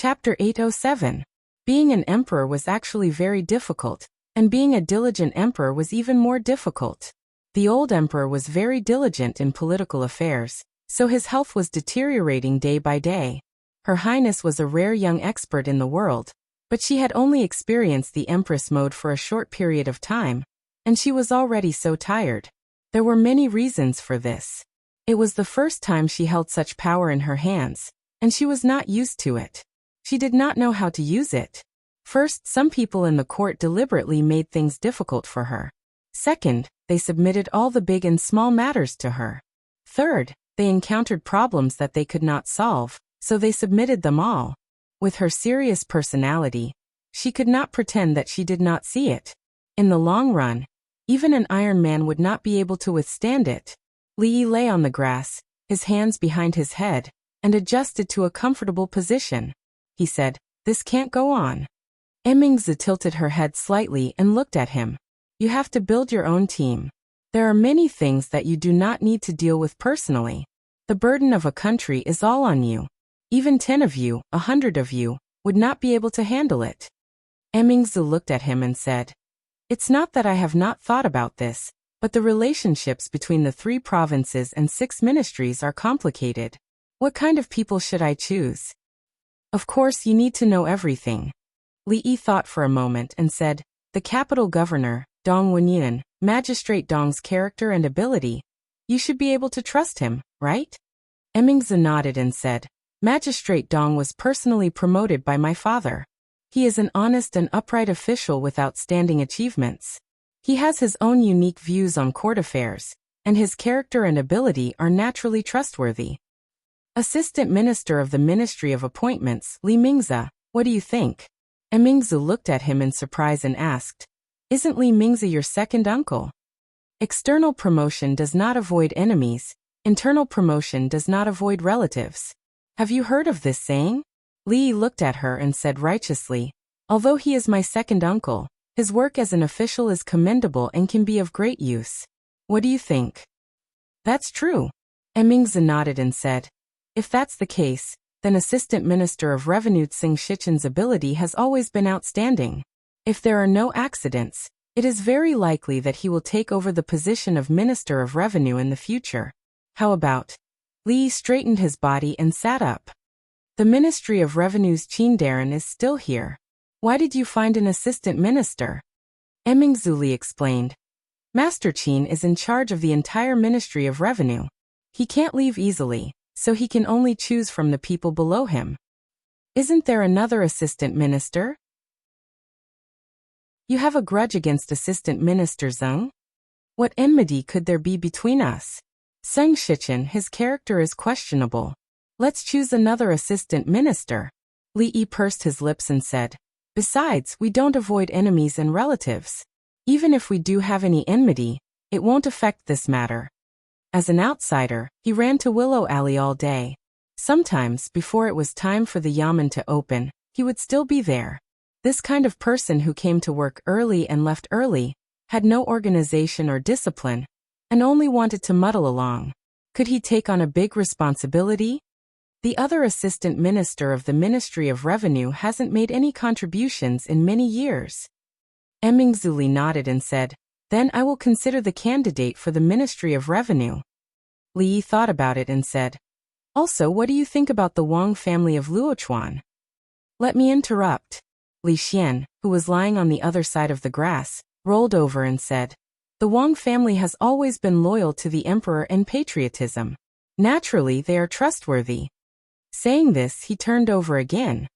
Chapter 807. Being an emperor was actually very difficult, and being a diligent emperor was even more difficult. The old emperor was very diligent in political affairs, so his health was deteriorating day by day. Her Highness was a rare young expert in the world, but she had only experienced the Empress mode for a short period of time, and she was already so tired. There were many reasons for this. It was the first time she held such power in her hands, and she was not used to it. She did not know how to use it. First, some people in the court deliberately made things difficult for her. Second, they submitted all the big and small matters to her. Third, they encountered problems that they could not solve, so they submitted them all. With her serious personality, she could not pretend that she did not see it. In the long run, even an Iron Man would not be able to withstand it. Li Yi lay on the grass, his hands behind his head, and adjusted to a comfortable position. He said, "This can't go on." Emingzi tilted her head slightly and looked at him. "You have to build your own team. There are many things that you do not need to deal with personally. The burden of a country is all on you. Even 10 of you, 100 of you, would not be able to handle it." Emingzi looked at him and said, "It's not that I have not thought about this, but the relationships between the 3 provinces and 6 ministries are complicated. What kind of people should I choose? Of course you need to know everything." Li Yi thought for a moment and said, "The capital governor, Dong Wenyan, Magistrate Dong's character and ability. You should be able to trust him, right?" Emingzi nodded and said, "Magistrate Dong was personally promoted by my father. He is an honest and upright official with outstanding achievements. He has his own unique views on court affairs, and his character and ability are naturally trustworthy." Assistant Minister of the Ministry of Appointments, Li Mingzi, what do you think? Emingzi looked at him in surprise and asked, "Isn't Li Mingzi your second uncle?" External promotion does not avoid enemies, internal promotion does not avoid relatives. Have you heard of this saying? Li Yi looked at her and said righteously, "Although he is my second uncle, his work as an official is commendable and can be of great use. What do you think?" "That's true." Emingzi nodded and said, "If that's the case, then Assistant Minister of Revenue Tsing Shichen's ability has always been outstanding. If there are no accidents, it is very likely that he will take over the position of Minister of Revenue in the future. How about?" Li Yi straightened his body and sat up. "The Ministry of Revenue's Qin Darren is still here. Why did you find an assistant minister?" Emingzi explained, "Master Qin is in charge of the entire Ministry of Revenue. He can't leave easily, so he can only choose from the people below him." "Isn't there another assistant minister?" "You have a grudge against Assistant Minister Zeng? What enmity could there be between us? Tsing Shichen, his character is questionable. Let's choose another assistant minister." Li Yi pursed his lips and said, "Besides, we don't avoid enemies and relatives. Even if we do have any enmity, it won't affect this matter." As an outsider, he ran to Willow Alley all day. Sometimes, before it was time for the yamen to open, he would still be there. This kind of person who came to work early and left early, had no organization or discipline, and only wanted to muddle along. Could he take on a big responsibility? The other assistant minister of the Ministry of Revenue hasn't made any contributions in many years. Emingzi nodded and said, "Then I will consider the candidate for the Ministry of Revenue." Li Yi thought about it and said, "Also, what do you think about the Wang family of Luochuan?" "Let me interrupt." Li Xian, who was lying on the other side of the grass, rolled over and said, "The Wang family has always been loyal to the emperor and patriotism. Naturally, they are trustworthy." Saying this, he turned over again.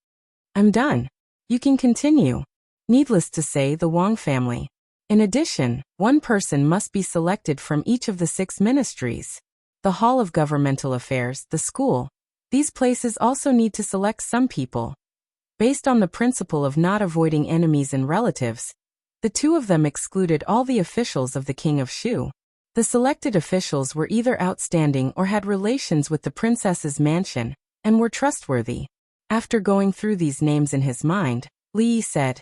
"I'm done. You can continue." Needless to say, the Wang family. In addition, one person must be selected from each of the 6 ministries. The Hall of Governmental Affairs, the school. These places also need to select some people. Based on the principle of not avoiding enemies and relatives, the 2 of them excluded all the officials of the King of Shu. The selected officials were either outstanding or had relations with the princess's mansion, and were trustworthy. After going through these names in his mind, Li Yi said,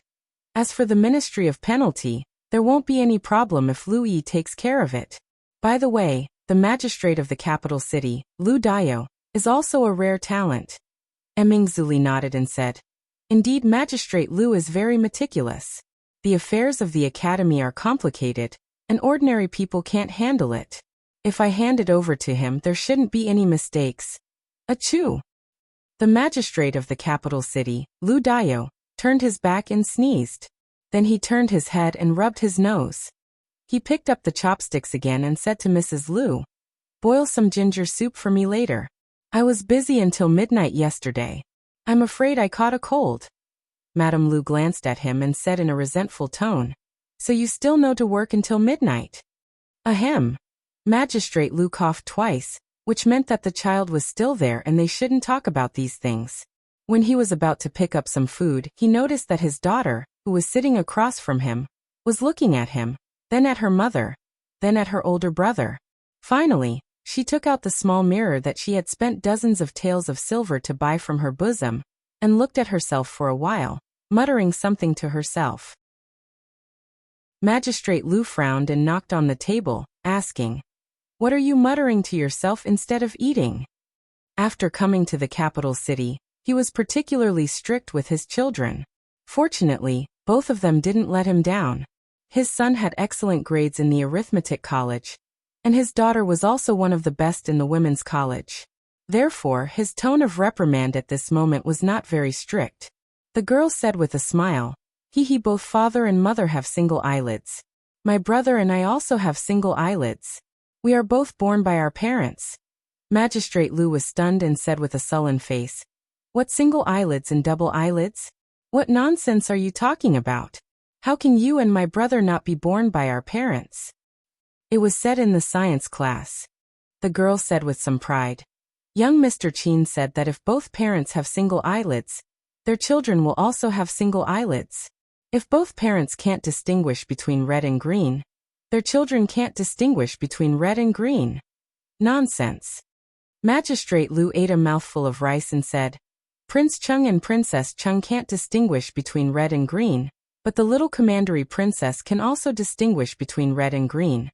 "As for the Ministry of Penalty, there won't be any problem if Lu Yi takes care of it. By the way, the magistrate of the capital city, Lu Dayo, is also a rare talent." Emingzuli nodded and said, "Indeed, Magistrate Lu is very meticulous. The affairs of the academy are complicated, and ordinary people can't handle it. If I hand it over to him, there shouldn't be any mistakes." Achoo! The magistrate of the capital city, Lu Dayo, turned his back and sneezed. Then he turned his head and rubbed his nose. He picked up the chopsticks again and said to Mrs. Lu, "Boil some ginger soup for me later. I was busy until midnight yesterday. I'm afraid I caught a cold." Madame Lu glanced at him and said in a resentful tone, "So you still know to work until midnight?" Ahem. Magistrate Lu coughed twice, which meant that the child was still there and they shouldn't talk about these things. When he was about to pick up some food, he noticed that his daughter, who was sitting across from him, was looking at him, then at her mother, then at her older brother. Finally, she took out the small mirror that she had spent dozens of taels of silver to buy from her bosom, and looked at herself for a while, muttering something to herself. Magistrate Lu frowned and knocked on the table, asking, "What are you muttering to yourself instead of eating?" After coming to the capital city, he was particularly strict with his children. Fortunately, both of them didn't let him down. His son had excellent grades in the arithmetic college, and his daughter was also one of the best in the women's college. Therefore, his tone of reprimand at this moment was not very strict. The girl said with a smile, He both father and mother have single eyelids. My brother and I also have single eyelids. We are both born by our parents." Magistrate Lu was stunned and said with a sullen face, "What single eyelids and double eyelids? What nonsense are you talking about? How can you and my brother not be born by our parents?" It was said in the science class. The girl said with some pride. Young Mr. Chin said that if both parents have single eyelids, their children will also have single eyelids. If both parents can't distinguish between red and green, their children can't distinguish between red and green. Nonsense. Magistrate Lu ate a mouthful of rice and said, "Prince Chung and Princess Chung can't distinguish between red and green, but the little commandery princess can also distinguish between red and green."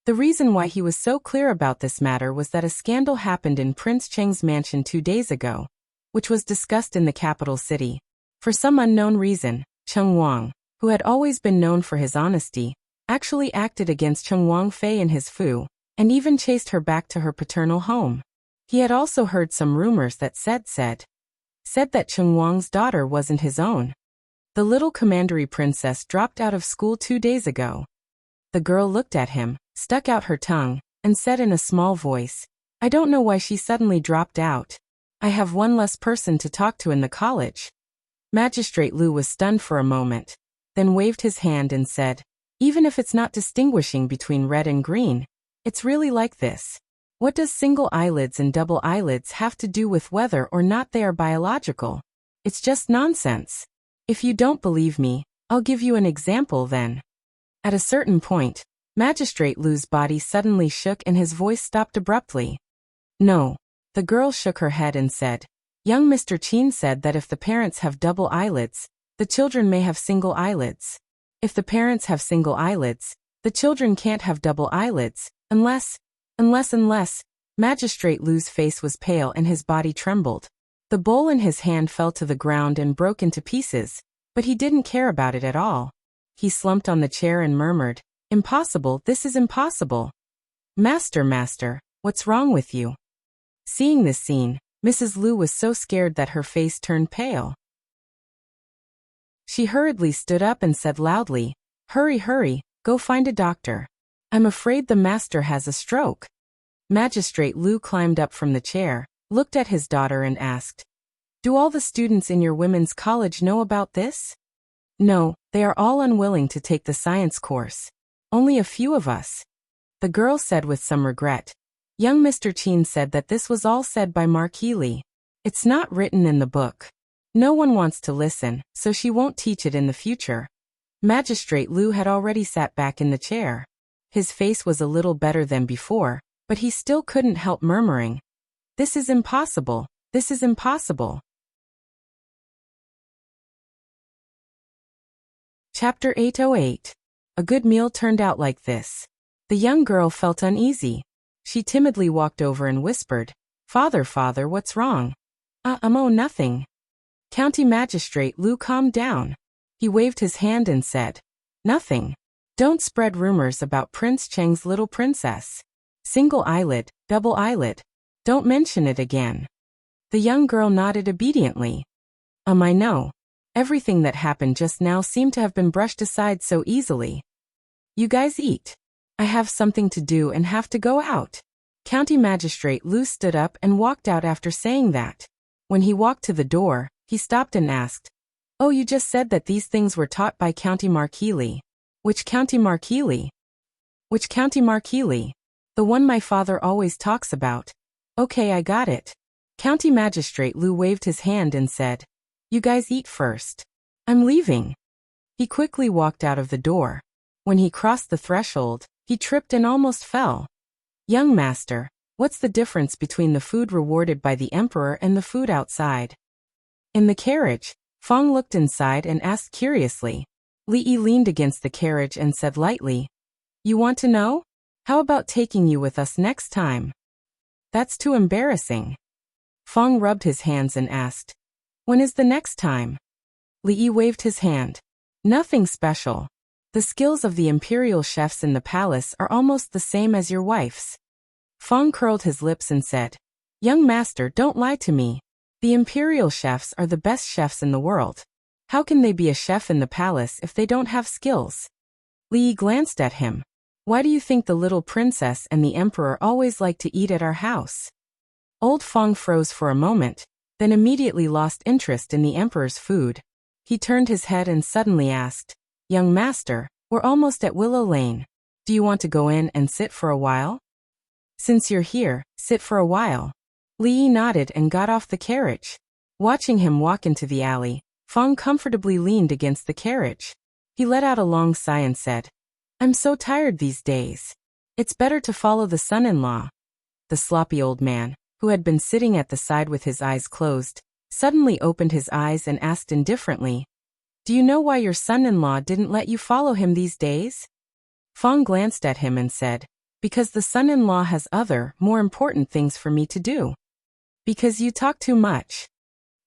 The reason why he was so clear about this matter was that a scandal happened in Prince Cheng's mansion 2 days ago, which was discussed in the capital city. For some unknown reason, Cheng Wang, who had always been known for his honesty, actually acted against Cheng Wang Fei in his fu, and even chased her back to her paternal home. He had also heard some rumors that said that Cheng Wang's daughter wasn't his own. The little commandery princess dropped out of school 2 days ago. The girl looked at him, stuck out her tongue, and said in a small voice, "I don't know why she suddenly dropped out. I have one less person to talk to in the college." Magistrate Lu was stunned for a moment, then waved his hand and said, "Even if it's not distinguishing between red and green, it's really like this. What does single eyelids and double eyelids have to do with whether or not they are biological? It's just nonsense. If you don't believe me, I'll give you an example then." At a certain point, Magistrate Lu's body suddenly shook and his voice stopped abruptly. "No." The girl shook her head and said, "Young Mr. Chin said that if the parents have double eyelids, the children may have single eyelids. If the parents have single eyelids, the children can't have double eyelids, unless... Magistrate Lu's face was pale and his body trembled. The bowl in his hand fell to the ground and broke into pieces, but he didn't care about it at all. He slumped on the chair and murmured, "Impossible, this is impossible. Master, what's wrong with you?" Seeing this scene, Mrs. Lu was so scared that her face turned pale. She hurriedly stood up and said loudly, Hurry, go find a doctor. I'm afraid the master has a stroke." Magistrate Lu climbed up from the chair, looked at his daughter and asked, "Do all the students in your women's college know about this?" "No, they are all unwilling to take the science course. Only a few of us." The girl said with some regret. Young Mr. Chin said that this was all said by Marquis Li. It's not written in the book. No one wants to listen, so she won't teach it in the future. Magistrate Lu had already sat back in the chair. His face was a little better than before, but he still couldn't help murmuring, "This is impossible, this is impossible." Chapter 808. A good meal turned out like this. The young girl felt uneasy. She timidly walked over and whispered, Father, what's wrong?" Oh, nothing. County Magistrate Lu calmed down. He waved his hand and said, "Nothing. Don't spread rumors about Prince Cheng's little princess. Single eyelid, double eyelid. Don't mention it again." The young girl nodded obediently. I know. Everything that happened just now seemed to have been brushed aside so easily. You guys eat. I have something to do and have to go out. County Magistrate Lu stood up and walked out after saying that. When he walked to the door, he stopped and asked, "Oh, you just said that these things were taught by County Markeely. Which County Markeely?" "Which County Markeely? The one my father always talks about." "Okay, I got it." County Magistrate Lu waved his hand and said, "You guys eat first. I'm leaving." He quickly walked out of the door. When he crossed the threshold, he tripped and almost fell. "Young master, what's the difference between the food rewarded by the emperor and the food outside?" In the carriage, Fong looked inside and asked curiously. Li Yi leaned against the carriage and said lightly, "You want to know? How about taking you with us next time?" "That's too embarrassing." Fong rubbed his hands and asked, "When is the next time?" Li Yi waved his hand. "Nothing special. The skills of the imperial chefs in the palace are almost the same as your wife's." Fong curled his lips and said, "Young master, don't lie to me. The imperial chefs are the best chefs in the world. How can they be a chef in the palace if they don't have skills?" Li Yi glanced at him. "Why do you think the little princess and the emperor always like to eat at our house?" Old Fong froze for a moment, then immediately lost interest in the emperor's food. He turned his head and suddenly asked, "Young master, we're almost at Willow Lane. Do you want to go in and sit for a while?" "Since you're here, sit for a while." Li Yi nodded and got off the carriage. Watching him walk into the alley, Fong comfortably leaned against the carriage. He let out a long sigh and said, "I'm so tired these days. It's better to follow the son-in-law." The sloppy old man, who had been sitting at the side with his eyes closed, suddenly opened his eyes and asked indifferently, "Do you know why your son-in-law didn't let you follow him these days?" Fong glanced at him and said, "Because the son-in-law has other, more important things for me to do." "Because you talk too much."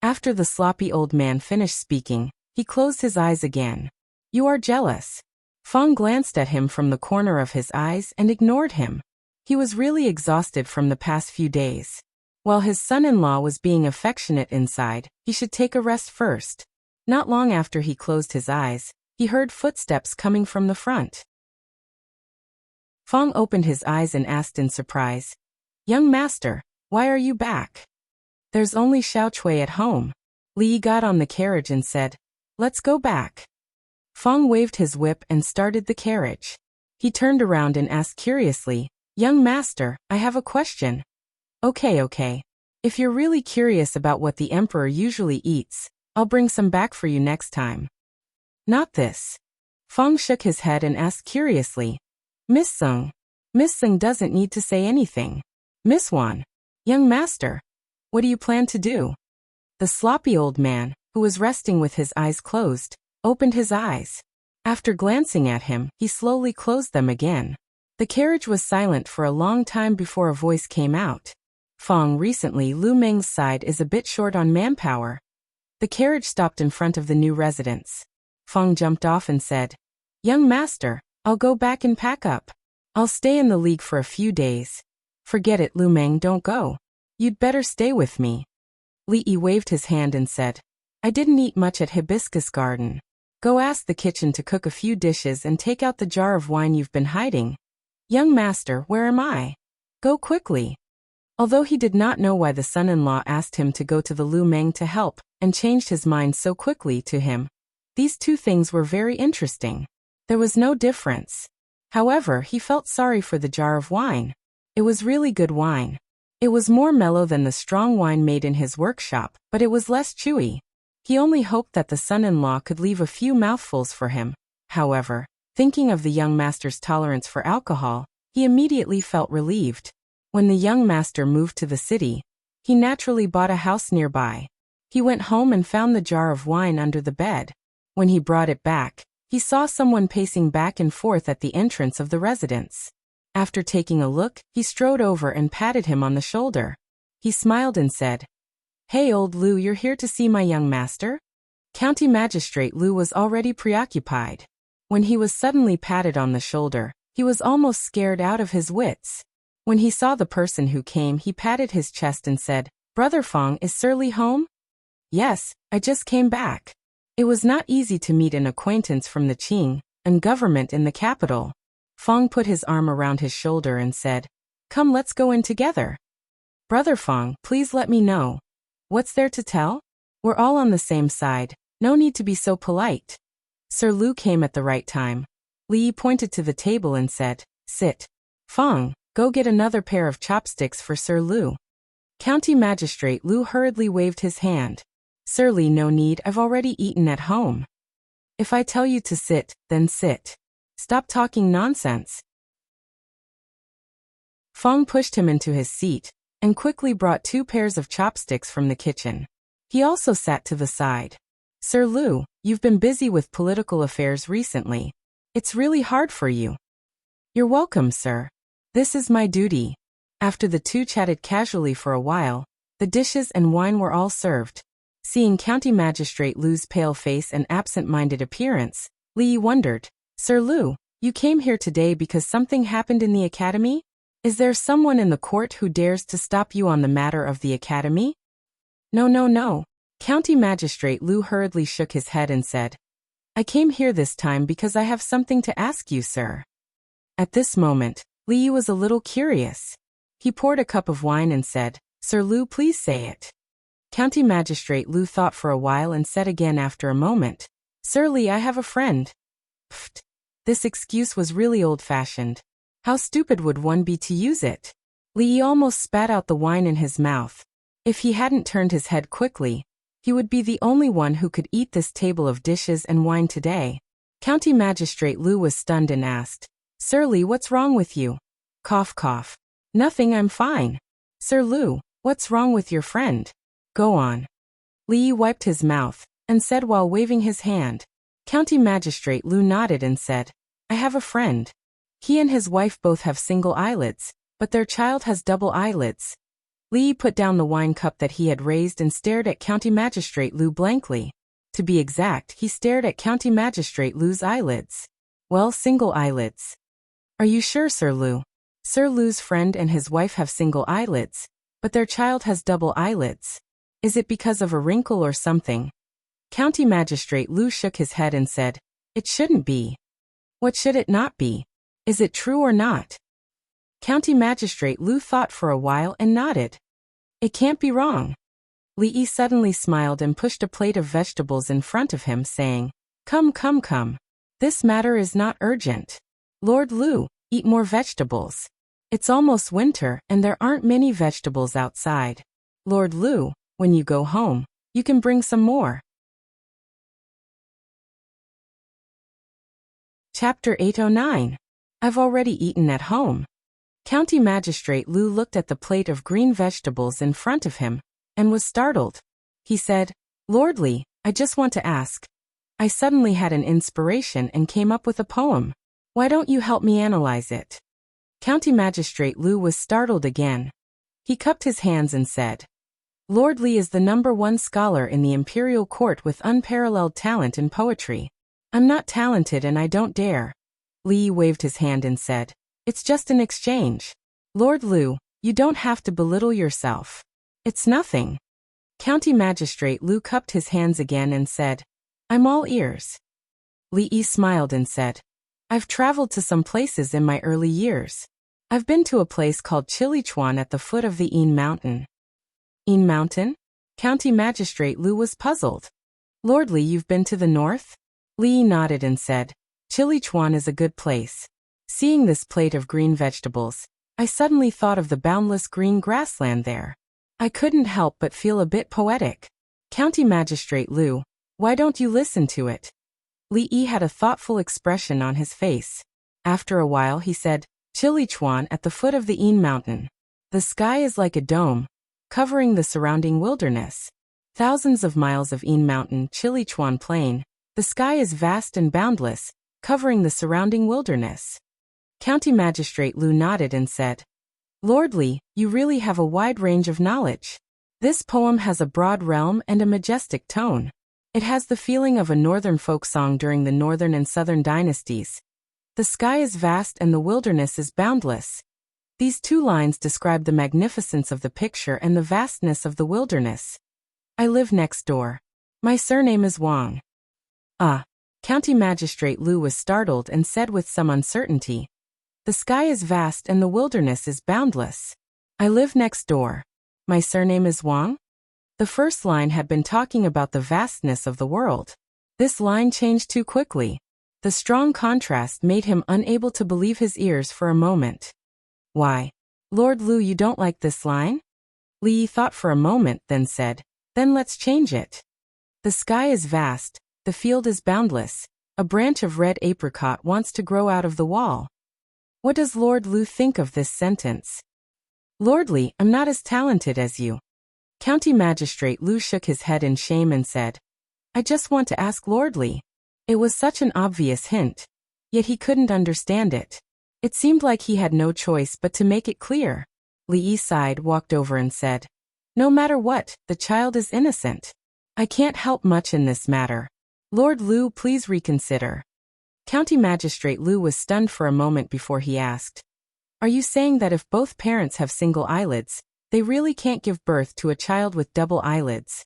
After the sloppy old man finished speaking, he closed his eyes again. "You are jealous." Fong glanced at him from the corner of his eyes and ignored him. He was really exhausted from the past few days. While his son-in-law was being affectionate inside, he should take a rest first. Not long after he closed his eyes, he heard footsteps coming from the front. Fong opened his eyes and asked in surprise, "Young master, why are you back?" "There's only Xiao Chui at home." Li Yi got on the carriage and said, "Let's go back." Fong waved his whip and started the carriage. He turned around and asked curiously, "Young master, I have a question." Okay. If you're really curious about what the emperor usually eats, I'll bring some back for you next time." "Not this." Fong shook his head and asked curiously, "Miss Sung?" "Miss Sung doesn't need to say anything." "Miss Wan?" "Young master, what do you plan to do?" The sloppy old man, who was resting with his eyes closed, opened his eyes. After glancing at him, he slowly closed them again. The carriage was silent for a long time before a voice came out. "Fong, recently Lu Meng's side is a bit short on manpower." The carriage stopped in front of the new residence. Fong jumped off and said, "Young master, I'll go back and pack up. I'll stay in the league for a few days." "Forget it, Lu Meng, don't go. You'd better stay with me." Li Yi waved his hand and said, "I didn't eat much at Hibiscus Garden. Go ask the kitchen to cook a few dishes and take out the jar of wine you've been hiding." "Young master, where am I?" "Go quickly." Although he did not know why the son-in-law asked him to go to the Lu Meng to help, and changed his mind so quickly to him, these two things were very interesting. There was no difference. However, he felt sorry for the jar of wine. It was really good wine. It was more mellow than the strong wine made in his workshop, but it was less chewy. He only hoped that the son-in-law could leave a few mouthfuls for him. However, thinking of the young master's tolerance for alcohol, he immediately felt relieved. When the young master moved to the city, he naturally bought a house nearby. He went home and found the jar of wine under the bed. When he brought it back, he saw someone pacing back and forth at the entrance of the residence. After taking a look, he strode over and patted him on the shoulder. He smiled and said, Hey old Lu, you're here to see my young master? County Magistrate Lu was already preoccupied. When he was suddenly patted on the shoulder, he was almost scared out of his wits. When he saw the person who came, he patted his chest and said, Brother Fong, is Sir Li home? Yes, I just came back. It was not easy to meet an acquaintance from the Qing and government in the capital. Fong put his arm around his shoulder and said, Come, let's go in together. Brother Fong, please let me know. What's there to tell? We're all on the same side. No need to be so polite. Sir Lu came at the right time. Li pointed to the table and said, Sit. Fong, go get another pair of chopsticks for Sir Lu. County Magistrate Lu hurriedly waved his hand. Sir Li, no need, I've already eaten at home. If I tell you to sit, then sit. Stop talking nonsense. Fong pushed him into his seat and quickly brought 2 pairs of chopsticks from the kitchen. He also sat to the side. Sir Lu, you've been busy with political affairs recently. It's really hard for you. You're welcome, sir. This is my duty. After the two chatted casually for a while, the dishes and wine were all served. Seeing County Magistrate Lu's pale face and absent-minded appearance, Li wondered, Sir Lu, you came here today because something happened in the academy? Is there someone in the court who dares to stop you on the matter of the academy? No. County Magistrate Lu hurriedly shook his head and said, I came here this time because I have something to ask you, sir. At this moment, Li was a little curious. He poured a cup of wine and said, Sir Lu, please say it. County Magistrate Lu thought for a while and said again after a moment, Sir Li, I have a friend. Pfft. This excuse was really old-fashioned. How stupid would one be to use it? Li almost spat out the wine in his mouth. If he hadn't turned his head quickly, he would be the only one who could eat this table of dishes and wine today. County Magistrate Lu was stunned and asked, Sir Li, what's wrong with you? Cough, cough. Nothing, I'm fine. Sir Lu, what's wrong with your friend? Go on. Li wiped his mouth and said while waving his hand. County Magistrate Lu nodded and said, I have a friend. He and his wife both have single eyelids, but their child has double eyelids. Li put down the wine cup that he had raised and stared at County Magistrate Lu blankly. To be exact, he stared at County Magistrate Lu's eyelids. Well, single eyelids. Are you sure, Sir Lu? Sir Lu's friend and his wife have single eyelids, but their child has double eyelids. Is it because of a wrinkle or something? County Magistrate Lu shook his head and said, It shouldn't be. What should it not be? Is it true or not? County Magistrate Lu thought for a while and nodded. It can't be wrong. Li suddenly smiled and pushed a plate of vegetables in front of him, saying, Come. This matter is not urgent. Lord Lu, eat more vegetables. It's almost winter and there aren't many vegetables outside. Lord Lu, when you go home, you can bring some more. Chapter 809. I've already eaten at home. County Magistrate Lu looked at the plate of green vegetables in front of him and was startled. He said, Lord Li, I just want to ask. I suddenly had an inspiration and came up with a poem. Why don't you help me analyze it? County Magistrate Lu was startled again. He cupped his hands and said, Lord Li is the #1 scholar in the imperial court with unparalleled talent in poetry. I'm not talented and I don't dare. Li waved his hand and said, It's just an exchange. Lord Lu, you don't have to belittle yourself. It's nothing. County Magistrate Lu cupped his hands again and said, I'm all ears. Li smiled and said, I've traveled to some places in my early years. I've been to a place called Chilichuan at the foot of the Yin Mountain. Yin Mountain? County Magistrate Lu was puzzled. Lord Li, you've been to the north? Li nodded and said, Chilichuan is a good place. Seeing this plate of green vegetables, I suddenly thought of the boundless green grassland there. I couldn't help but feel a bit poetic. County Magistrate Lu, why don't you listen to it? Li had a thoughtful expression on his face. After a while he said, Chilichuan at the foot of the Yin Mountain. The sky is like a dome, covering the surrounding wilderness. Thousands of miles of Yin Mountain, Chilichuan Plain. The sky is vast and boundless, covering the surrounding wilderness. County Magistrate Lu nodded and said, Lord Li, you really have a wide range of knowledge. This poem has a broad realm and a majestic tone. It has the feeling of a northern folk song during the northern and southern dynasties. The sky is vast and the wilderness is boundless. These two lines describe the magnificence of the picture and the vastness of the wilderness. I live next door. My surname is Wang. Ah. County Magistrate Liu was startled and said with some uncertainty, "The sky is vast and the wilderness is boundless. I live next door. My surname is Wang?" The first line had been talking about the vastness of the world. This line changed too quickly. The strong contrast made him unable to believe his ears for a moment. "Why? Lord Liu, you don't like this line?" Li Yi thought for a moment, then said, "Then let's change it. The sky is vast, the field is boundless. A branch of red apricot wants to grow out of the wall." What does Lord Liu think of this sentence? "Lordly, I'm not as talented as you." County Magistrate Liu shook his head in shame and said, "I just want to ask Lordly." It was such an obvious hint. Yet he couldn't understand it. It seemed like he had no choice but to make it clear. Li Yi sighed, walked over and said, "No matter what, the child is innocent. I can't help much in this matter. Lord Liu, please reconsider." County Magistrate Liu was stunned for a moment before he asked, "Are you saying that if both parents have single eyelids, they really can't give birth to a child with double eyelids?"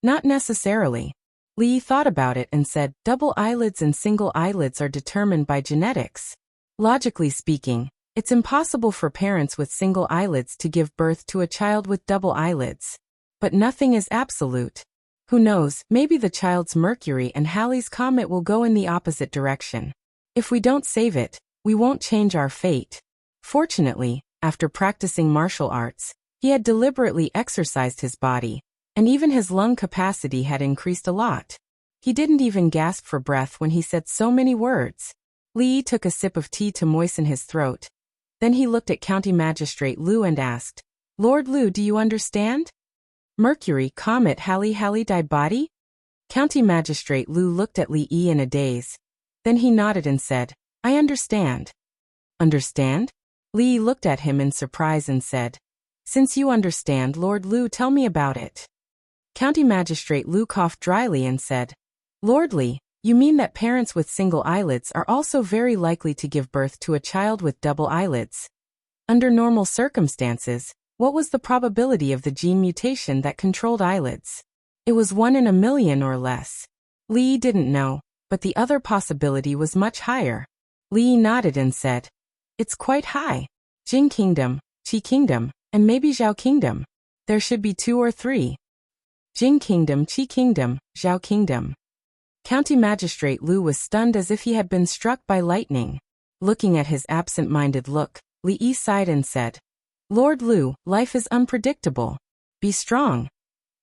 "Not necessarily." Li Yi thought about it and said, "Double eyelids and single eyelids are determined by genetics. Logically speaking, it's impossible for parents with single eyelids to give birth to a child with double eyelids. But nothing is absolute. Who knows, maybe the child's Mercury and Halley's Comet will go in the opposite direction. If we don't save it, we won't change our fate." Fortunately, after practicing martial arts, he had deliberately exercised his body, and even his lung capacity had increased a lot. He didn't even gasp for breath when he said so many words. Li Yi took a sip of tea to moisten his throat. Then he looked at County Magistrate Liu and asked, "Lord Liu, do you understand? Mercury, Comet, Halley die body?" County Magistrate Liu looked at Li Yi in a daze. Then he nodded and said, "I understand." "Understand?" Li Yi looked at him in surprise and said, "Since you understand, Lord Liu, tell me about it." County Magistrate Liu coughed dryly and said, "Lordly, you mean that parents with single eyelids are also very likely to give birth to a child with double eyelids? Under normal circumstances, what was the probability of the gene mutation that controlled eyelids? It was 1 in a million or less." Li Yi didn't know, but the other possibility was much higher. Li Yi nodded and said, "It's quite high. Jing Kingdom, Qi Kingdom, and maybe Zhao Kingdom. There should be 2 or 3. Jing Kingdom, Qi Kingdom, Zhao Kingdom." County Magistrate Liu was stunned as if he had been struck by lightning. Looking at his absent-minded look, Li Yi sighed and said, "Lord Liu, life is unpredictable. Be strong."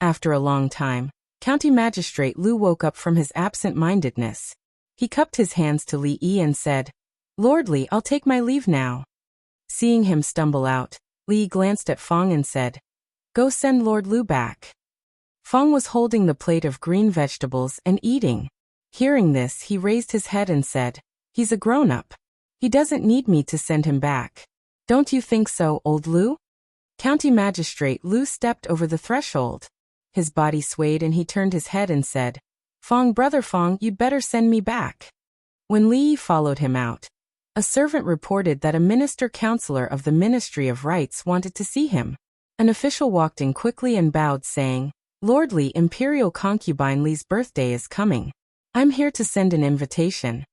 After a long time, County Magistrate Liu woke up from his absent-mindedness. He cupped his hands to Li Yi and said, "Lordly, I'll take my leave now." Seeing him stumble out, Li Yi glanced at Fong and said, "Go send Lord Liu back." Fong was holding the plate of green vegetables and eating. Hearing this, he raised his head and said, "He's a grown-up. He doesn't need me to send him back. Don't you think so, old Liu?" County Magistrate Liu stepped over the threshold. His body swayed and he turned his head and said, "Fong, brother Fong, you'd better send me back." When Li Yi followed him out, a servant reported that a minister-counselor of the Ministry of Rights wanted to see him. An official walked in quickly and bowed, saying, "Lordly, Imperial Concubine Li's birthday is coming. I'm here to send an invitation."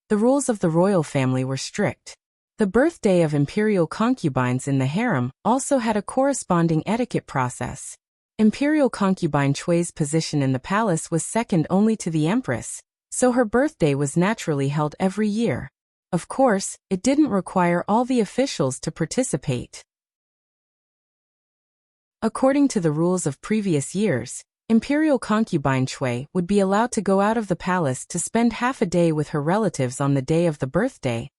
The rules of the royal family were strict. The birthday of imperial concubines in the harem also had a corresponding etiquette process. Imperial concubine Chui's position in the palace was second only to the empress, so her birthday was naturally held every year. Of course, it didn't require all the officials to participate. According to the rules of previous years, Imperial concubine Chui would be allowed to go out of the palace to spend half a day with her relatives on the day of the birthday,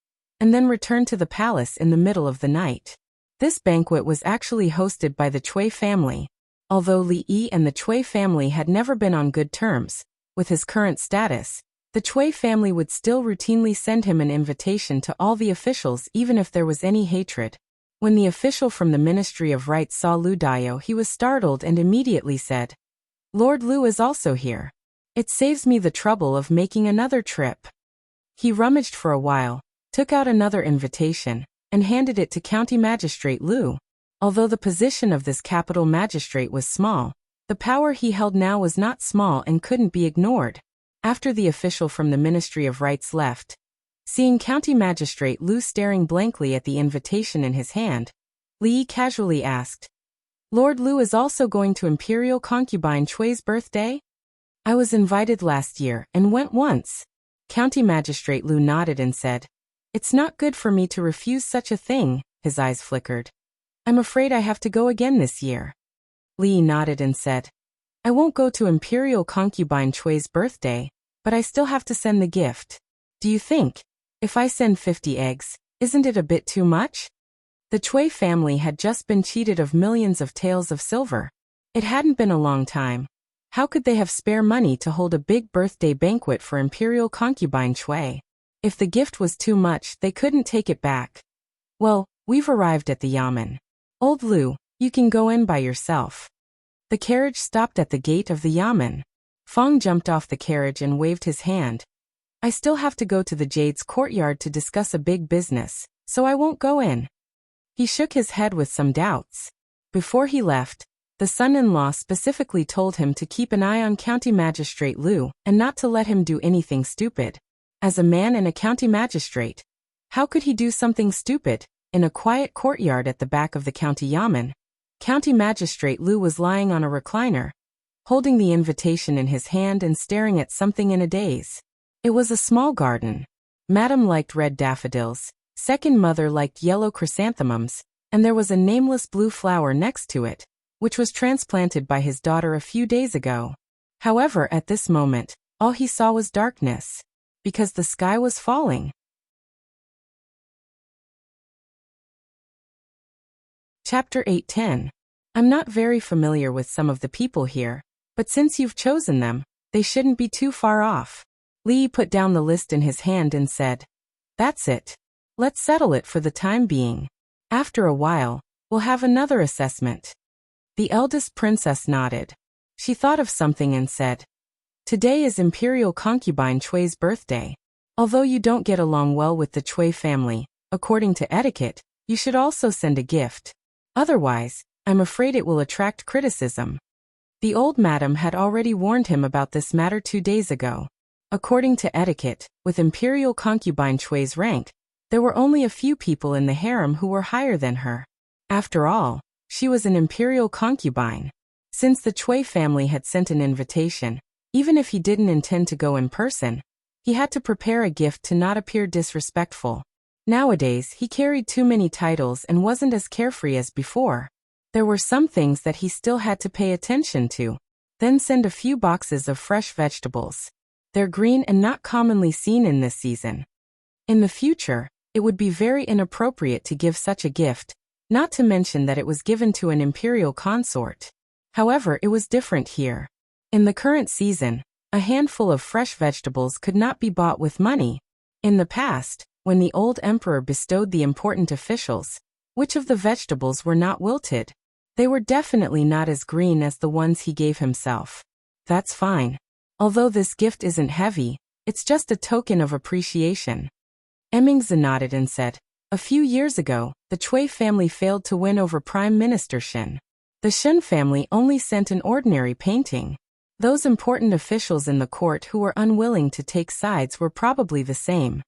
and then return to the palace in the middle of the night. This banquet was actually hosted by the Chui family. Although Li Yi and the Chui family had never been on good terms, with his current status, the Chui family would still routinely send him an invitation to all the officials even if there was any hatred. When the official from the Ministry of Rights saw Lu Dayo, he was startled and immediately said, "Lord Lu is also here. It saves me the trouble of making another trip." He rummaged for a while, took out another invitation, and handed it to County Magistrate Lu. Although the position of this capital magistrate was small, the power he held now was not small and couldn't be ignored. After the official from the Ministry of Rights left, seeing County Magistrate Lu staring blankly at the invitation in his hand, Li casually asked, "Lord Lu is also going to Imperial Concubine Chui's birthday?" "I was invited last year and went once." County Magistrate Lu nodded and said, "It's not good for me to refuse such a thing." His eyes flickered. "I'm afraid I have to go again this year." Li nodded and said, "I won't go to Imperial Concubine Chui's birthday, but I still have to send the gift. Do you think, if I send 50 eggs, isn't it a bit too much?" The Chui family had just been cheated of millions of taels of silver. It hadn't been a long time. How could they have spare money to hold a big birthday banquet for Imperial Concubine Chui? If the gift was too much, they couldn't take it back. "Well, we've arrived at the Yamen. Old Lu, you can go in by yourself." The carriage stopped at the gate of the Yamen. Fong jumped off the carriage and waved his hand. "I still have to go to the Jade's courtyard to discuss a big business, so I won't go in." He shook his head with some doubts. Before he left, the son-in-law specifically told him to keep an eye on County Magistrate Lu and not to let him do anything stupid. As a man and a county magistrate, how could he do something stupid? In a quiet courtyard at the back of the county yamen, County Magistrate Lu was lying on a recliner, holding the invitation in his hand and staring at something in a daze. It was a small garden. Madam liked red daffodils, second mother liked yellow chrysanthemums, and there was a nameless blue flower next to it, which was transplanted by his daughter a few days ago. However, at this moment, all he saw was darkness, because the sky was falling. Chapter 8:10. I'm not very familiar with some of the people here, but since you've chosen them, they shouldn't be too far off. Li put down the list in his hand and said, "That's it. Let's settle it for the time being. After a while, we'll have another assessment." The eldest princess nodded. She thought of something and said, "Today is Imperial Concubine Chui's birthday. Although you don't get along well with the Chui family, according to etiquette, you should also send a gift. Otherwise, I'm afraid it will attract criticism." The old madam had already warned him about this matter 2 days ago. According to etiquette, with Imperial Concubine Chui's rank, there were only a few people in the harem who were higher than her. After all, she was an imperial concubine. Since the Chui family had sent an invitation, even if he didn't intend to go in person, he had to prepare a gift to not appear disrespectful. Nowadays, he carried too many titles and wasn't as carefree as before. There were some things that he still had to pay attention to. Then send a few boxes of fresh vegetables. They're green and not commonly seen in this season. In the future, it would be very inappropriate to give such a gift, not to mention that it was given to an imperial consort. However, it was different here. In the current season, a handful of fresh vegetables could not be bought with money. In the past, when the old emperor bestowed the important officials, which of the vegetables were not wilted? They were definitely not as green as the ones he gave himself. That's fine. Although this gift isn't heavy, it's just a token of appreciation. Emmingse nodded and said, "A few years ago, the Chui family failed to win over Prime Minister Shen. The Shen family only sent an ordinary painting. Those important officials in the court who were unwilling to take sides were probably the same.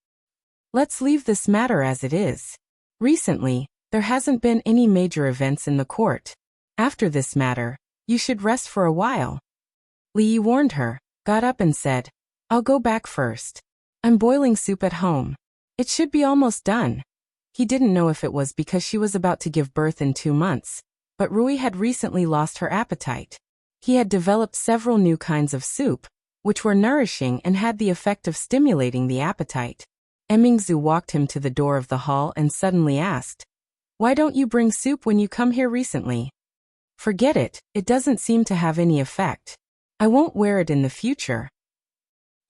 Let's leave this matter as it is. Recently, there hasn't been any major events in the court. After this matter, you should rest for a while." Li warned her, got up and said, "I'll go back first. I'm boiling soup at home. It should be almost done." He didn't know if it was because she was about to give birth in 2 months, but Rui had recently lost her appetite. He had developed several new kinds of soup, which were nourishing and had the effect of stimulating the appetite. Emmingse walked him to the door of the hall and suddenly asked, "Why don't you bring soup when you come here recently?" "Forget it, it doesn't seem to have any effect. I won't wear it in the future."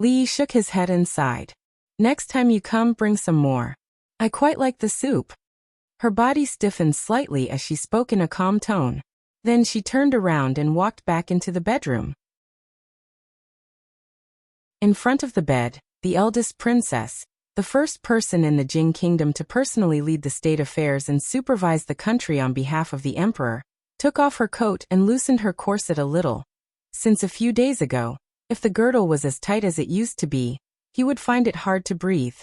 Li shook his head and sighed. "Next time you come, bring some more. I quite like the soup." Her body stiffened slightly as she spoke in a calm tone. Then she turned around and walked back into the bedroom. In front of the bed, the eldest princess, the first person in the Jing kingdom to personally lead the state affairs and supervise the country on behalf of the emperor, took off her coat and loosened her corset a little. Since a few days ago, if the girdle was as tight as it used to be, he would find it hard to breathe.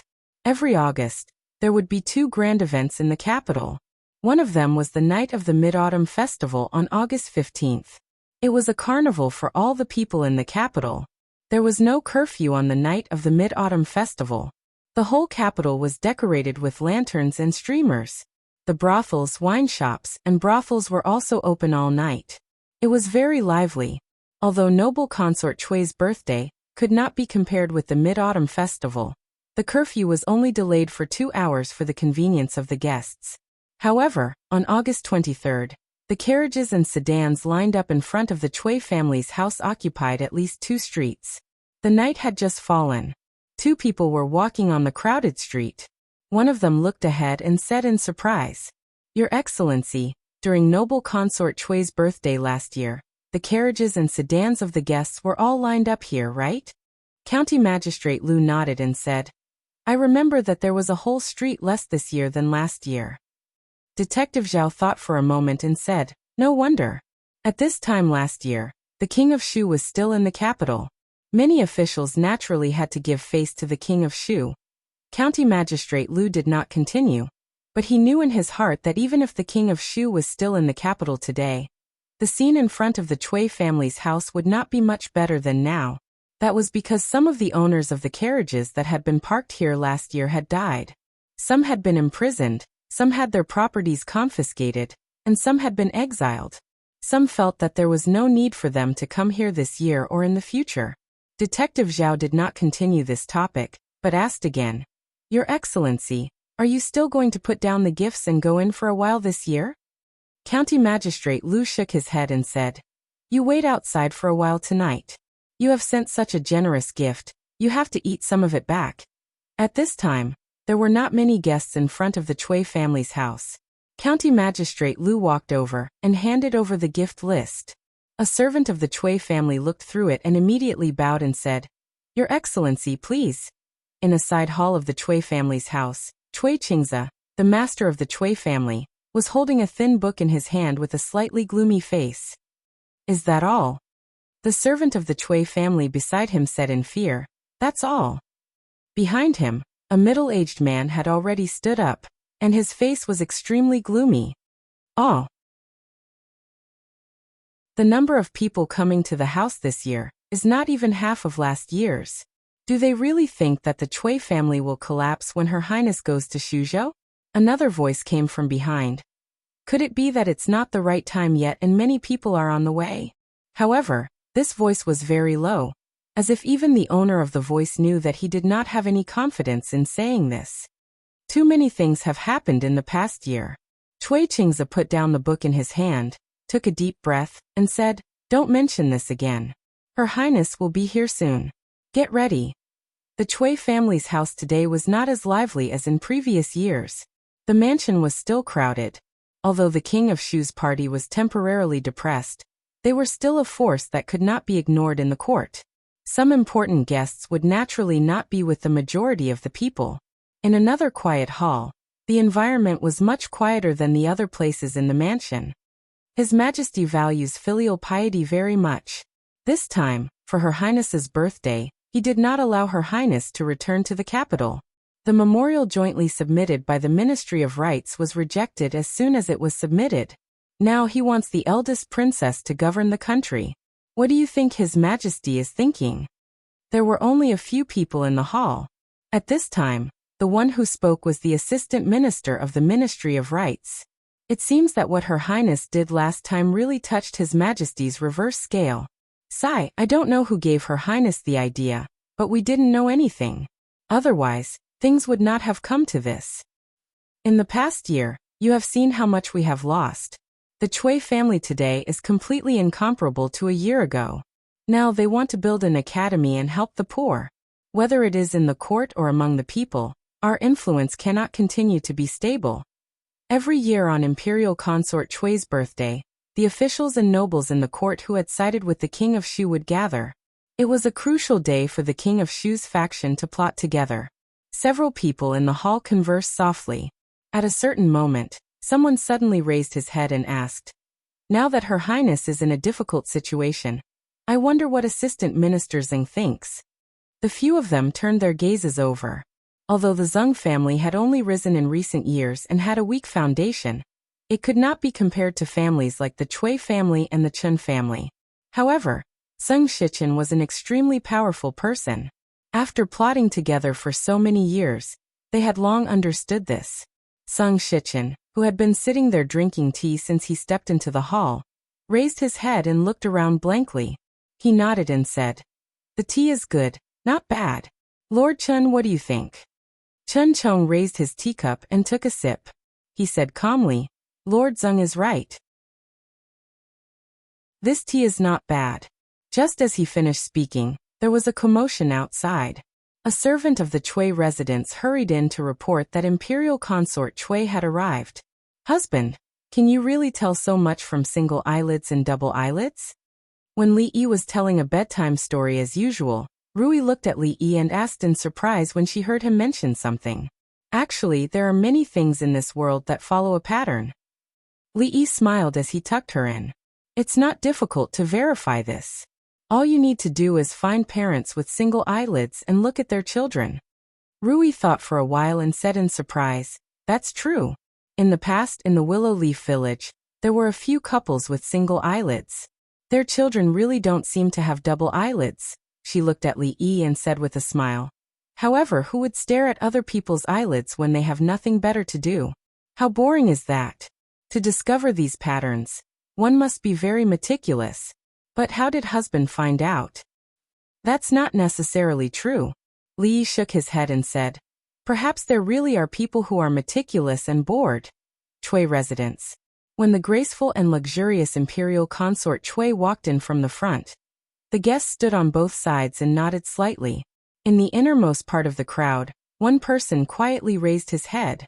Every August, there would be two grand events in the capital. One of them was the night of the Mid-Autumn Festival on August 15th. It was a carnival for all the people in the capital. There was no curfew on the night of the Mid-Autumn Festival. The whole capital was decorated with lanterns and streamers. The brothels, wine shops, and brothels were also open all night. It was very lively. Although noble consort Chui's birthday could not be compared with the Mid-Autumn Festival, the curfew was only delayed for 2 hours for the convenience of the guests. However, on August 23rd, the carriages and sedans lined up in front of the Chui family's house occupied at least 2 streets. The night had just fallen. 2 people were walking on the crowded street. One of them looked ahead and said in surprise, "Your Excellency, during noble consort Chui's birthday last year, the carriages and sedans of the guests were all lined up here, right?" County Magistrate Lu nodded and said, "I remember that there was a whole street less this year than last year." Detective Zhao thought for a moment and said, "No wonder. At this time last year, the King of Shu was still in the capital. Many officials naturally had to give face to the King of Shu." County Magistrate Lu did not continue, but he knew in his heart that even if the King of Shu was still in the capital today, the scene in front of the Chui family's house would not be much better than now. That was because some of the owners of the carriages that had been parked here last year had died. Some had been imprisoned, some had their properties confiscated, and some had been exiled. Some felt that there was no need for them to come here this year or in the future. Detective Zhao did not continue this topic, but asked again, "Your Excellency, are you still going to put down the gifts and go in for a while this year?" County Magistrate Lu shook his head and said, "You wait outside for a while tonight. You have sent such a generous gift, you have to eat some of it back." At this time, there were not many guests in front of the Chui family's house. County Magistrate Lu walked over and handed over the gift list. A servant of the Chui family looked through it and immediately bowed and said, "Your Excellency, please." In a side hall of the Chui family's house, Chui Qingze, the master of the Chui family, was holding a thin book in his hand with a slightly gloomy face. "Is that all?" The servant of the Chui family beside him said in fear, "That's all." Behind him, a middle-aged man had already stood up, and his face was extremely gloomy. "Oh." The number of people coming to the house this year is not even half of last year's. Do they really think that the Chui family will collapse when Her Highness goes to Shuzhou? Another voice came from behind. Could it be that it's not the right time yet and many people are on the way? However, this voice was very low, as if even the owner of the voice knew that he did not have any confidence in saying this. Too many things have happened in the past year. Chui Qingze put down the book in his hand, took a deep breath, and said, "Don't mention this again. Her Highness will be here soon. Get ready." The Chui family's house today was not as lively as in previous years. The mansion was still crowded. Although the King of Shu's party was temporarily depressed, they were still a force that could not be ignored in the court. Some important guests would naturally not be with the majority of the people. In another quiet hall, the environment was much quieter than the other places in the mansion. His Majesty values filial piety very much. This time, for Her Highness's birthday, he did not allow Her Highness to return to the capital. The memorial jointly submitted by the Ministry of Rights was rejected as soon as it was submitted. Now he wants the eldest princess to govern the country. What do you think His Majesty is thinking? There were only a few people in the hall. At this time, the one who spoke was the Assistant Minister of the Ministry of Rights. It seems that what Her Highness did last time really touched His Majesty's reverse scale. "Sigh, I don't know who gave Her Highness the idea, but we didn't know anything. Otherwise, things would not have come to this. In the past year, you have seen how much we have lost. The Chui family today is completely incomparable to a year ago. Now they want to build an academy and help the poor. Whether it is in the court or among the people, our influence cannot continue to be stable. Every year on Imperial Consort Chui's birthday, the officials and nobles in the court who had sided with the King of Shu would gather. It was a crucial day for the King of Shu's faction to plot together. Several people in the hall conversed softly. At a certain moment, someone suddenly raised his head and asked, "Now that Her Highness is in a difficult situation, I wonder what Assistant Minister Zheng thinks." The few of them turned their gazes over. Although the Zheng family had only risen in recent years and had a weak foundation, it could not be compared to families like the Chui family and the Chen family. However, Zheng Shichen was an extremely powerful person. After plotting together for so many years, they had long understood this. Zheng Shichen, who had been sitting there drinking tea since he stepped into the hall, raised his head and looked around blankly. He nodded and said, "The tea is good, not bad. Lord Chen, what do you think?" Chen Chong raised his teacup and took a sip. He said calmly, "Lord Zheng is right. This tea is not bad." Just as he finished speaking, there was a commotion outside. A servant of the Chui residence hurried in to report that Imperial Consort Chui had arrived. "Husband, can you really tell so much from single eyelids and double eyelids?" When Li Yi was telling a bedtime story as usual, Rui looked at Li Yi and asked in surprise when she heard him mention something. "Actually, there are many things in this world that follow a pattern." Li Yi smiled as he tucked her in. "It's not difficult to verify this. All you need to do is find parents with single eyelids and look at their children." Rui thought for a while and said in surprise, "That's true. In the past in the Willow Leaf Village, there were a few couples with single eyelids. Their children really don't seem to have double eyelids." She looked at Li Yi and said with a smile, "However, who would stare at other people's eyelids when they have nothing better to do? How boring is that? To discover these patterns, one must be very meticulous. But how did husband find out?" "That's not necessarily true." Li Yi shook his head and said, "Perhaps there really are people who are meticulous and bored." Chui residence. When the graceful and luxurious Imperial Consort Chui walked in from the front, the guests stood on both sides and nodded slightly. In the innermost part of the crowd, one person quietly raised his head.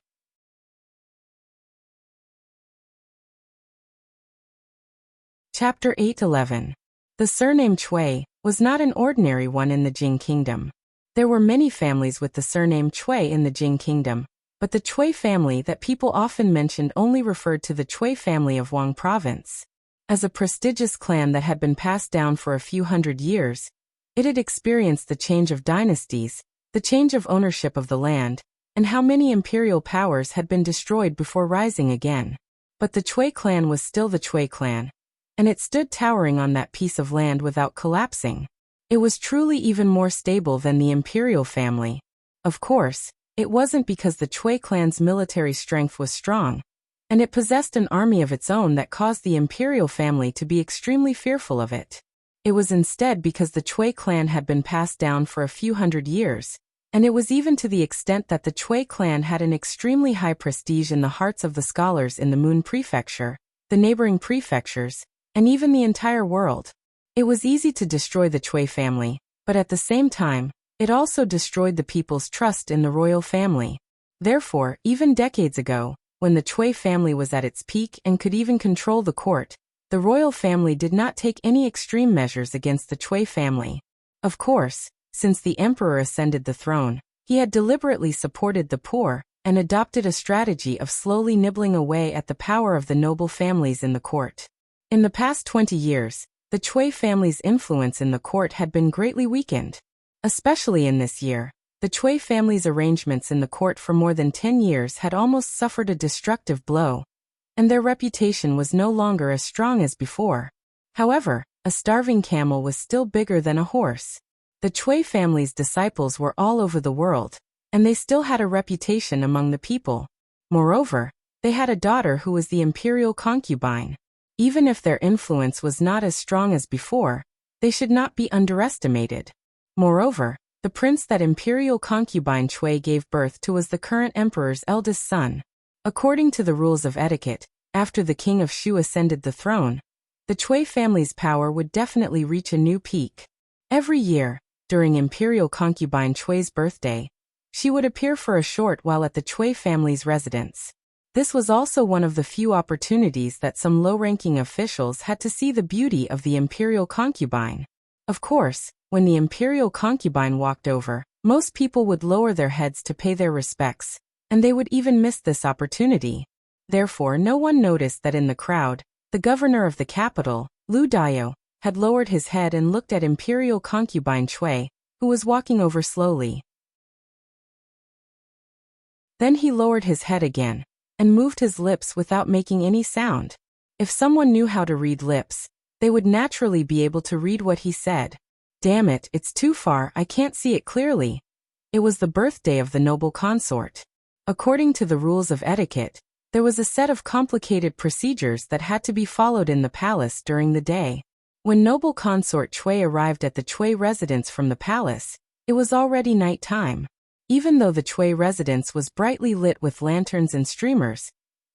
Chapter 8:11. The surname Chui was not an ordinary one in the Jing Kingdom. There were many families with the surname Chui in the Jing Kingdom, but the Chui family that people often mentioned only referred to the Chui family of Wang Province. As a prestigious clan that had been passed down for a few hundred years, it had experienced the change of dynasties, the change of ownership of the land, and how many imperial powers had been destroyed before rising again. But the Chui clan was still the Chui clan, and it stood towering on that piece of land without collapsing. It was truly even more stable than the imperial family. Of course, it wasn't because the Chui clan's military strength was strong, and it possessed an army of its own that caused the imperial family to be extremely fearful of it. It was instead because the Chui clan had been passed down for a few hundred years, and it was even to the extent that the Chui clan had an extremely high prestige in the hearts of the scholars in the Moon Prefecture, the neighboring prefectures, and even the entire world. It was easy to destroy the Chui family, but at the same time, it also destroyed the people's trust in the royal family. Therefore, even decades ago, when the Chui family was at its peak and could even control the court, the royal family did not take any extreme measures against the Chui family. Of course, since the emperor ascended the throne, he had deliberately supported the poor and adopted a strategy of slowly nibbling away at the power of the noble families in the court. In the past 20 years, the Chui family's influence in the court had been greatly weakened. Especially in this year, the Chui family's arrangements in the court for more than 10 years had almost suffered a destructive blow, and their reputation was no longer as strong as before. However, a starving camel was still bigger than a horse. The Chui family's disciples were all over the world, and they still had a reputation among the people. Moreover, they had a daughter who was the imperial concubine. Even if their influence was not as strong as before, they should not be underestimated. Moreover, the prince that imperial concubine Chui gave birth to was the current emperor's eldest son. According to the rules of etiquette, after the king of Shu ascended the throne, the Chui family's power would definitely reach a new peak. Every year, during imperial concubine Chui's birthday, she would appear for a short while at the Chui family's residence. This was also one of the few opportunities that some low-ranking officials had to see the beauty of the imperial concubine. Of course, when the imperial concubine walked over, most people would lower their heads to pay their respects, and they would even miss this opportunity. Therefore, no one noticed that in the crowd, the governor of the capital, Lu Dao, had lowered his head and looked at imperial concubine Cui, who was walking over slowly. Then he lowered his head again, and moved his lips without making any sound. If someone knew how to read lips, they would naturally be able to read what he said. Damn it, it's too far, I can't see it clearly. It was the birthday of the noble consort. According to the rules of etiquette, there was a set of complicated procedures that had to be followed in the palace during the day. When noble consort Cui arrived at the Cui residence from the palace, it was already night time. Even though the Cui residence was brightly lit with lanterns and streamers,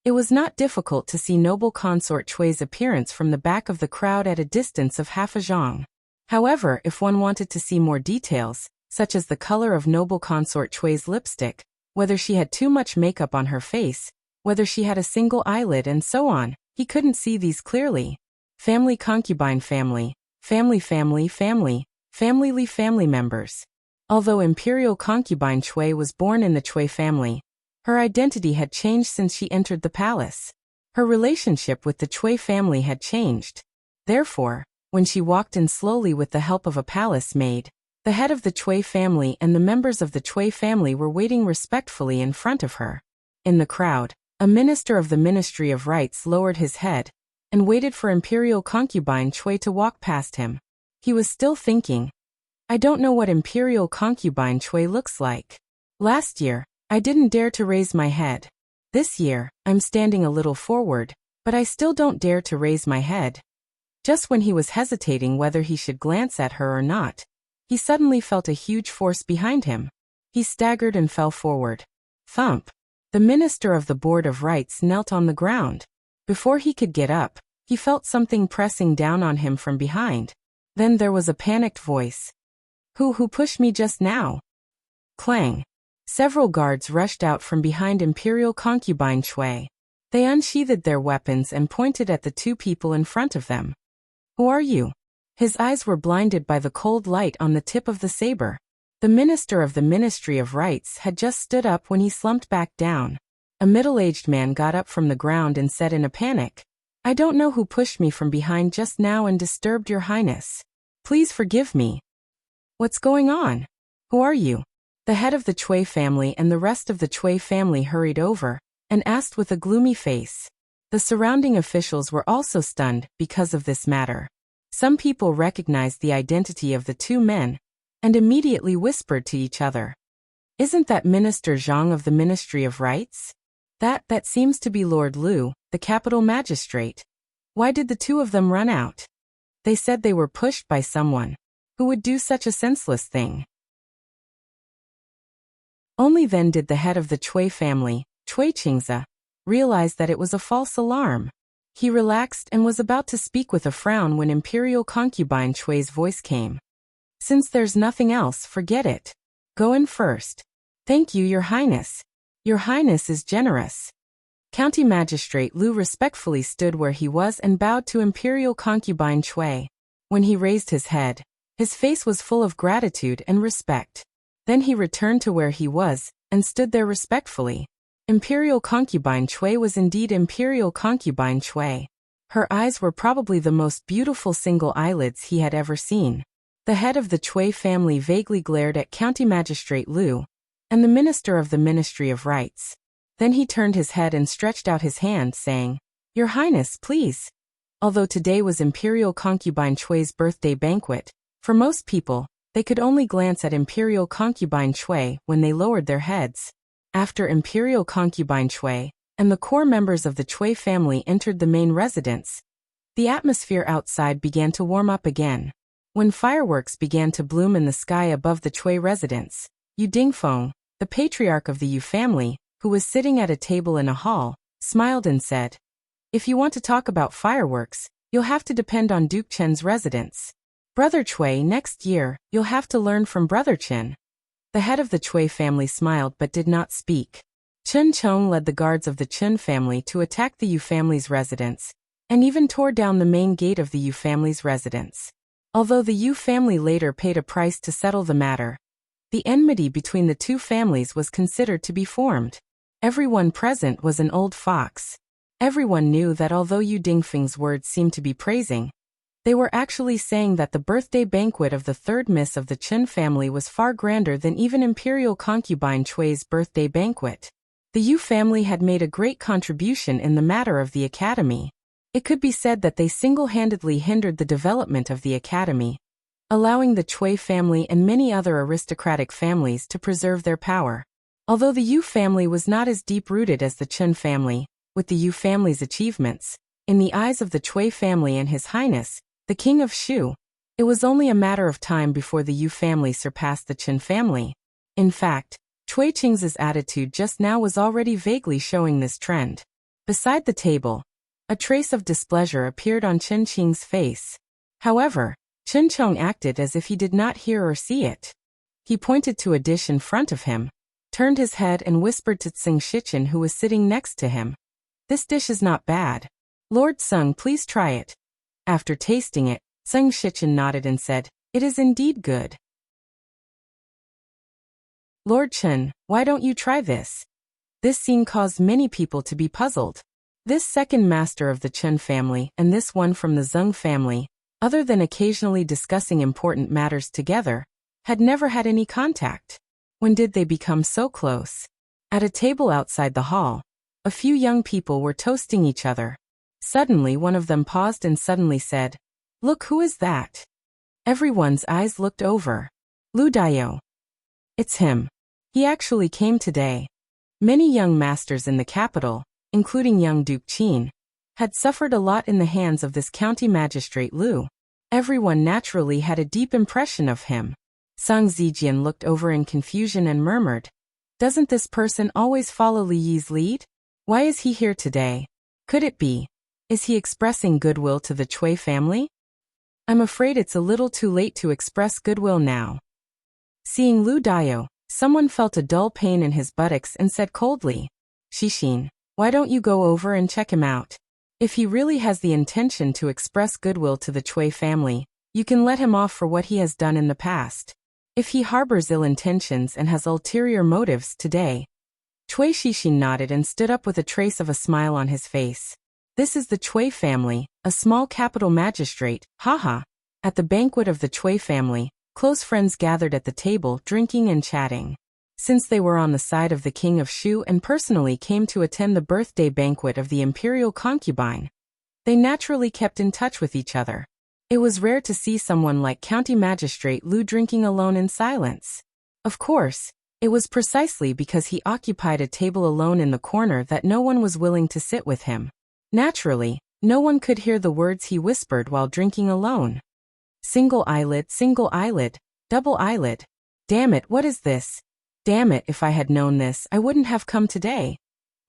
it was not difficult to see noble consort Cui's appearance from the back of the crowd at a distance of half a zhang. However, if one wanted to see more details, such as the color of noble consort Cui's lipstick, whether she had too much makeup on her face, whether she had a single eyelid and so on, he couldn't see these clearly. Family concubine family members. Although imperial concubine Cui was born in the Cui family, her identity had changed since she entered the palace. Her relationship with the Cui family had changed. Therefore, when she walked in slowly with the help of a palace maid, the head of the Cui family and the members of the Cui family were waiting respectfully in front of her. In the crowd, a minister of the Ministry of Rights lowered his head and waited for imperial concubine Cui to walk past him. He was still thinking, I don't know what imperial concubine Cui looks like. Last year, I didn't dare to raise my head. This year, I'm standing a little forward, but I still don't dare to raise my head. Just when he was hesitating whether he should glance at her or not, he suddenly felt a huge force behind him. He staggered and fell forward. Thump! The minister of the Board of Rights knelt on the ground. Before he could get up, he felt something pressing down on him from behind. Then there was a panicked voice. Who pushed me just now? Clang! Several guards rushed out from behind imperial concubine Cui. They unsheathed their weapons and pointed at the two people in front of them. Who are you? His eyes were blinded by the cold light on the tip of the saber. The minister of the Ministry of Rights had just stood up when he slumped back down. A middle-aged man got up from the ground and said in a panic, I don't know who pushed me from behind just now and disturbed your highness. Please forgive me. What's going on? Who are you? The head of the Cui family and the rest of the Cui family hurried over and asked with a gloomy face. The surrounding officials were also stunned because of this matter. Some people recognized the identity of the two men and immediately whispered to each other. Isn't that Minister Zhang of the Ministry of Rights? That seems to be Lord Lu, the capital magistrate. Why did the two of them run out? They said they were pushed by someone. Who would do such a senseless thing? Only then did the head of the Cui family, Cui Qingze, realize that it was a false alarm. He relaxed and was about to speak with a frown when imperial concubine Cui's voice came. Since there's nothing else, forget it. Go in first. Thank you, Your Highness. Your Highness is generous. County Magistrate Lu respectfully stood where he was and bowed to imperial concubine Cui. When he raised his head, his face was full of gratitude and respect. Then he returned to where he was and stood there respectfully. Imperial concubine Cui was indeed imperial concubine Cui. Her eyes were probably the most beautiful single eyelids he had ever seen. The head of the Cui family vaguely glared at County Magistrate Lu and the minister of the Ministry of Rights. Then he turned his head and stretched out his hand, saying, Your Highness, please. Although today was imperial concubine Cui's birthday banquet, for most people, they could only glance at imperial concubine Cui when they lowered their heads. After imperial concubine Cui and the core members of the Cui family entered the main residence, the atmosphere outside began to warm up again. When fireworks began to bloom in the sky above the Cui residence, Yu Dingfeng, the patriarch of the Yu family, who was sitting at a table in a hall, smiled and said, If you want to talk about fireworks, you'll have to depend on Duke Chen's residence. Brother Cui, next year, you'll have to learn from Brother Chen. The head of the Cui family smiled but did not speak. Chen Chong led the guards of the Chen family to attack the Yu family's residence, and even tore down the main gate of the Yu family's residence. Although the Yu family later paid a price to settle the matter, the enmity between the two families was considered to be formed. Everyone present was an old fox. Everyone knew that although Yu Dingfeng's words seemed to be praising, they were actually saying that the birthday banquet of the third miss of the Chen family was far grander than even imperial concubine Chui's birthday banquet. The Yu family had made a great contribution in the matter of the academy. It could be said that they single-handedly hindered the development of the academy, allowing the Chui family and many other aristocratic families to preserve their power. Although the Yu family was not as deep-rooted as the Chen family, with the Yu family's achievements, in the eyes of the Chui family and His Highness, the King of Shu, it was only a matter of time before the Yu family surpassed the Chen family. In fact, Cui Qing's attitude just now was already vaguely showing this trend. Beside the table, a trace of displeasure appeared on Chen Qing's face. However, Chen Chong acted as if he did not hear or see it. He pointed to a dish in front of him, turned his head and whispered to Tsing Shichen, who was sitting next to him. "This dish is not bad. Lord Sung, please try it." After tasting it, Tsing Shichen nodded and said, "It is indeed good." "Lord Chen, why don't you try this?" This scene caused many people to be puzzled. This second master of the Chen family and this one from the Zeng family, other than occasionally discussing important matters together, had never had any contact. When did they become so close? At a table outside the hall, a few young people were toasting each other. Suddenly one of them paused and suddenly said, "Look, who is that?" Everyone's eyes looked over. "Lu Daio. It's him. He actually came today." Many young masters in the capital, including young Duke Qin, had suffered a lot in the hands of this county magistrate Lu. Everyone naturally had a deep impression of him. Sang Zijian looked over in confusion and murmured, "Doesn't this person always follow Li Yi's lead? Why is he here today? Could it be? Is he expressing goodwill to the Chui family? I'm afraid it's a little too late to express goodwill now." Seeing Lu Daio, someone felt a dull pain in his buttocks and said coldly, "Xixin, why don't you go over and check him out? If he really has the intention to express goodwill to the Chui family, you can let him off for what he has done in the past. If he harbors ill intentions and has ulterior motives today." Chui Xixin nodded and stood up with a trace of a smile on his face. This is the Chui family, a small capital magistrate, haha. At the banquet of the Chui family, close friends gathered at the table drinking and chatting. Since they were on the side of the King of Shu and personally came to attend the birthday banquet of the imperial concubine, they naturally kept in touch with each other. It was rare to see someone like County Magistrate Lu drinking alone in silence. Of course, it was precisely because he occupied a table alone in the corner that no one was willing to sit with him. Naturally, no one could hear the words he whispered while drinking alone. Single eyelid, double eyelid. Damn it, what is this? Damn it, if I had known this, I wouldn't have come today.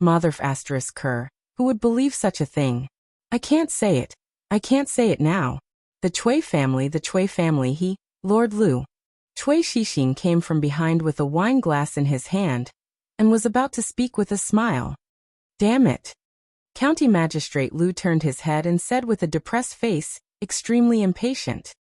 Motherf asterisk Kerr, who would believe such a thing? I can't say it now. The Chui family, he, Lord Lu. Cui Xixin came from behind with a wine glass in his hand, and was about to speak with a smile. Damn it. County Magistrate Lu turned his head and said with a depressed face, extremely impatient.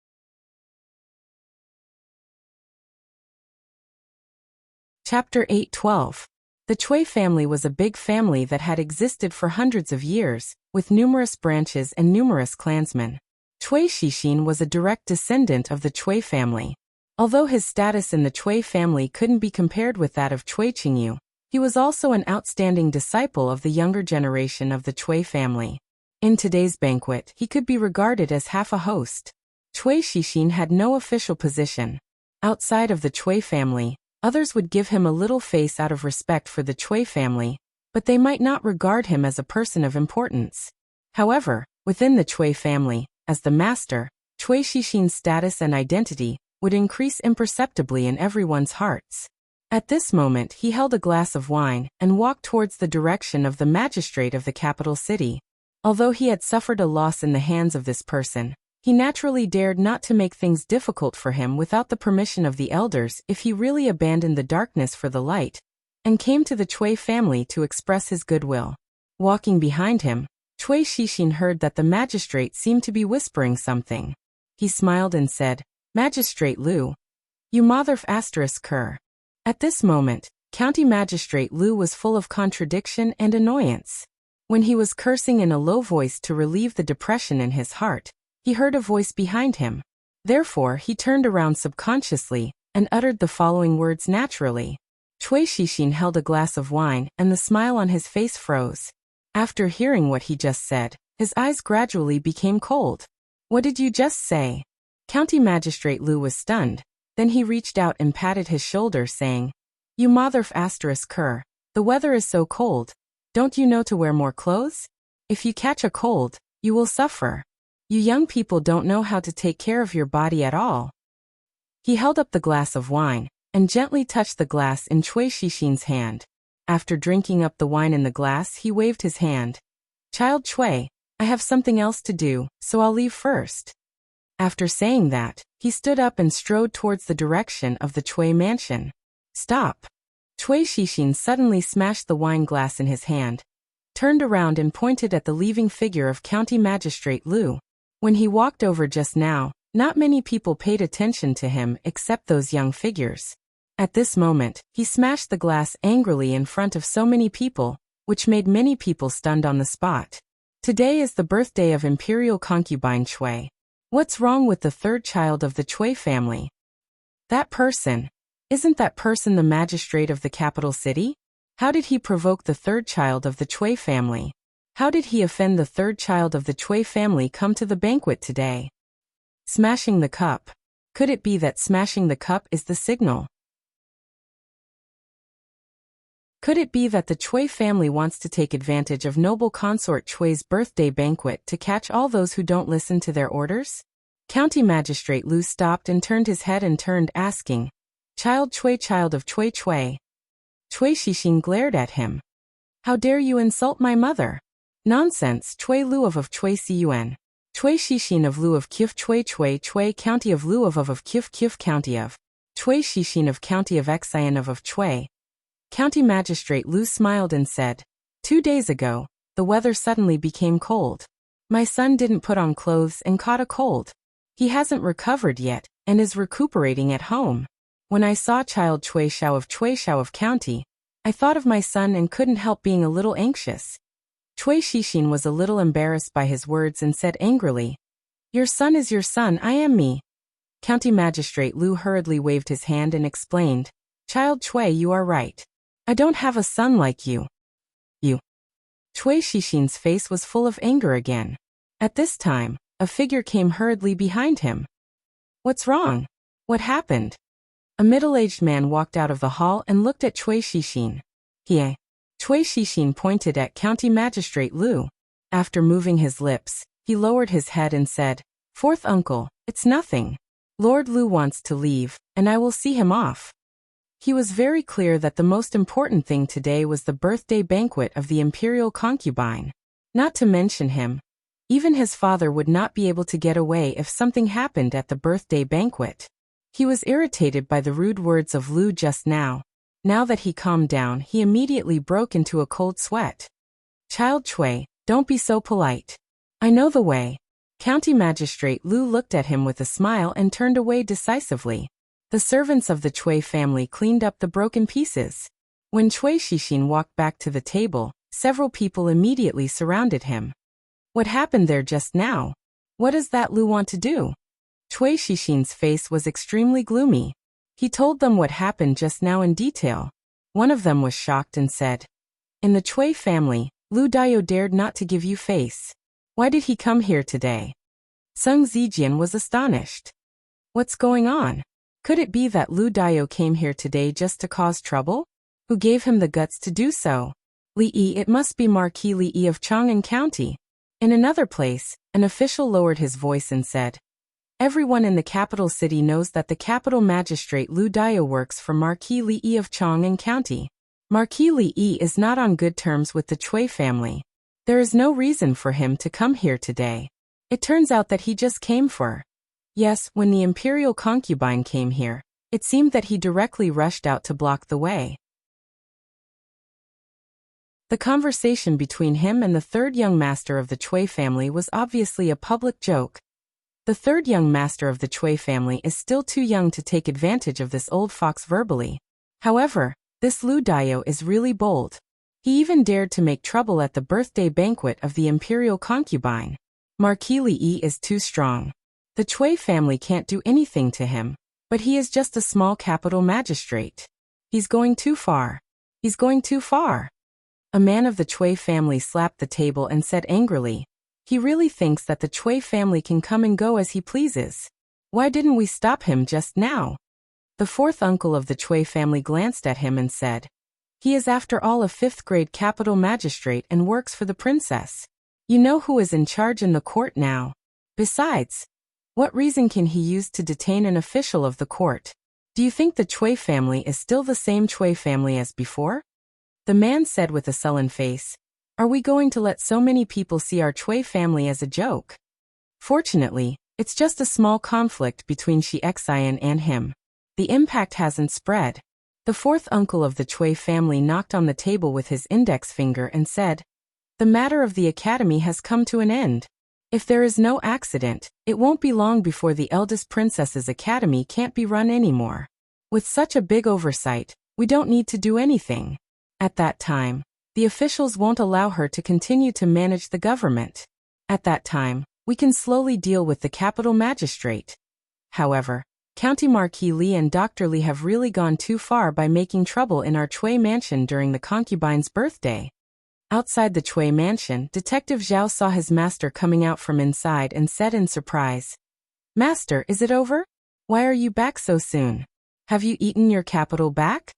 Chapter 8:12. The Chui family was a big family that had existed for hundreds of years, with numerous branches and numerous clansmen. Cui Xixin was a direct descendant of the Chui family. Although his status in the Chui family couldn't be compared with that of Cui Qingyu, he was also an outstanding disciple of the younger generation of the Chui family. In today's banquet, he could be regarded as half a host. Cui Xixin had no official position. Outside of the Chui family, others would give him a little face out of respect for the Chui family, but they might not regard him as a person of importance. However, within the Chui family, as the master, Cui Xixin's status and identity would increase imperceptibly in everyone's hearts. At this moment he held a glass of wine and walked towards the direction of the magistrate of the capital city. Although he had suffered a loss in the hands of this person, he naturally dared not to make things difficult for him without the permission of the elders if he really abandoned the darkness for the light, and came to the Chui family to express his goodwill. Walking behind him, Chui Shixin heard that the magistrate seemed to be whispering something. He smiled and said, "Magistrate Lu, you mother asterisk cur." At this moment, County Magistrate Lu was full of contradiction and annoyance. When he was cursing in a low voice to relieve the depression in his heart, he heard a voice behind him. Therefore, he turned around subconsciously and uttered the following words naturally. Chui Shixin held a glass of wine and the smile on his face froze. After hearing what he just said, his eyes gradually became cold. "What did you just say?" County Magistrate Lu was stunned. Then he reached out and patted his shoulder, saying, "You mother asterisk cur, the weather is so cold. Don't you know to wear more clothes? If you catch a cold, you will suffer. You young people don't know how to take care of your body at all." He held up the glass of wine and gently touched the glass in Chui Shixin's hand. After drinking up the wine in the glass, he waved his hand. "Child Chui, I have something else to do, so I'll leave first." After saying that, he stood up and strode towards the direction of the Chui mansion. "Stop!" Chui Shixin suddenly smashed the wine glass in his hand, turned around and pointed at the leaving figure of County Magistrate Lu. When he walked over just now, not many people paid attention to him except those young figures. At this moment, he smashed the glass angrily in front of so many people, which made many people stunned on the spot. Today is the birthday of Imperial Concubine Chui. What's wrong with the third child of the Chui family? That person. Isn't that person the magistrate of the capital city? How did he provoke the third child of the Chui family? How did he offend the third child of the Chui family come to the banquet today? Smashing the cup. Could it be that smashing the cup is the signal? Could it be that the Chui family wants to take advantage of noble consort Chui's birthday banquet to catch all those who don't listen to their orders? County Magistrate Lu stopped and turned his head and turned, asking, "Child Chui, child of Chui Chui." Chui Shixin glared at him. "How dare you insult my mother?" "Nonsense, Chui Lu of Chui Cun. Chui Shixin of Lu of Kif Chui Chui Chui County of Lu of Kif Kif County of. Chui Shixin of County of Xian of Chui." County Magistrate Lu smiled and said, 2 days ago, the weather suddenly became cold. My son didn't put on clothes and caught a cold. He hasn't recovered yet and is recuperating at home. When I saw child Chui Shao of County, I thought of my son and couldn't help being a little anxious." Chui Shixin was a little embarrassed by his words and said angrily, "Your son is your son, I am me." County Magistrate Lu hurriedly waved his hand and explained, "Child Chui, you are right. I don't have a son like you." "You." Chui Shixin's face was full of anger again. At this time, a figure came hurriedly behind him. "What's wrong? What happened?" A middle-aged man walked out of the hall and looked at Chui Shixin. Chui Shixin pointed at County Magistrate Lu. After moving his lips, he lowered his head and said, "Fourth uncle, it's nothing. Lord Lu wants to leave, and I will see him off." He was very clear that the most important thing today was the birthday banquet of the imperial concubine. Not to mention him, even his father would not be able to get away if something happened at the birthday banquet. He was irritated by the rude words of Lu just now. Now that he calmed down, he immediately broke into a cold sweat. "Child Chui, don't be so polite. I know the way." County Magistrate Lu looked at him with a smile and turned away decisively. The servants of the Chui family cleaned up the broken pieces. When Chui Shixin walked back to the table, several people immediately surrounded him. "What happened there just now? What does that Lu want to do?" Chui Shixin's face was extremely gloomy. He told them what happened just now in detail. One of them was shocked and said, "In the Chui family, Lu Dayo dared not to give you face. Why did he come here today?" Sung Zijian was astonished. "What's going on? Could it be that Lu Dayo came here today just to cause trouble? Who gave him the guts to do so?" "Li Yi, it must be Marquis Li Yi of Chang'an County." In another place, an official lowered his voice and said, "Everyone in the capital city knows that the capital magistrate Lu Dayo works for Marquis Li Yi of Chang'an County. Marquis Li Yi is not on good terms with the Chui family. There is no reason for him to come here today. It turns out that he just came for..." Yes, when the imperial concubine came here, it seemed that he directly rushed out to block the way. The conversation between him and the third young master of the Chui family was obviously a public joke. The third young master of the Chui family is still too young to take advantage of this old fox verbally. However, this Lu Dao is really bold. He even dared to make trouble at the birthday banquet of the imperial concubine. Marquis Li is too strong. The Chui family can't do anything to him, but he is just a small capital magistrate. He's going too far. He's going too far. A man of the Chui family slapped the table and said angrily, "He really thinks that the Chui family can come and go as he pleases. Why didn't we stop him just now?" The fourth uncle of the Chui family glanced at him and said, "He is after all a fifth-grade capital magistrate and works for the princess. You know who is in charge in the court now. Besides, what reason can he use to detain an official of the court? Do you think the Chui family is still the same Chui family as before?" The man said with a sullen face, "Are we going to let so many people see our Chui family as a joke? Fortunately, it's just a small conflict between Shi Xian and him. The impact hasn't spread." The fourth uncle of the Chui family knocked on the table with his index finger and said, "The matter of the academy has come to an end. If there is no accident, it won't be long before the eldest princess's academy can't be run anymore. With such a big oversight, we don't need to do anything. At that time, the officials won't allow her to continue to manage the government. At that time, we can slowly deal with the capital magistrate." However, County Marquis Li and Dr. Li have really gone too far by making trouble in our Chui mansion during the concubine's birthday. Outside the Chui mansion, Detective Zhao saw his master coming out from inside and said in surprise, "Master, is it over? Why are you back so soon? Have you eaten your capital back?"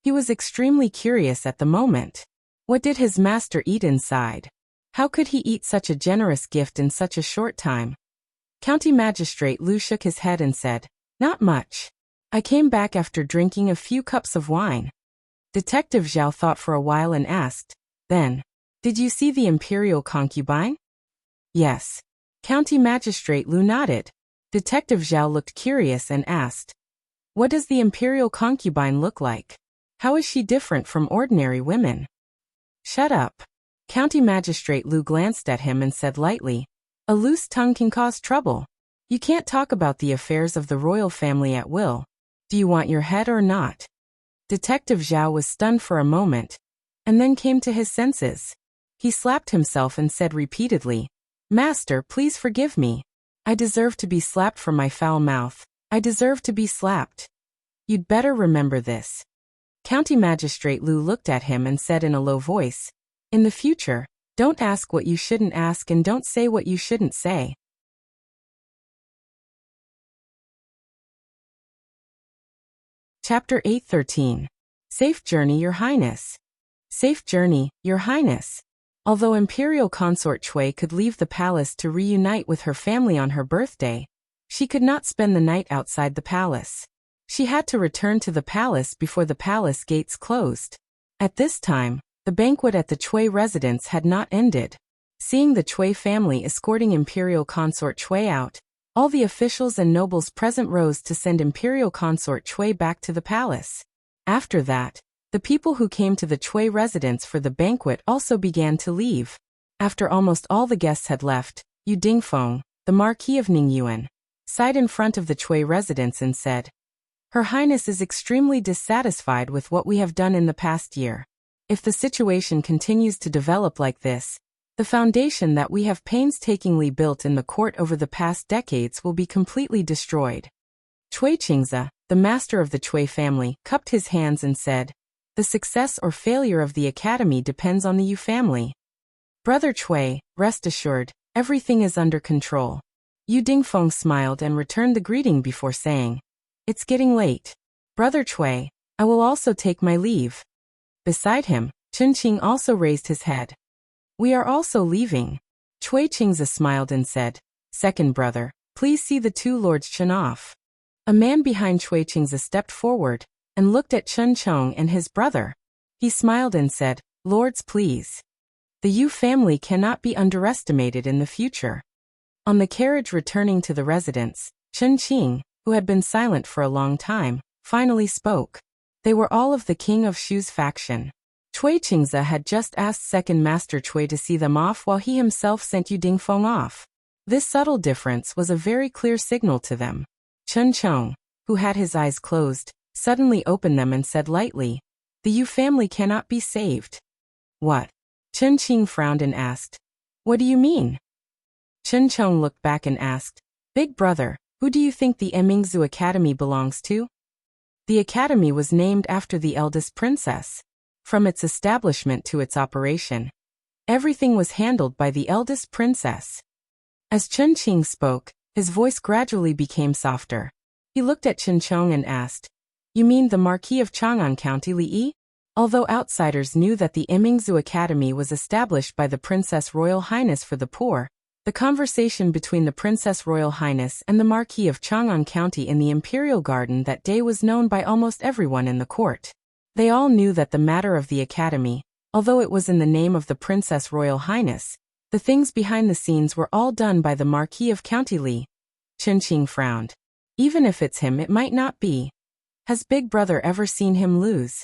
He was extremely curious at the moment. What did his master eat inside? How could he eat such a generous gift in such a short time? County Magistrate Lu shook his head and said, "Not much. I came back after drinking a few cups of wine." Detective Zhao thought for a while and asked, "Then, did you see the imperial concubine?" "Yes." County Magistrate Lu nodded. Detective Zhao looked curious and asked, "What does the imperial concubine look like? How is she different from ordinary women?" "Shut up." County Magistrate Lu glanced at him and said lightly, "A loose tongue can cause trouble. You can't talk about the affairs of the royal family at will. Do you want your head or not?" Detective Zhao was stunned for a moment, and then came to his senses. He slapped himself and said repeatedly, "Master, please forgive me. I deserve to be slapped for my foul mouth. I deserve to be slapped. You'd better remember this." County Magistrate Lu looked at him and said in a low voice, "In the future, don't ask what you shouldn't ask and don't say what you shouldn't say." Chapter 813. Safe Journey, Your Highness. Safe journey, Your Highness. Although Imperial Consort Chui could leave the palace to reunite with her family on her birthday, she could not spend the night outside the palace. She had to return to the palace before the palace gates closed. At this time, the banquet at the Chui residence had not ended. Seeing the Chui family escorting Imperial Consort Chui out, all the officials and nobles present rose to send Imperial Consort Chui back to the palace. After that, the people who came to the Chui residence for the banquet also began to leave. After almost all the guests had left, Yu Dingfeng, the Marquis of Ningyuan, sighed in front of the Chui residence and said, "Her Highness is extremely dissatisfied with what we have done in the past year. If the situation continues to develop like this, the foundation that we have painstakingly built in the court over the past decades will be completely destroyed." Chui Qingze, the master of the Chui family, cupped his hands and said, "The success or failure of the academy depends on the Yu family. Brother Chui, rest assured, everything is under control." Yu Dingfeng smiled and returned the greeting before saying, "It's getting late. Brother Chui, I will also take my leave." Beside him, Chunqing also raised his head. "We are also leaving." Chui Qingze smiled and said, "Second brother, please see the two lords Chen off." A man behind Chui Qingze stepped forward and looked at Chen Chong and his brother. He smiled and said, "Lords, please. The Yu family cannot be underestimated in the future." On the carriage returning to the residence, Chen Qing, who had been silent for a long time, finally spoke. They were all of the King of Shu's faction. Cui Qingze had just asked Second Master Cui to see them off while he himself sent Yu Dingfeng off. This subtle difference was a very clear signal to them. Chen Chong, who had his eyes closed, suddenly opened them and said lightly, "The Yu family cannot be saved." "What?" Chen Qing frowned and asked. "What do you mean?" Chen Chong looked back and asked, "Big brother, who do you think the Emingzu Academy belongs to?" The academy was named after the eldest princess. From its establishment to its operation, everything was handled by the eldest princess. As Chen Qing spoke, his voice gradually became softer. He looked at Chen Chong and asked, "You mean the Marquis of Chang'an County Li?" Although outsiders knew that the Emingzu Academy was established by the Princess Royal Highness for the poor, the conversation between the Princess Royal Highness and the Marquis of Chang'an County in the Imperial Garden that day was known by almost everyone in the court. They all knew that the matter of the academy, although it was in the name of the Princess Royal Highness, the things behind the scenes were all done by the Marquis of County Li. Chen Qing frowned. Even if it's him, it might not be. Has Big Brother ever seen him lose?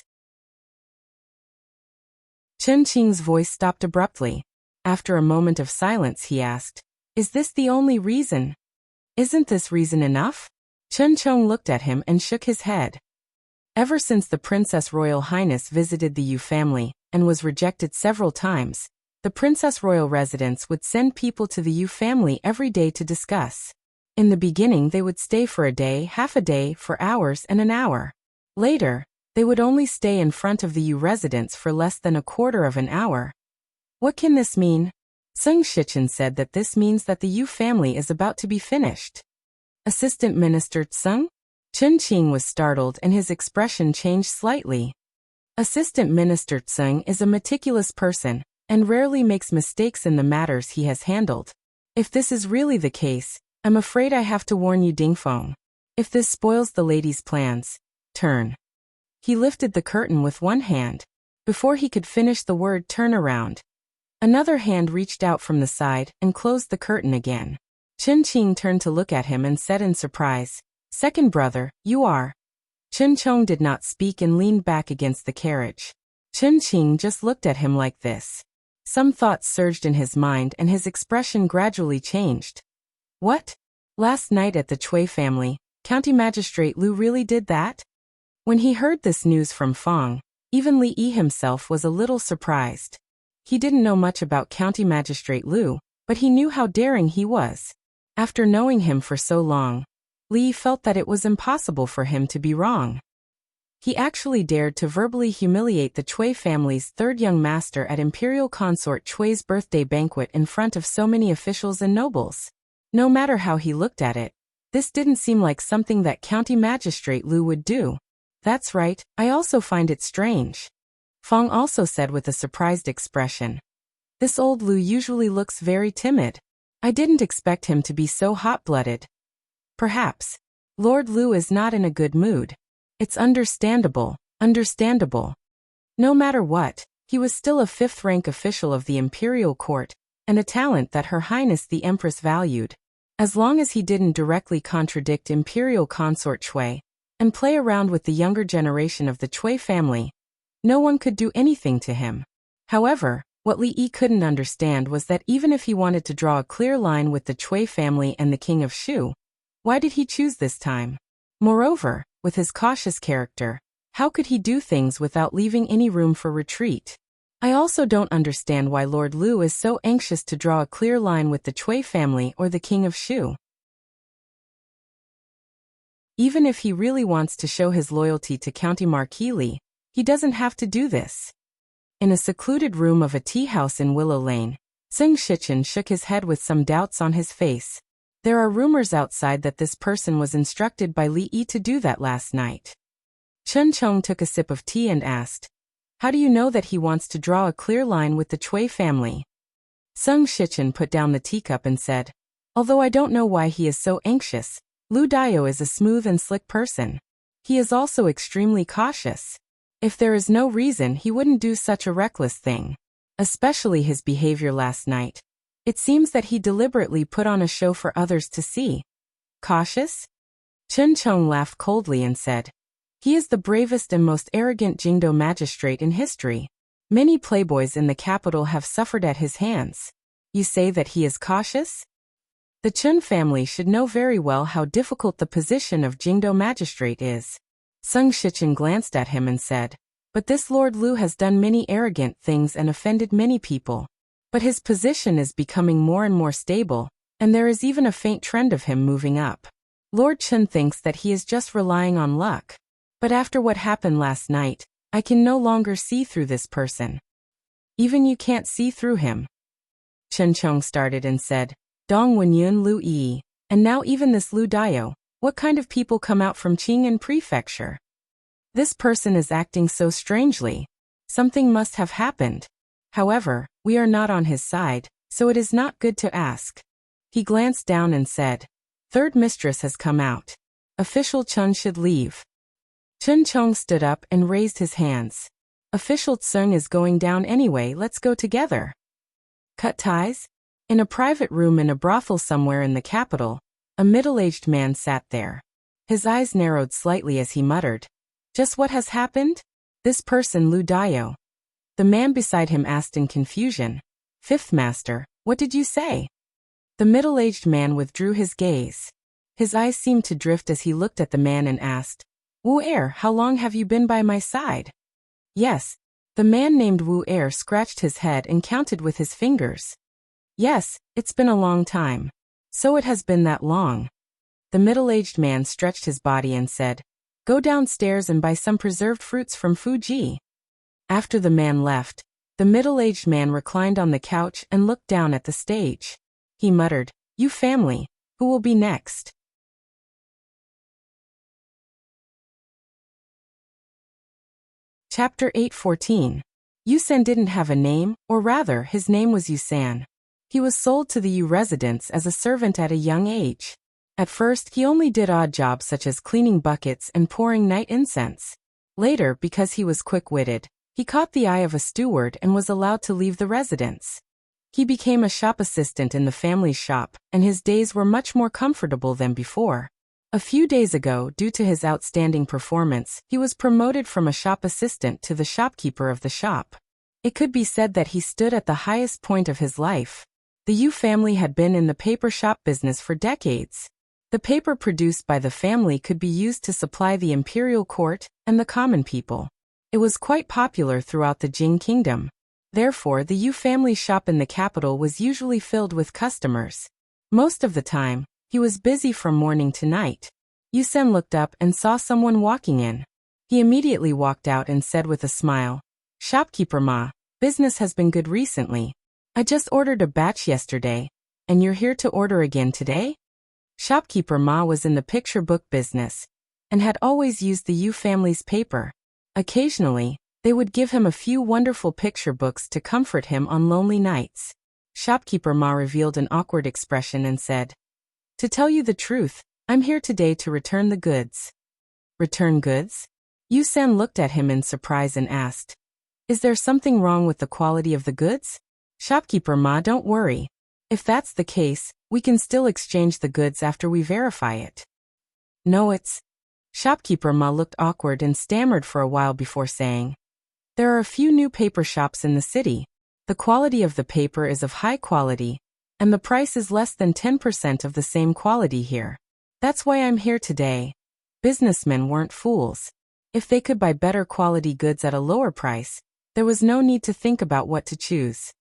Chen Qing's voice stopped abruptly. After a moment of silence, he asked, "Is this the only reason? Isn't this reason enough?" Chen Chong looked at him and shook his head. Ever since the Princess Royal Highness visited the Yu family, and was rejected several times, the Princess Royal residence would send people to the Yu family every day to discuss. In the beginning they would stay for a day, half a day, for hours and an hour. Later, they would only stay in front of the Yu residence for less than a quarter of an hour. What can this mean? Sung Shichen said that this means that the Yu family is about to be finished. Assistant Minister Tsung? Chen Qing was startled and his expression changed slightly. Assistant Minister Tsung is a meticulous person, and rarely makes mistakes in the matters he has handled. If this is really the case, I'm afraid I have to warn you, Dingfeng. If this spoils the lady's plans, turn. He lifted the curtain with one hand. Before he could finish the word turn around, another hand reached out from the side and closed the curtain again. Chen Qing turned to look at him and said in surprise, "Second brother, you are." Chen Chong did not speak and leaned back against the carriage. Chen Qing just looked at him like this. Some thoughts surged in his mind and his expression gradually changed. What? Last night at the Cui family, County Magistrate Lu really did that? When he heard this news from Fong, even Li Yi himself was a little surprised. He didn't know much about County Magistrate Lu, but he knew how daring he was. After knowing him for so long, Li felt that it was impossible for him to be wrong. He actually dared to verbally humiliate the Cui family's third young master at Imperial Consort Cui's birthday banquet in front of so many officials and nobles. No matter how he looked at it, this didn't seem like something that County Magistrate Lu would do. That's right, I also find it strange. Fong also said with a surprised expression. This old Lu usually looks very timid. I didn't expect him to be so hot-blooded. Perhaps Lord Lu is not in a good mood. It's understandable. No matter what, he was still a fifth-rank official of the imperial court, and a talent that Her Highness the Empress valued. As long as he didn't directly contradict Imperial Consort Cui, and play around with the younger generation of the Cui family, no one could do anything to him. However, what Li Yi couldn't understand was that even if he wanted to draw a clear line with the Cui family and the King of Shu, why did he choose this time? Moreover, with his cautious character, how could he do things without leaving any room for retreat? I also don't understand why Lord Lu is so anxious to draw a clear line with the Cui family or the King of Shu. Even if he really wants to show his loyalty to County Marquis Li, he doesn't have to do this. In a secluded room of a tea house in Willow Lane, Sung Shichen shook his head with some doubts on his face. There are rumors outside that this person was instructed by Li Yi to do that last night. Chen Chong took a sip of tea and asked, "How do you know that he wants to draw a clear line with the Cui family?" Sung Shichen put down the teacup and said, "Although I don't know why he is so anxious, Lu Daio is a smooth and slick person. He is also extremely cautious. If there is no reason, he wouldn't do such a reckless thing. Especially his behavior last night. It seems that he deliberately put on a show for others to see." Cautious? Chen Chong laughed coldly and said, "He is the bravest and most arrogant Jingdo magistrate in history. Many playboys in the capital have suffered at his hands. You say that he is cautious? The Chun family should know very well how difficult the position of Jingdo magistrate is. Sung Shichen glanced at him and said, but this Lord Lu has done many arrogant things and offended many people. But his position is becoming more and more stable, and there is even a faint trend of him moving up. Lord Chun thinks that he is just relying on luck. But after what happened last night, I can no longer see through this person. Even you can't see through him. Chen Chong started and said, Dong Wenyun Lu Yi, and now even this Lu Dayo, what kind of people come out from Qing'an Prefecture? This person is acting so strangely. Something must have happened. However, we are not on his side, so it is not good to ask. He glanced down and said, Third mistress has come out. Official Chun should leave. Chun Chong stood up and raised his hands. Official Tsung is going down anyway, let's go together. Cut ties? In a private room in a brothel somewhere in the capital, a middle-aged man sat there. His eyes narrowed slightly as he muttered, Just what has happened? This person Lu Dayo. The man beside him asked in confusion, Fifth master, what did you say? The middle-aged man withdrew his gaze. His eyes seemed to drift as he looked at the man and asked, Wu Er, how long have you been by my side? Yes. The man named Wu Er scratched his head and counted with his fingers. Yes, it's been a long time. So it has been that long. The middle-aged man stretched his body and said, Go downstairs and buy some preserved fruits from Fuji. After the man left, the middle-aged man reclined on the couch and looked down at the stage. He muttered, You family, who will be next? Chapter 8:14. Yusan didn't have a name, or rather, his name was Yusan. He was sold to the Yu residence as a servant at a young age. At first, he only did odd jobs such as cleaning buckets and pouring night incense. Later, because he was quick-witted, he caught the eye of a steward and was allowed to leave the residence. He became a shop assistant in the family's shop, and his days were much more comfortable than before. A few days ago, due to his outstanding performance, he was promoted from a shop assistant to the shopkeeper of the shop. It could be said that he stood at the highest point of his life. The Yu family had been in the paper shop business for decades. The paper produced by the family could be used to supply the imperial court and the common people. It was quite popular throughout the Jing kingdom. Therefore, the Yu family shop in the capital was usually filled with customers. Most of the time, he was busy from morning to night. Yusen looked up and saw someone walking in. He immediately walked out and said with a smile, Shopkeeper Ma, business has been good recently. I just ordered a batch yesterday, and you're here to order again today? Shopkeeper Ma was in the picture book business, and had always used the Yu family's paper. Occasionally, they would give him a few wonderful picture books to comfort him on lonely nights. Shopkeeper Ma revealed an awkward expression and said, To tell you the truth, I'm here today to return the goods. Return goods? Yusan looked at him in surprise and asked, Is there something wrong with the quality of the goods? Shopkeeper Ma, don't worry. If that's the case, we can still exchange the goods after we verify it. No, it's... Shopkeeper Ma looked awkward and stammered for a while before saying, There are a few new paper shops in the city. The quality of the paper is of high quality, and the price is less than 10% of the same quality here. That's why I'm here today. Businessmen weren't fools. If they could buy better quality goods at a lower price, there was no need to think about what to choose.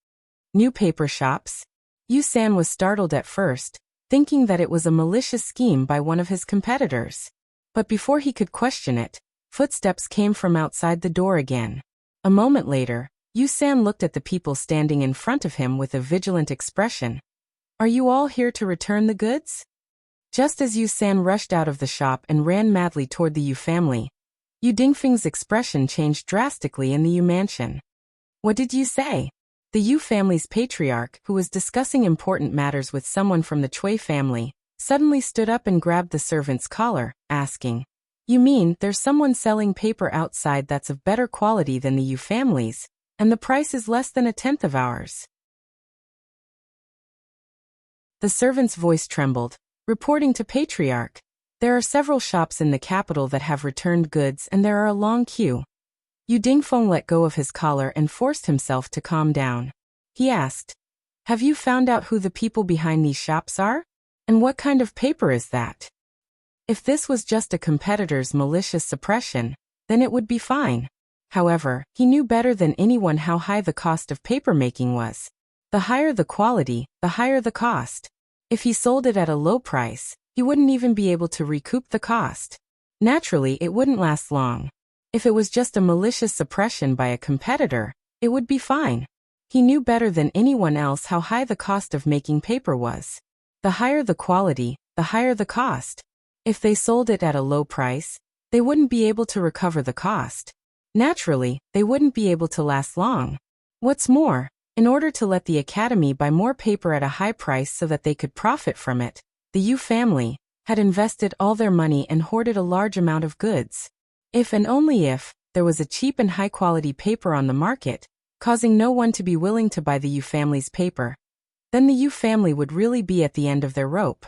New paper shops? Yusan was startled at first, thinking that it was a malicious scheme by one of his competitors. But before he could question it, footsteps came from outside the door again. A moment later, Yusan looked at the people standing in front of him with a vigilant expression. Are you all here to return the goods? Just as Yusan rushed out of the shop and ran madly toward the Yu family, Yu Dingfeng's expression changed drastically in the Yu mansion. What did you say? The Yu family's patriarch, who was discussing important matters with someone from the Cui family, suddenly stood up and grabbed the servant's collar, asking, You mean there's someone selling paper outside that's of better quality than the Yu family's, and the price is less than a tenth of ours? The servant's voice trembled, reporting to Patriarch, There are several shops in the capital that have returned goods and there are a long queue. Yu Dingfeng let go of his collar and forced himself to calm down. He asked, "Have you found out who the people behind these shops are? And what kind of paper is that?" If this was just a competitor's malicious suppression, then it would be fine. However, he knew better than anyone how high the cost of papermaking was. The higher the quality, the higher the cost. If he sold it at a low price, he wouldn't even be able to recoup the cost. Naturally, it wouldn't last long. If it was just a malicious suppression by a competitor, it would be fine. He knew better than anyone else how high the cost of making paper was. The higher the quality, the higher the cost. If they sold it at a low price, they wouldn't be able to recover the cost. Naturally, they wouldn't be able to last long. What's more, in order to let the Academy buy more paper at a high price so that they could profit from it, the Yu family had invested all their money and hoarded a large amount of goods. If and only if there was a cheap and high-quality paper on the market, causing no one to be willing to buy the Yu family's paper, then the Yu family would really be at the end of their rope.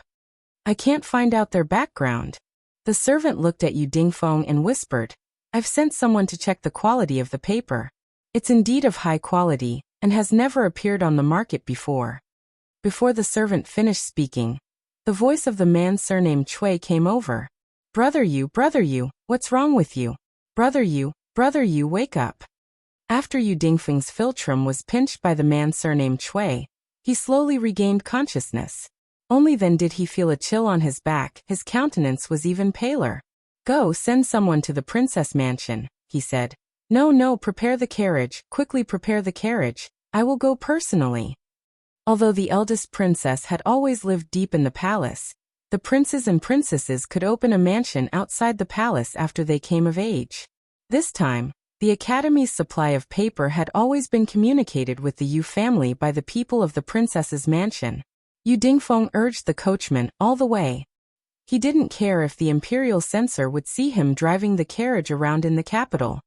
"I can't find out their background." The servant looked at Yu Dingfeng and whispered, "I've sent someone to check the quality of the paper. It's indeed of high quality, and has never appeared on the market before." Before the servant finished speaking, the voice of the man surnamed Cui came over. Brother Yu, what's wrong with you? Brother Yu, wake up." After Yu Dingfeng's philtrum was pinched by the man surnamed Cui, he slowly regained consciousness. Only then did he feel a chill on his back. His countenance was even paler. "Go, send someone to the princess mansion," he said. No, prepare the carriage, quickly prepare the carriage. I will go personally." Although the eldest princess had always lived deep in the palace, the princes and princesses could open a mansion outside the palace after they came of age. This time, the Academy's supply of paper had always been communicated with the Yu family by the people of the princess's mansion. Yu Dingfeng urged the coachman all the way. He didn't care if the imperial censor would see him driving the carriage around in the capital.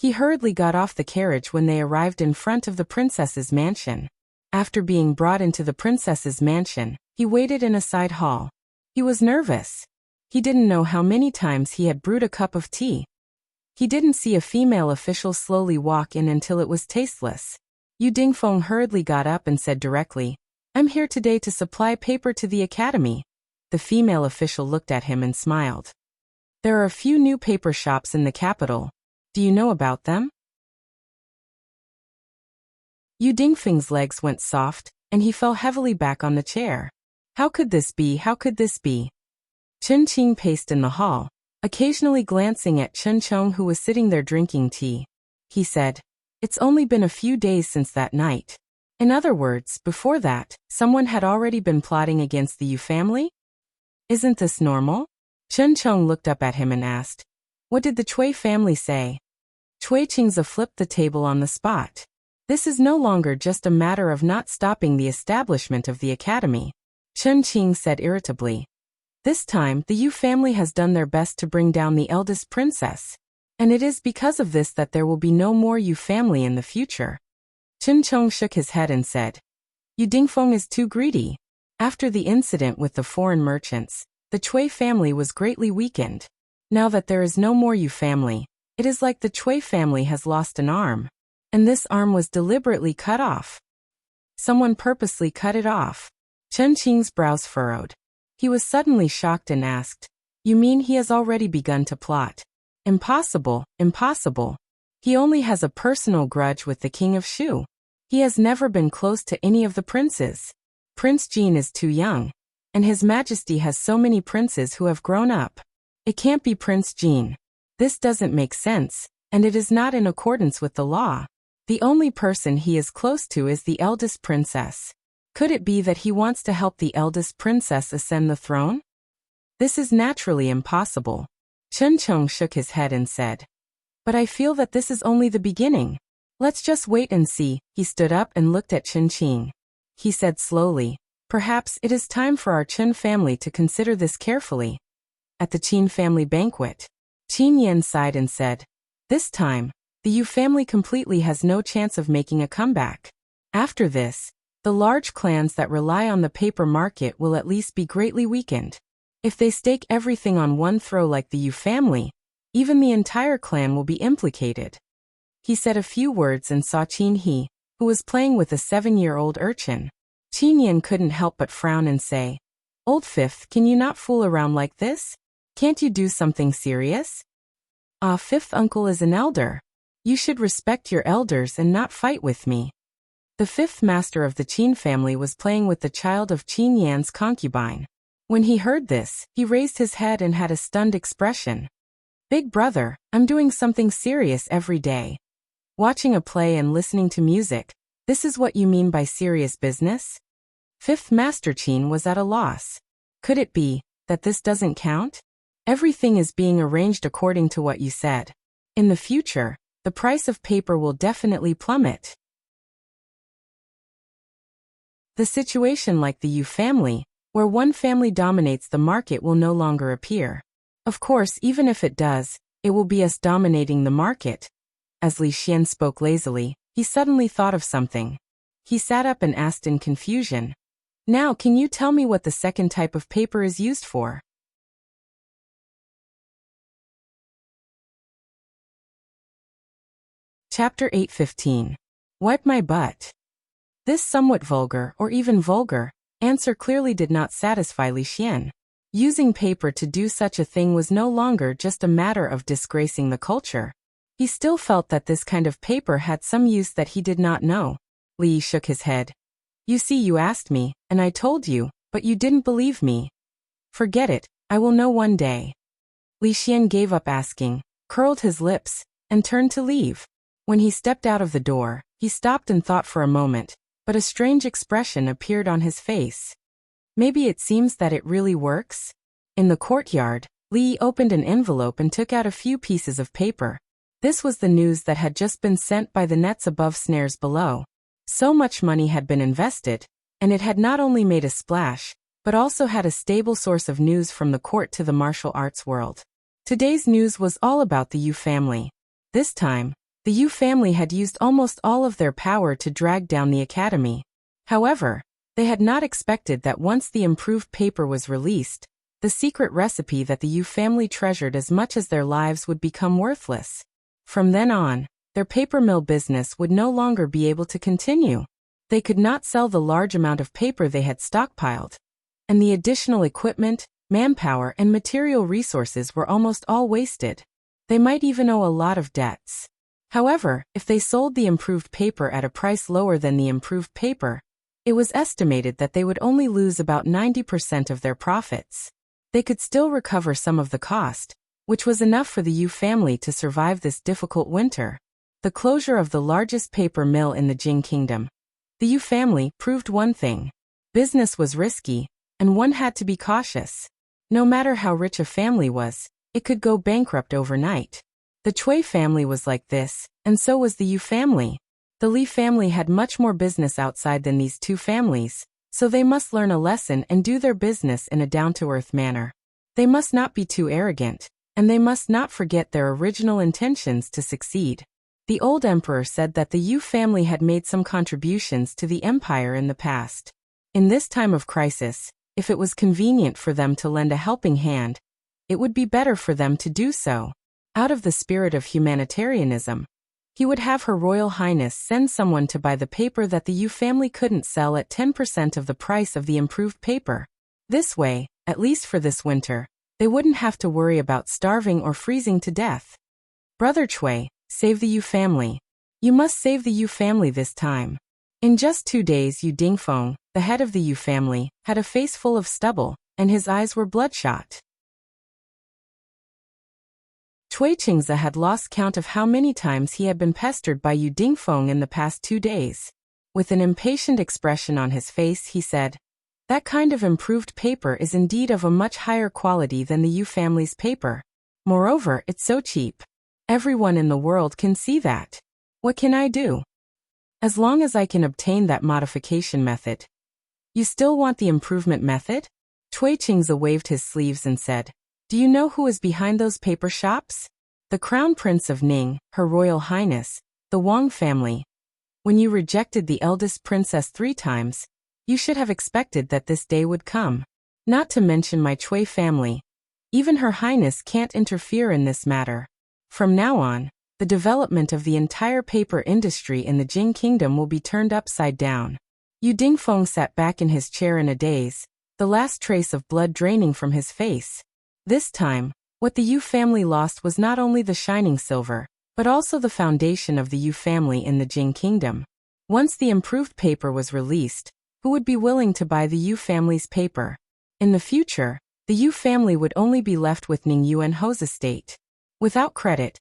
He hurriedly got off the carriage when they arrived in front of the princess's mansion. After being brought into the princess's mansion, he waited in a side hall. He was nervous. He didn't know how many times he had brewed a cup of tea. He didn't see a female official slowly walk in until it was tasteless. Yu Dingfeng hurriedly got up and said directly, "I'm here today to supply paper to the Academy." The female official looked at him and smiled. "There are a few new paper shops in the capital. Do you know about them?" Yu Dingfeng's legs went soft, and he fell heavily back on the chair. How could this be? Chen Qing paced in the hall, occasionally glancing at Chen Chong, who was sitting there drinking tea. He said, "It's only been a few days since that night." In other words, before that, someone had already been plotting against the Yu family? Isn't this normal? Chen Chong looked up at him and asked, "What did the Cui family say?" Cui Qingza flipped the table on the spot. "This is no longer just a matter of not stopping the establishment of the Academy," Chen Qing said irritably. "This time, the Yu family has done their best to bring down the eldest princess. And it is because of this that there will be no more Yu family in the future." Chen Chong shook his head and said, "Yu Dingfeng is too greedy." After the incident with the foreign merchants, the Cui family was greatly weakened. Now that there is no more Yu family, it is like the Cui family has lost an arm. And this arm was deliberately cut off. Someone purposely cut it off. Chen Qing's brows furrowed. He was suddenly shocked and asked, "You mean he has already begun to plot?" Impossible. He only has a personal grudge with the king of Shu. He has never been close to any of the princes. Prince Jin is too young, and His Majesty has so many princes who have grown up. It can't be Prince Jin. This doesn't make sense, and it is not in accordance with the law. The only person he is close to is the eldest princess. Could it be that he wants to help the eldest princess ascend the throne? This is naturally impossible. Chen Chong shook his head and said, "But I feel that this is only the beginning. Let's just wait and see." He stood up and looked at Chen Qing. He said slowly, "Perhaps it is time for our Chen family to consider this carefully." At the Qin family banquet, Qin Yan sighed and said, "This time, the Yu family completely has no chance of making a comeback. After this, the large clans that rely on the paper market will at least be greatly weakened. If they stake everything on one throw like the Yu family, even the entire clan will be implicated." He said a few words and saw Qin He, who was playing with a 7-year-old urchin. Qin Yan couldn't help but frown and say, "Old Fifth, can you not fool around like this? Can't you do something serious?" "Ah, Fifth uncle is an elder. You should respect your elders and not fight with me." The fifth master of the Qin family was playing with the child of Qin Yan's concubine. When he heard this, he raised his head and had a stunned expression. "Big brother, I'm doing something serious every day. Watching a play and listening to music, this is what you mean by serious business?" Fifth Master Qin was at a loss. Could it be that this doesn't count? Everything is being arranged according to what you said. In the future, the price of paper will definitely plummet. The situation like the Yu family, where one family dominates the market, will no longer appear. Of course, even if it does, it will be us dominating the market. As Li Xian spoke lazily, he suddenly thought of something. He sat up and asked in confusion, "Now can you tell me what the second type of paper is used for?" Chapter 8:15. Wipe my butt. This somewhat vulgar, or even vulgar, answer clearly did not satisfy Li Xian. Using paper to do such a thing was no longer just a matter of disgracing the culture. He still felt that this kind of paper had some use that he did not know. Li shook his head. "You see, you asked me, and I told you, but you didn't believe me. Forget it, I will know one day." Li Xian gave up asking, curled his lips, and turned to leave. When he stepped out of the door, he stopped and thought for a moment, but a strange expression appeared on his face. Maybe it seems that it really works? In the courtyard, Li opened an envelope and took out a few pieces of paper. This was the news that had just been sent by the nets above, snares below. So much money had been invested, and it had not only made a splash, but also had a stable source of news from the court to the martial arts world. Today's news was all about the Yu family. This time, the Yu family had used almost all of their power to drag down the academy. However, they had not expected that once the improved paper was released, the secret recipe that the Yu family treasured as much as their lives would become worthless. From then on, their paper mill business would no longer be able to continue. They could not sell the large amount of paper they had stockpiled, and the additional equipment, manpower, and material resources were almost all wasted. They might even owe a lot of debts. However, if they sold the improved paper at a price lower than the improved paper, it was estimated that they would only lose about 90% of their profits. They could still recover some of the cost, which was enough for the Yu family to survive this difficult winter. The closure of the largest paper mill in the Jing kingdom. The Yu family proved one thing. Business was risky, and one had to be cautious. No matter how rich a family was, it could go bankrupt overnight. The Cui family was like this, and so was the Yu family. The Li family had much more business outside than these two families, so they must learn a lesson and do their business in a down-to-earth manner. They must not be too arrogant, and they must not forget their original intentions to succeed. The old emperor said that the Yu family had made some contributions to the empire in the past. In this time of crisis, if it was convenient for them to lend a helping hand, it would be better for them to do so. Out of the spirit of humanitarianism, he would have Her Royal Highness send someone to buy the paper that the Yu family couldn't sell at 10% of the price of the improved paper. This way, at least for this winter, they wouldn't have to worry about starving or freezing to death. Brother Cui, save the Yu family. You must save the Yu family this time. In just 2 days, Yu Dingfeng, the head of the Yu family, had a face full of stubble, and his eyes were bloodshot. Cui Qingze had lost count of how many times he had been pestered by Yu Dingfeng in the past 2 days. With an impatient expression on his face, he said, "That kind of improved paper is indeed of a much higher quality than the Yu family's paper. Moreover, it's so cheap. Everyone in the world can see that. What can I do? As long as I can obtain that modification method." "You still want the improvement method?" Cui Qingze waved his sleeves and said, "Do you know who is behind those paper shops? The Crown Prince of Ning, Her Royal Highness, the Wang family. When you rejected the eldest princess 3 times, you should have expected that this day would come. Not to mention my Cui family. Even Her Highness can't interfere in this matter. From now on, the development of the entire paper industry in the Jing kingdom will be turned upside down. Yu Dingfeng sat back in his chair in a daze, the last trace of blood draining from his face. This time, what the Yu family lost was not only the shining silver, but also the foundation of the Yu family in the Jing kingdom. Once the improved paper was released, who would be willing to buy the Yu family's paper? In the future, the Yu family would only be left with Ning Yuanho's estate. Without credit,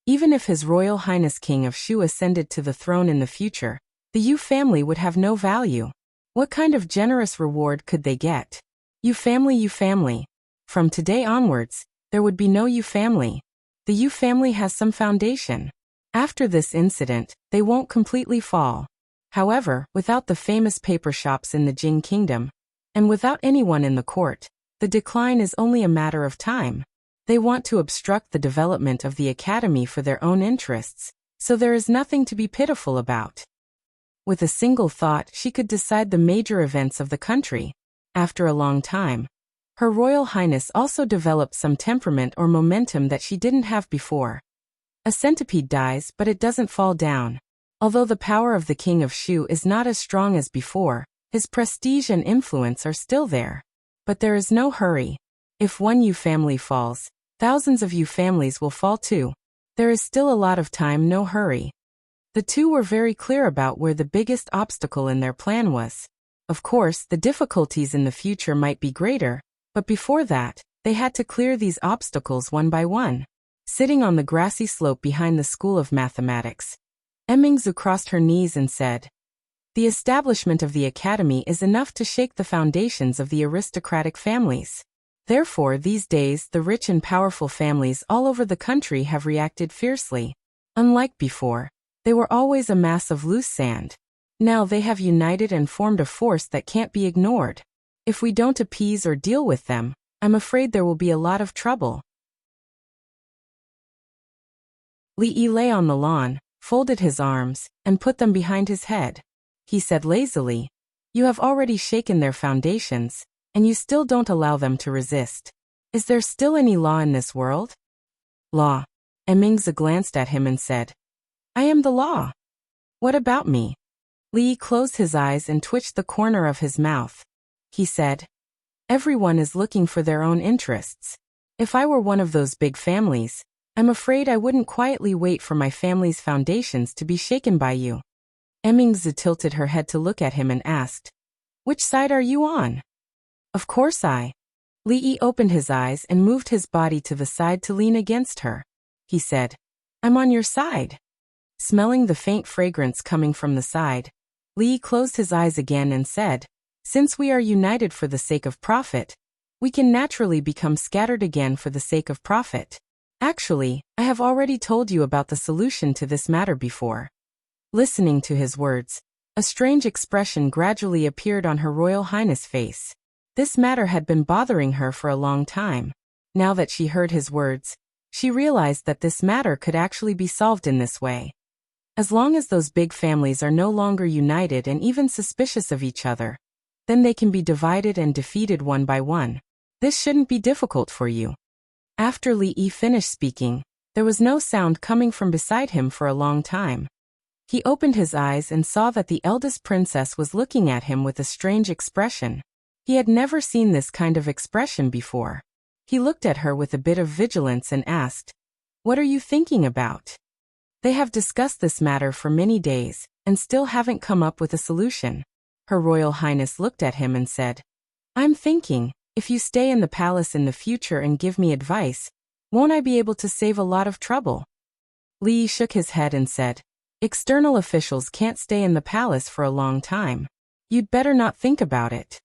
even if His Royal Highness King of Shu ascended to the throne in the future, the Yu family would have no value. What kind of generous reward could they get? Yu family, Yu family. From today onwards, there would be no Yu family. The Yu family has some foundation. After this incident, they won't completely fall. However, without the famous paper shops in the Jing kingdom, and without anyone in the court, the decline is only a matter of time. They want to obstruct the development of the academy for their own interests, so there is nothing to be pitiful about. With a single thought, she could decide the major events of the country. After a long time, Her Royal Highness also developed some temperament or momentum that she didn't have before. A centipede dies, but it doesn't fall down. Although the power of the King of Shu is not as strong as before, his prestige and influence are still there. But there is no hurry. If one Yu family falls, thousands of Yu families will fall too. There is still a lot of time, no hurry. The two were very clear about where the biggest obstacle in their plan was. Of course, the difficulties in the future might be greater, but before that, they had to clear these obstacles one by one. Sitting on the grassy slope behind the School of Mathematics, Emingzu crossed her knees and said, "The establishment of the academy is enough to shake the foundations of the aristocratic families. Therefore, these days, the rich and powerful families all over the country have reacted fiercely. Unlike before, they were always a mass of loose sand. Now they have united and formed a force that can't be ignored. If we don't appease or deal with them, I'm afraid there will be a lot of trouble." Li Yi lay on the lawn, folded his arms, and put them behind his head. He said lazily, "You have already shaken their foundations, and you still don't allow them to resist. Is there still any law in this world?" "Law." Emingzi glanced at him and said, "I am the law. What about me?" Li Yi closed his eyes and twitched the corner of his mouth. He said, "Everyone is looking for their own interests. If I were one of those big families, I'm afraid I wouldn't quietly wait for my family's foundations to be shaken by you." Emingzi tilted her head to look at him and asked, "Which side are you on?" "Of course I." Li Yi opened his eyes and moved his body to the side to lean against her. He said, "I'm on your side." Smelling the faint fragrance coming from the side, Li Yi closed his eyes again and said, "Since we are united for the sake of profit, we can naturally become scattered again for the sake of profit. Actually, I have already told you about the solution to this matter before." Listening to his words, a strange expression gradually appeared on Her Royal Highness' face. This matter had been bothering her for a long time. Now that she heard his words, she realized that this matter could actually be solved in this way. As long as those big families are no longer united and even suspicious of each other, then they can be divided and defeated one by one. This shouldn't be difficult for you. After Li Yi finished speaking, there was no sound coming from beside him for a long time. He opened his eyes and saw that the eldest princess was looking at him with a strange expression. He had never seen this kind of expression before. He looked at her with a bit of vigilance and asked, "What are you thinking about?" They have discussed this matter for many days, and still haven't come up with a solution. Her Royal Highness looked at him and said, "I'm thinking, if you stay in the palace in the future and give me advice, won't I be able to save a lot of trouble?" Li Yi shook his head and said, "External officials can't stay in the palace for a long time. You'd better not think about it."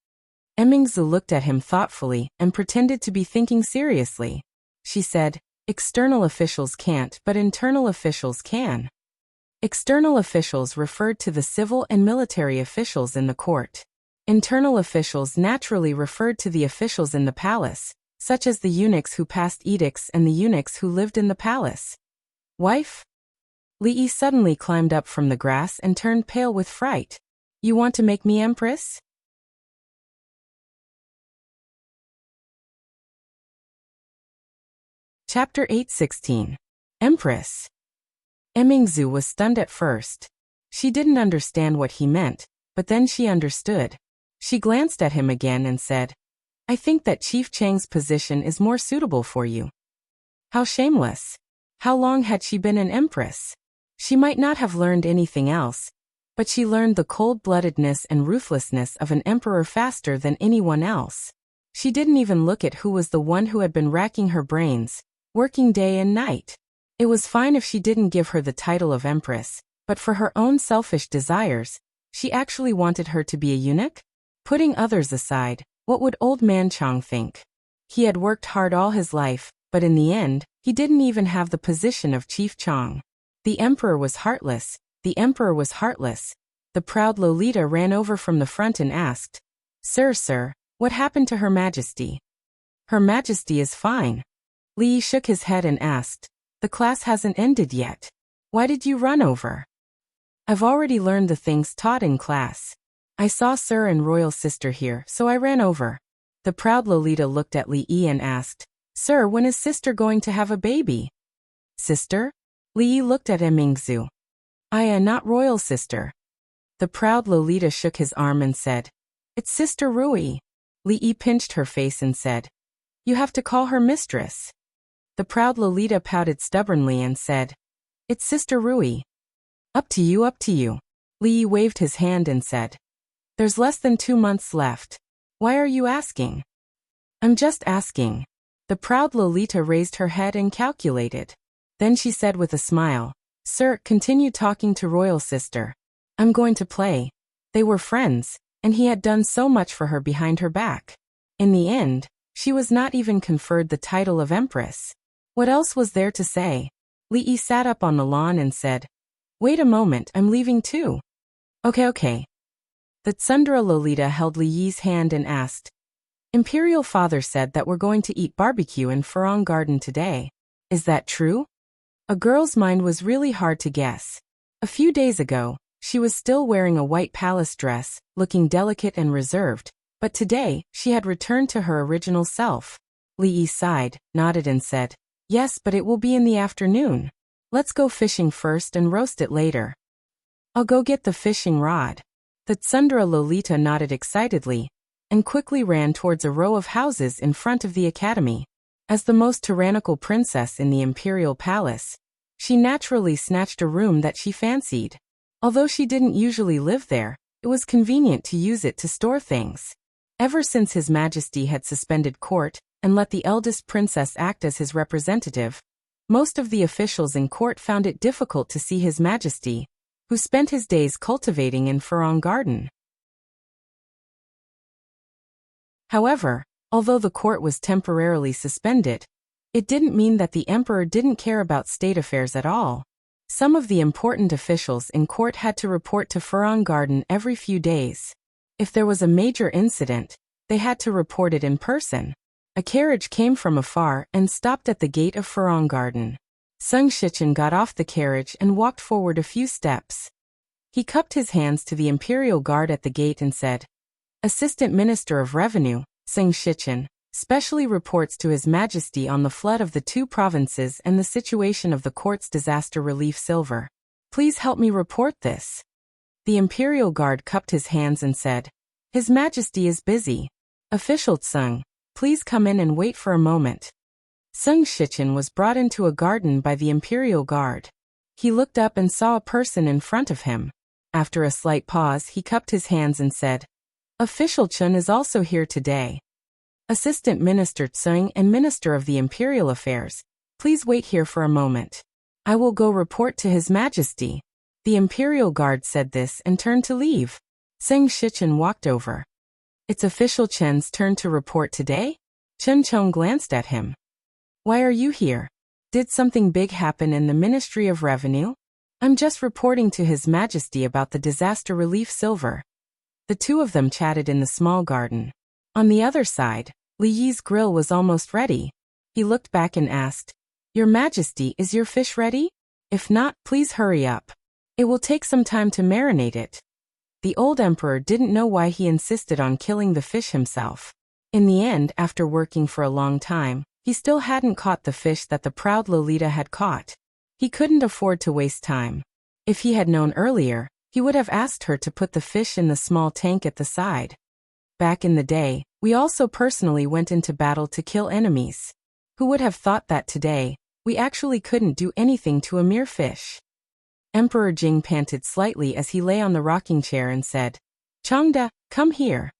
Emingzi looked at him thoughtfully and pretended to be thinking seriously. She said, "External officials can't, but internal officials can." External officials referred to the civil and military officials in the court. Internal officials naturally referred to the officials in the palace, such as the eunuchs who passed edicts and the eunuchs who lived in the palace. "Wife?" Li Yi suddenly climbed up from the grass and turned pale with fright. "You want to make me empress?" Chapter 8:16. Empress. Emingzu was stunned at first. She didn't understand what he meant, but then she understood. She glanced at him again and said, I think that Chief Chang's position is more suitable for you. How shameless. How long had she been an empress? She might not have learned anything else, but she learned the cold-bloodedness and ruthlessness of an emperor faster than anyone else. She didn't even look at who was the one who had been racking her brains, working day and night. It was fine if she didn't give her the title of empress, but for her own selfish desires, she actually wanted her to be a eunuch? Putting others aside, what would old man Chang think? He had worked hard all his life, but in the end, he didn't even have the position of Chief Chang. The emperor was heartless. The emperor was heartless. The proud Lolita ran over from the front and asked, Sir, what happened to Her Majesty? Her Majesty is fine. Li Yi shook his head and asked, the class hasn't ended yet. Why did you run over? I've already learned the things taught in class. I saw Sir and Royal Sister here, so I ran over. The proud Lolita looked at Li Yi and asked, Sir, when is Sister going to have a baby? Sister? Li Yi looked at Emingzu. I am not Royal Sister. The proud Lolita shook his arm and said, It's Sister Rui. Li Yi pinched her face and said, You have to call her mistress. The proud Lolita pouted stubbornly and said, It's Sister Rui. Up to you, up to you. Li Yi waved his hand and said, There's less than 2 months left. Why are you asking? I'm just asking. The proud Lolita raised her head and calculated. Then she said with a smile, Sir, continue talking to Royal Sister. I'm going to play. They were friends, and he had done so much for her behind her back. In the end, she was not even conferred the title of Empress. What else was there to say? Li Yi sat up on the lawn and said, Wait a moment, I'm leaving too. Okay. The Tsundere Lolita held Li Yi's hand and asked, Imperial Father said that we're going to eat barbecue in Farong Garden today. Is that true? A girl's mind was really hard to guess. A few days ago, she was still wearing a white palace dress, looking delicate and reserved, but today, she had returned to her original self. Li Yi sighed, nodded and said, Yes, but it will be in the afternoon. Let's go fishing first and roast it later. I'll go get the fishing rod. The Tsundere Lolita nodded excitedly, and quickly ran towards a row of houses in front of the academy. As the most tyrannical princess in the imperial palace, she naturally snatched a room that she fancied. Although she didn't usually live there, it was convenient to use it to store things. Ever since His Majesty had suspended court and let the eldest princess act as his representative, most of the officials in court found it difficult to see His Majesty, who spent his days cultivating in Farong Garden. However, although the court was temporarily suspended, it didn't mean that the emperor didn't care about state affairs at all. Some of the important officials in court had to report to Farong Garden every few days. If there was a major incident, they had to report it in person. A carriage came from afar and stopped at the gate of Farong Garden. Sung Shichen got off the carriage and walked forward a few steps. He cupped his hands to the imperial guard at the gate and said, Assistant Minister of Revenue, Sung Shichen, specially reports to His Majesty on the flood of the 2 provinces and the situation of the court's disaster relief silver. Please help me report this. The imperial guard cupped his hands and said, His Majesty is busy. Official Tsung, please come in and wait for a moment. Sung Shichen was brought into a garden by the imperial guard. He looked up and saw a person in front of him. After a slight pause, he cupped his hands and said, Official Chun is also here today. Assistant Minister Tsung and Minister of the Imperial Affairs, please wait here for a moment. I will go report to His Majesty. The Imperial Guard said this and turned to leave. Sung Shichen walked over. It's Official Chen's turn to report today? Chen Chong glanced at him. Why are you here? Did something big happen in the Ministry of Revenue? I'm just reporting to His Majesty about the disaster relief silver. The two of them chatted in the small garden. On the other side, Li Yi's grill was almost ready. He looked back and asked, Your Majesty, is your fish ready? If not, please hurry up. It will take some time to marinate it. The old emperor didn't know why he insisted on killing the fish himself. In the end, after working for a long time, he still hadn't caught the fish that the proud Lolita had caught. He couldn't afford to waste time. If he had known earlier, he would have asked her to put the fish in the small tank at the side. Back in the day, we also personally went into battle to kill enemies. Who would have thought that today, we actually couldn't do anything to a mere fish? Emperor Jing panted slightly as he lay on the rocking chair and said, "Changde, come here."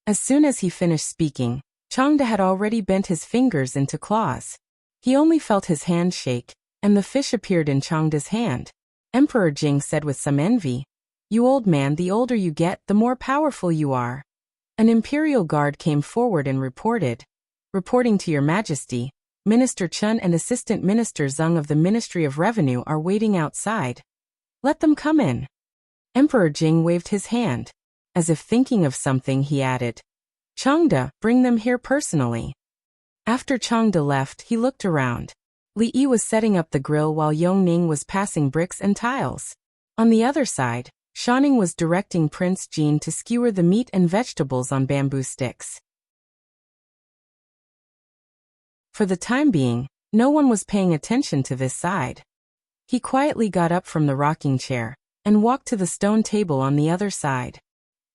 As soon as he finished speaking, Changde had already bent his fingers into claws. He only felt his hand shake, and the fish appeared in Changde's hand. Emperor Jing said with some envy, "You old man, the older you get, the more powerful you are." An imperial guard came forward and reported, "Reporting to your majesty, Minister Chun and Assistant Minister Zeng of the Ministry of Revenue are waiting outside. Let them come in." Emperor Jing waved his hand. As if thinking of something, he added, "Changde, bring them here personally." After Changde left, he looked around. Li Yi was setting up the grill while Yongning was passing bricks and tiles. On the other side, Shanning was directing Prince Jean to skewer the meat and vegetables on bamboo sticks. For the time being, no one was paying attention to this side. He quietly got up from the rocking chair and walked to the stone table on the other side.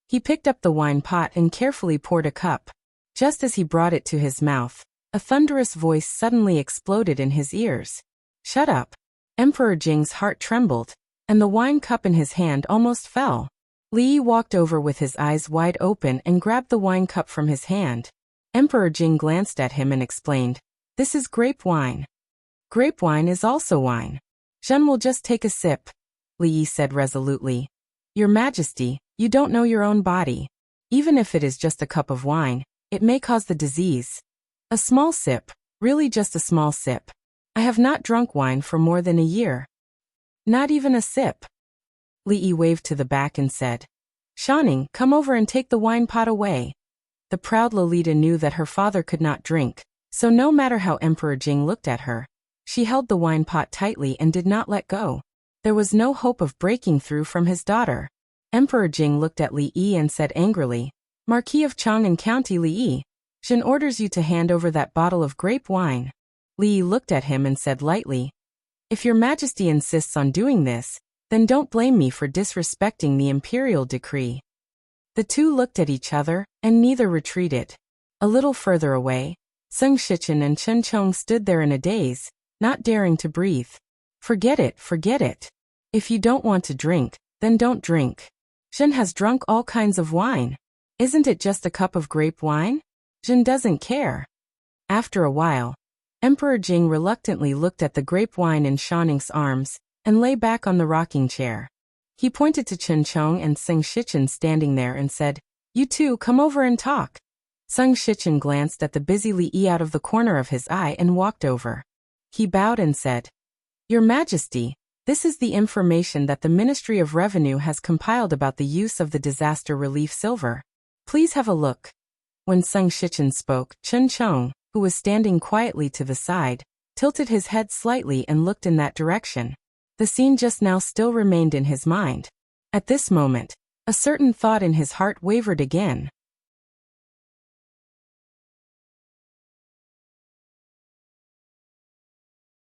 He picked up the wine pot and carefully poured a cup. Just as he brought it to his mouth, a thunderous voice suddenly exploded in his ears. "Shut up!" Emperor Jing's heart trembled, and the wine cup in his hand almost fell. Li Yi walked over with his eyes wide open and grabbed the wine cup from his hand. Emperor Jing glanced at him and explained, "This is grape wine." "Grape wine is also wine. Zhen will just take a sip," Li Yi said resolutely. "Your Majesty, you don't know your own body. Even if it is just a cup of wine, it may cause the disease. A small sip, really just a small sip. I have not drunk wine for more than a year." "Not even a sip." Li Yi waved to the back and said, "Shanning, come over and take the wine pot away." The proud Lolita knew that her father could not drink, so no matter how Emperor Jing looked at her, she held the wine pot tightly and did not let go. There was no hope of breaking through from his daughter. Emperor Jing looked at Li Yi and said angrily, "Marquis of Chang'an County Li Yi, Zhen orders you to hand over that bottle of grape wine." Li Yi looked at him and said lightly, "If your Majesty insists on doing this, then don't blame me for disrespecting the imperial decree." The two looked at each other, and neither retreated. A little further away, Sung Shichen and Chen Chong stood there in a daze, not daring to breathe. Forget it, forget it. If you don't want to drink, then don't drink. Zhen has drunk all kinds of wine. Isn't it just a cup of grape wine? Zhen doesn't care." After a while, Emperor Jing reluctantly looked at the grape wine in Shanning's arms and lay back on the rocking chair. He pointed to Chen Chong and Sung Shichen standing there and said, "You two come over and talk." Sung Shichen glanced at the busy Li Yi out of the corner of his eye and walked over. He bowed and said, "Your Majesty, this is the information that the Ministry of Revenue has compiled about the use of the disaster relief silver. Please have a look." When Sung Shichen spoke, Chen Chong, who was standing quietly to the side, tilted his head slightly and looked in that direction. The scene just now still remained in his mind. At this moment, a certain thought in his heart wavered again.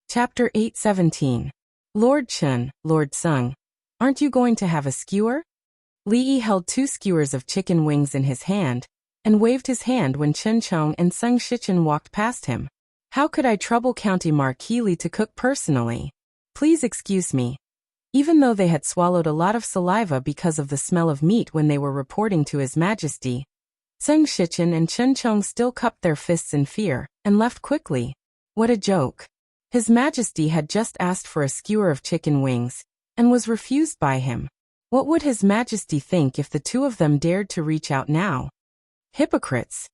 Chapter 8:17. Lord Chen, Lord Sung, aren't you going to have a skewer? Li Yi held 2 skewers of chicken wings in his hand, and waved his hand when Chen Chong and Sung Shichen walked past him. "How could I trouble County Marquis Li to cook personally? Please excuse me." Even though they had swallowed a lot of saliva because of the smell of meat when they were reporting to His Majesty, Sung Shichen and Chen Chong still cupped their fists in fear, and left quickly. What a joke. His Majesty had just asked for a skewer of chicken wings, and was refused by him. What would His Majesty think if the two of them dared to reach out now? Hypocrites.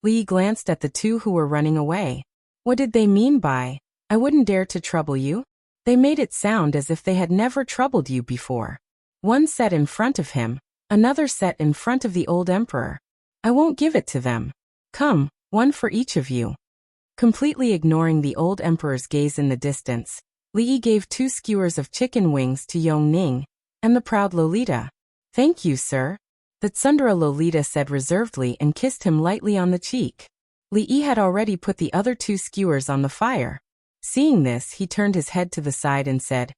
Li glanced at the two who were running away. What did they mean by, "I wouldn't dare to trouble you"? They made it sound as if they had never troubled you before. One sat in front of him, another sat in front of the old emperor. "I won't give it to them. Come, one for each of you." Completely ignoring the old emperor's gaze in the distance, Li gave 2 skewers of chicken wings to Yongning and the proud Lolita. "Thank you, sir," the Tsundere Lolita said reservedly and kissed him lightly on the cheek. Li had already put the other 2 skewers on the fire. Seeing this, he turned his head to the side and said,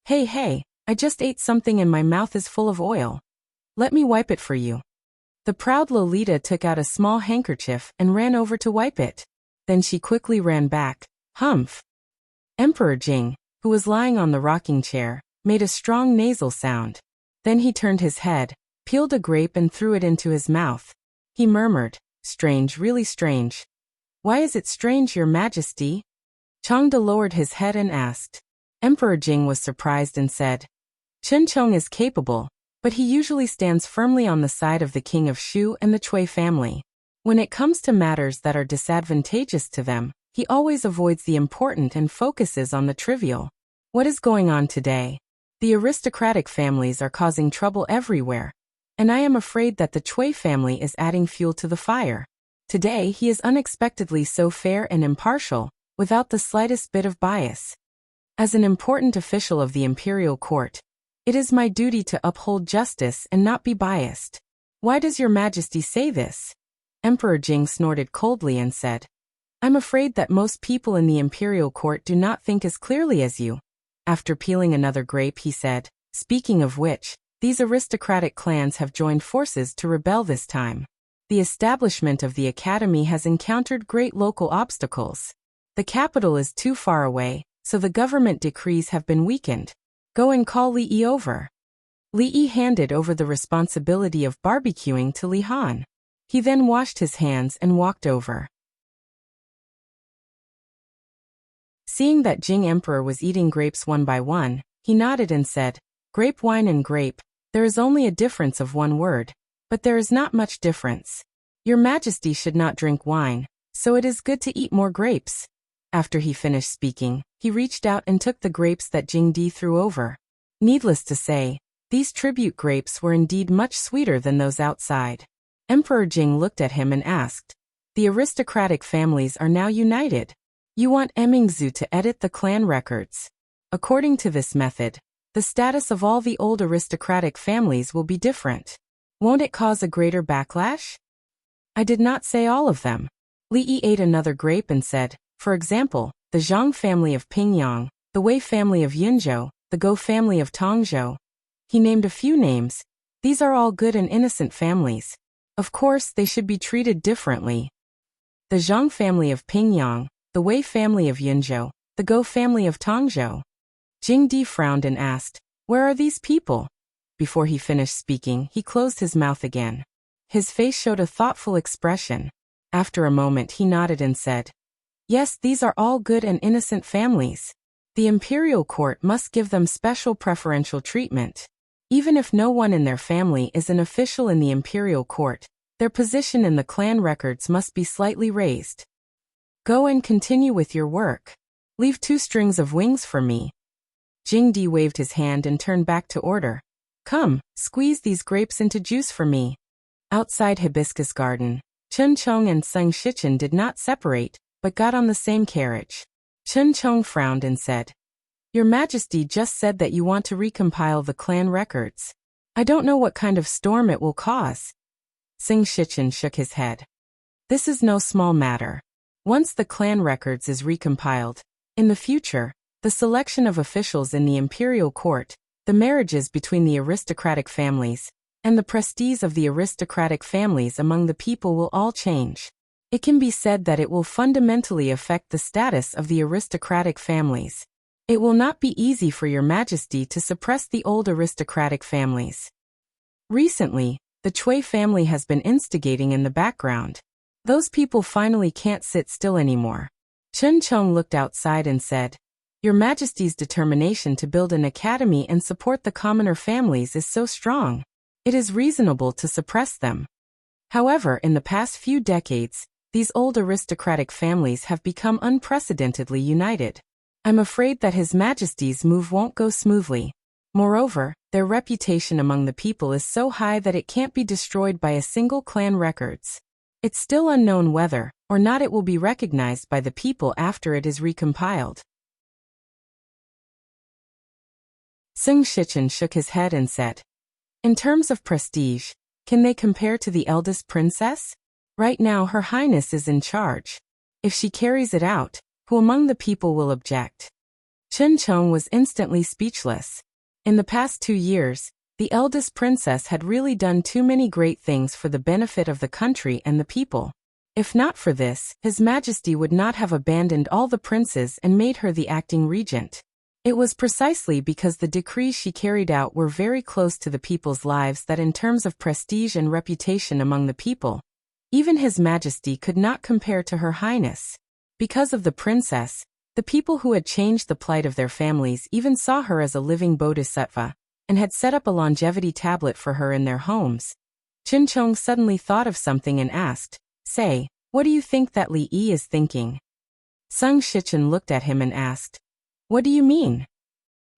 Hey, I just ate something and my mouth is full of oil. Let me wipe it for you. The proud Lolita took out a small handkerchief and ran over to wipe it. Then she quickly ran back. Humph! Emperor Jing, who was lying on the rocking chair, made a strong nasal sound. Then he turned his head, peeled a grape and threw it into his mouth. He murmured, Strange, really strange. Why is it strange, Your Majesty? Changde lowered his head and asked. Emperor Jing was surprised and said, Chen Chong is capable, but he usually stands firmly on the side of the king of Shu and the Cui family. When it comes to matters that are disadvantageous to them, he always avoids the important and focuses on the trivial. What is going on today? The aristocratic families are causing trouble everywhere, and I am afraid that the Cui family is adding fuel to the fire. Today he is unexpectedly so fair and impartial, without the slightest bit of bias. As an important official of the imperial court, it is my duty to uphold justice and not be biased. Why does Your Majesty say this? Emperor Jing snorted coldly and said, I'm afraid that most people in the imperial court do not think as clearly as you. After peeling another grape, he said, Speaking of which, these aristocratic clans have joined forces to rebel this time. The establishment of the academy has encountered great local obstacles. The capital is too far away, so the government decrees have been weakened. Go and call Li Yi over. Li Yi handed over the responsibility of barbecuing to Li Han. He then washed his hands and walked over. Seeing that Jing Emperor was eating grapes one by one, he nodded and said, Grape wine and grape, there is only a difference of one word, but there is not much difference. Your Majesty should not drink wine, so it is good to eat more grapes. After he finished speaking, he reached out and took the grapes that Jing Di threw over. Needless to say, these tribute grapes were indeed much sweeter than those outside. Emperor Jing looked at him and asked, The aristocratic families are now united. You want Emingzu to edit the clan records. According to this method, the status of all the old aristocratic families will be different. Won't it cause a greater backlash? I did not say all of them. Li Yi ate another grape and said, For example, the Zhang family of Pingyang, the Wei family of Yunzhou, the Go family of Tongzhou. He named a few names. These are all good and innocent families. Of course, they should be treated differently. The Zhang family of Pingyang, the Wei family of Yunzhou, the Go family of Tongzhou. Jing Di frowned and asked, Where are these people? Before he finished speaking, he closed his mouth again. His face showed a thoughtful expression. After a moment he nodded and said, Yes, these are all good and innocent families. The imperial court must give them special preferential treatment. Even if no one in their family is an official in the imperial court, their position in the clan records must be slightly raised. Go and continue with your work. Leave 2 strings of wings for me. Jing Di waved his hand and turned back to order. Come, squeeze these grapes into juice for me. Outside Hibiscus Garden, Chen Chong and Seng Shichen did not separate, but got on the same carriage. Chen Chong frowned and said, Your Majesty just said that you want to recompile the clan records. I don't know what kind of storm it will cause. Seng Shichen shook his head. This is no small matter. Once the clan records is recompiled, in the future, the selection of officials in the imperial court, the marriages between the aristocratic families, and the prestige of the aristocratic families among the people will all change. It can be said that it will fundamentally affect the status of the aristocratic families. It will not be easy for Your Majesty to suppress the old aristocratic families. Recently, the Cui family has been instigating in the background. Those people finally can't sit still anymore. Chen Chong looked outside and said, Your Majesty's determination to build an academy and support the commoner families is so strong. It is reasonable to suppress them. However, in the past few decades, these old aristocratic families have become unprecedentedly united. I'm afraid that His Majesty's move won't go smoothly. Moreover, their reputation among the people is so high that it can't be destroyed by a single clan records. It's still unknown whether or not it will be recognized by the people after it is recompiled. Seng Shichen shook his head and said, In terms of prestige, can they compare to the eldest princess? Right now Her Highness is in charge. If she carries it out, Who among the people will object? Chen Chong was instantly speechless. In the past 2 years, the eldest princess had really done too many great things for the benefit of the country and the people. If not for this, His Majesty would not have abandoned all the princes and made her the acting regent. It was precisely because the decrees she carried out were very close to the people's lives that in terms of prestige and reputation among the people, even His Majesty could not compare to Her Highness. Because of the princess, the people who had changed the plight of their families even saw her as a living bodhisattva, and had set up a longevity tablet for her in their homes. Chen Chong suddenly thought of something and asked, "Say, what do you think that Li Yi is thinking?" Sung Shichen looked at him and asked, "What do you mean?"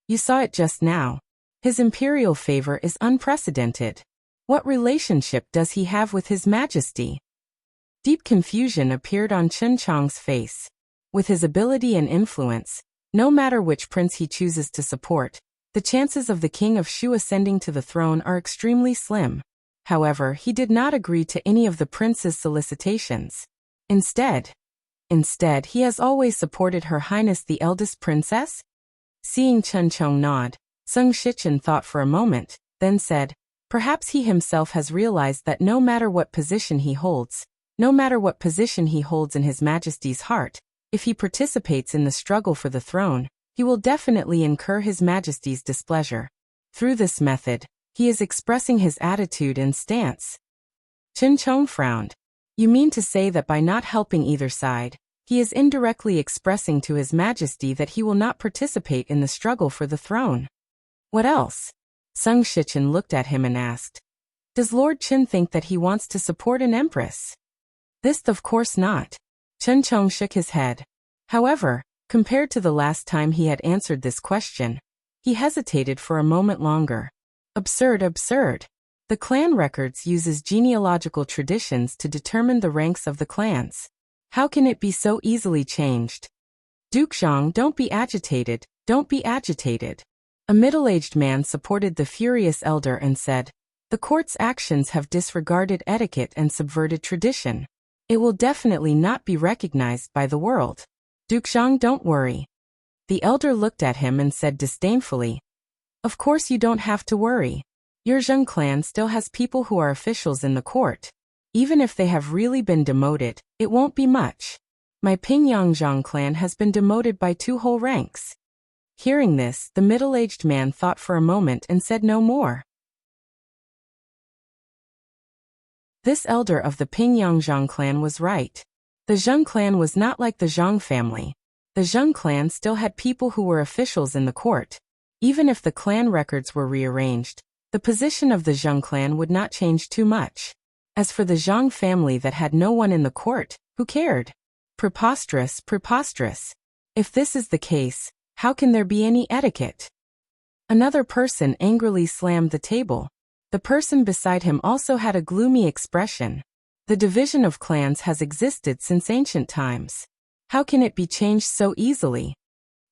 "You saw it just now. His imperial favor is unprecedented. What relationship does he have with His Majesty?" Deep confusion appeared on Chen Chong's face. With his ability and influence, no matter which prince he chooses to support, the chances of the king of Shu ascending to the throne are extremely slim. However, he did not agree to any of the prince's solicitations. Instead, he has always supported Her Highness the eldest princess? Seeing Chen Chong nod, Sung Shichen thought for a moment, then said, "Perhaps he himself has realized that no matter what position he holds in His Majesty's heart, if he participates in the struggle for the throne, he will definitely incur His Majesty's displeasure. Through this method, he is expressing his attitude and stance." Chen Chong frowned. "You mean to say that by not helping either side, he is indirectly expressing to His Majesty that he will not participate in the struggle for the throne?" "What else?" Sung Shichen looked at him and asked, "Does Lord Chen think that he wants to support an empress?" "This of course not." Chen Chong shook his head. However, compared to the last time he had answered this question, he hesitated for a moment longer. Absurd. The clan records uses genealogical traditions to determine the ranks of the clans. How can it be so easily changed? "Duke Zhang, don't be agitated. A middle-aged man supported the furious elder and said, "The court's actions have disregarded etiquette and subverted tradition. It will definitely not be recognized by the world. Duke Zhang, don't worry." The elder looked at him and said disdainfully, "Of course you don't have to worry. Your Zheng clan still has people who are officials in the court. Even if they have really been demoted, it won't be much. My Pingyang Zhang clan has been demoted by 2 whole ranks." Hearing this, the middle-aged man thought for a moment and said no more. This elder of the Pingyang Zhang clan was right. The Zheng clan was not like the Zhang family. The Zheng clan still had people who were officials in the court. Even if the clan records were rearranged, the position of the Zheng clan would not change too much. As for the Zhang family that had no one in the court, who cared? Preposterous. If this is the case, how can there be any etiquette? Another person angrily slammed the table. The person beside him also had a gloomy expression. The division of clans has existed since ancient times. How can it be changed so easily?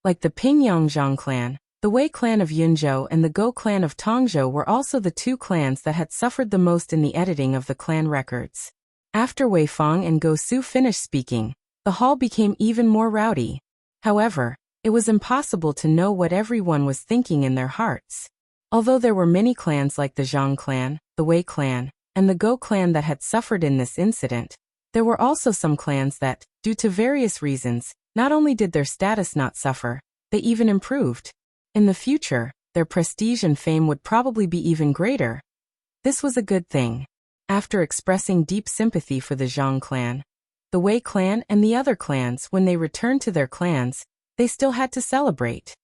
Like the Pingyang Zhang clan, the Wei clan of Yunzhou and the Go clan of Tongzhou were also the 2 clans that had suffered the most in the editing of the clan records. After Wei Fang and Go Su finished speaking, the hall became even more rowdy. However, it was impossible to know what everyone was thinking in their hearts. Although there were many clans like the Zhang clan, the Wei clan, and the Go clan that had suffered in this incident, there were also some clans that, due to various reasons, not only did their status not suffer, they even improved. In the future, their prestige and fame would probably be even greater. This was a good thing. After expressing deep sympathy for the Zhang clan, the Wei clan and the other clans, when they returned to their clans, they still had to celebrate.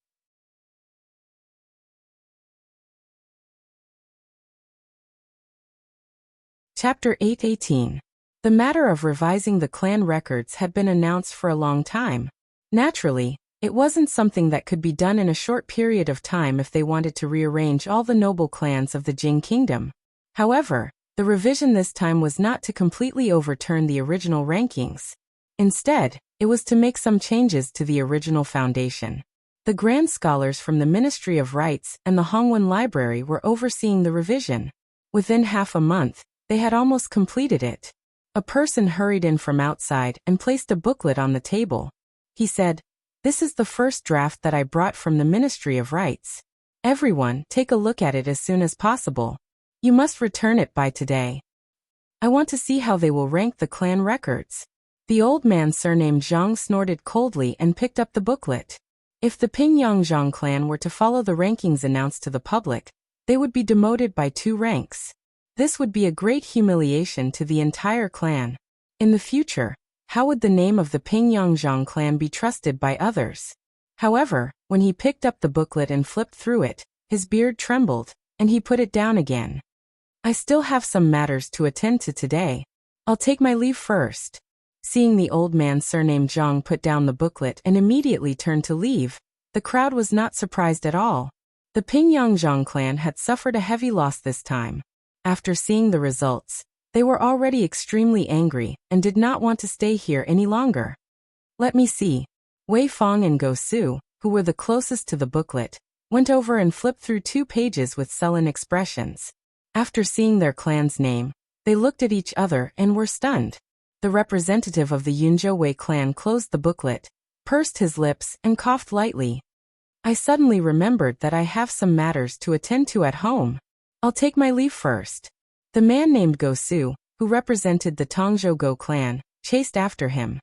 Chapter 8:18. The matter of revising the clan records had been announced for a long time. Naturally, it wasn't something that could be done in a short period of time if they wanted to rearrange all the noble clans of the Jing kingdom. However, the revision this time was not to completely overturn the original rankings. Instead, it was to make some changes to the original foundation. The grand scholars from the Ministry of Rites and the Hongwen Library were overseeing the revision. Within half a month, they had almost completed it. A person hurried in from outside and placed a booklet on the table. He said, "This is the first draft that I brought from the Ministry of Rights. Everyone, take a look at it as soon as possible. You must return it by today. I want to see how they will rank the clan records." The old man surnamed Zhang snorted coldly and picked up the booklet. If the Pingyang Zhang clan were to follow the rankings announced to the public, they would be demoted by 2 ranks. This would be a great humiliation to the entire clan. In the future, how would the name of the Pingyang Zhang clan be trusted by others? However, when he picked up the booklet and flipped through it, his beard trembled, and he put it down again. "I still have some matters to attend to today. I'll take my leave first." Seeing the old man surnamed Zhang put down the booklet and immediately turned to leave, the crowd was not surprised at all. The Pingyang Zhang clan had suffered a heavy loss this time. After seeing the results, they were already extremely angry and did not want to stay here any longer. "Let me see." Wei Fong and Go Su, who were the closest to the booklet, went over and flipped through 2 pages with sullen expressions. After seeing their clan's name, they looked at each other and were stunned. The representative of the Yunzhou Wei clan closed the booklet, pursed his lips, and coughed lightly. "I suddenly remembered that I have some matters to attend to at home. I'll take my leave first." The man named Go Su, who represented the Tongzhou Go clan, chased after him.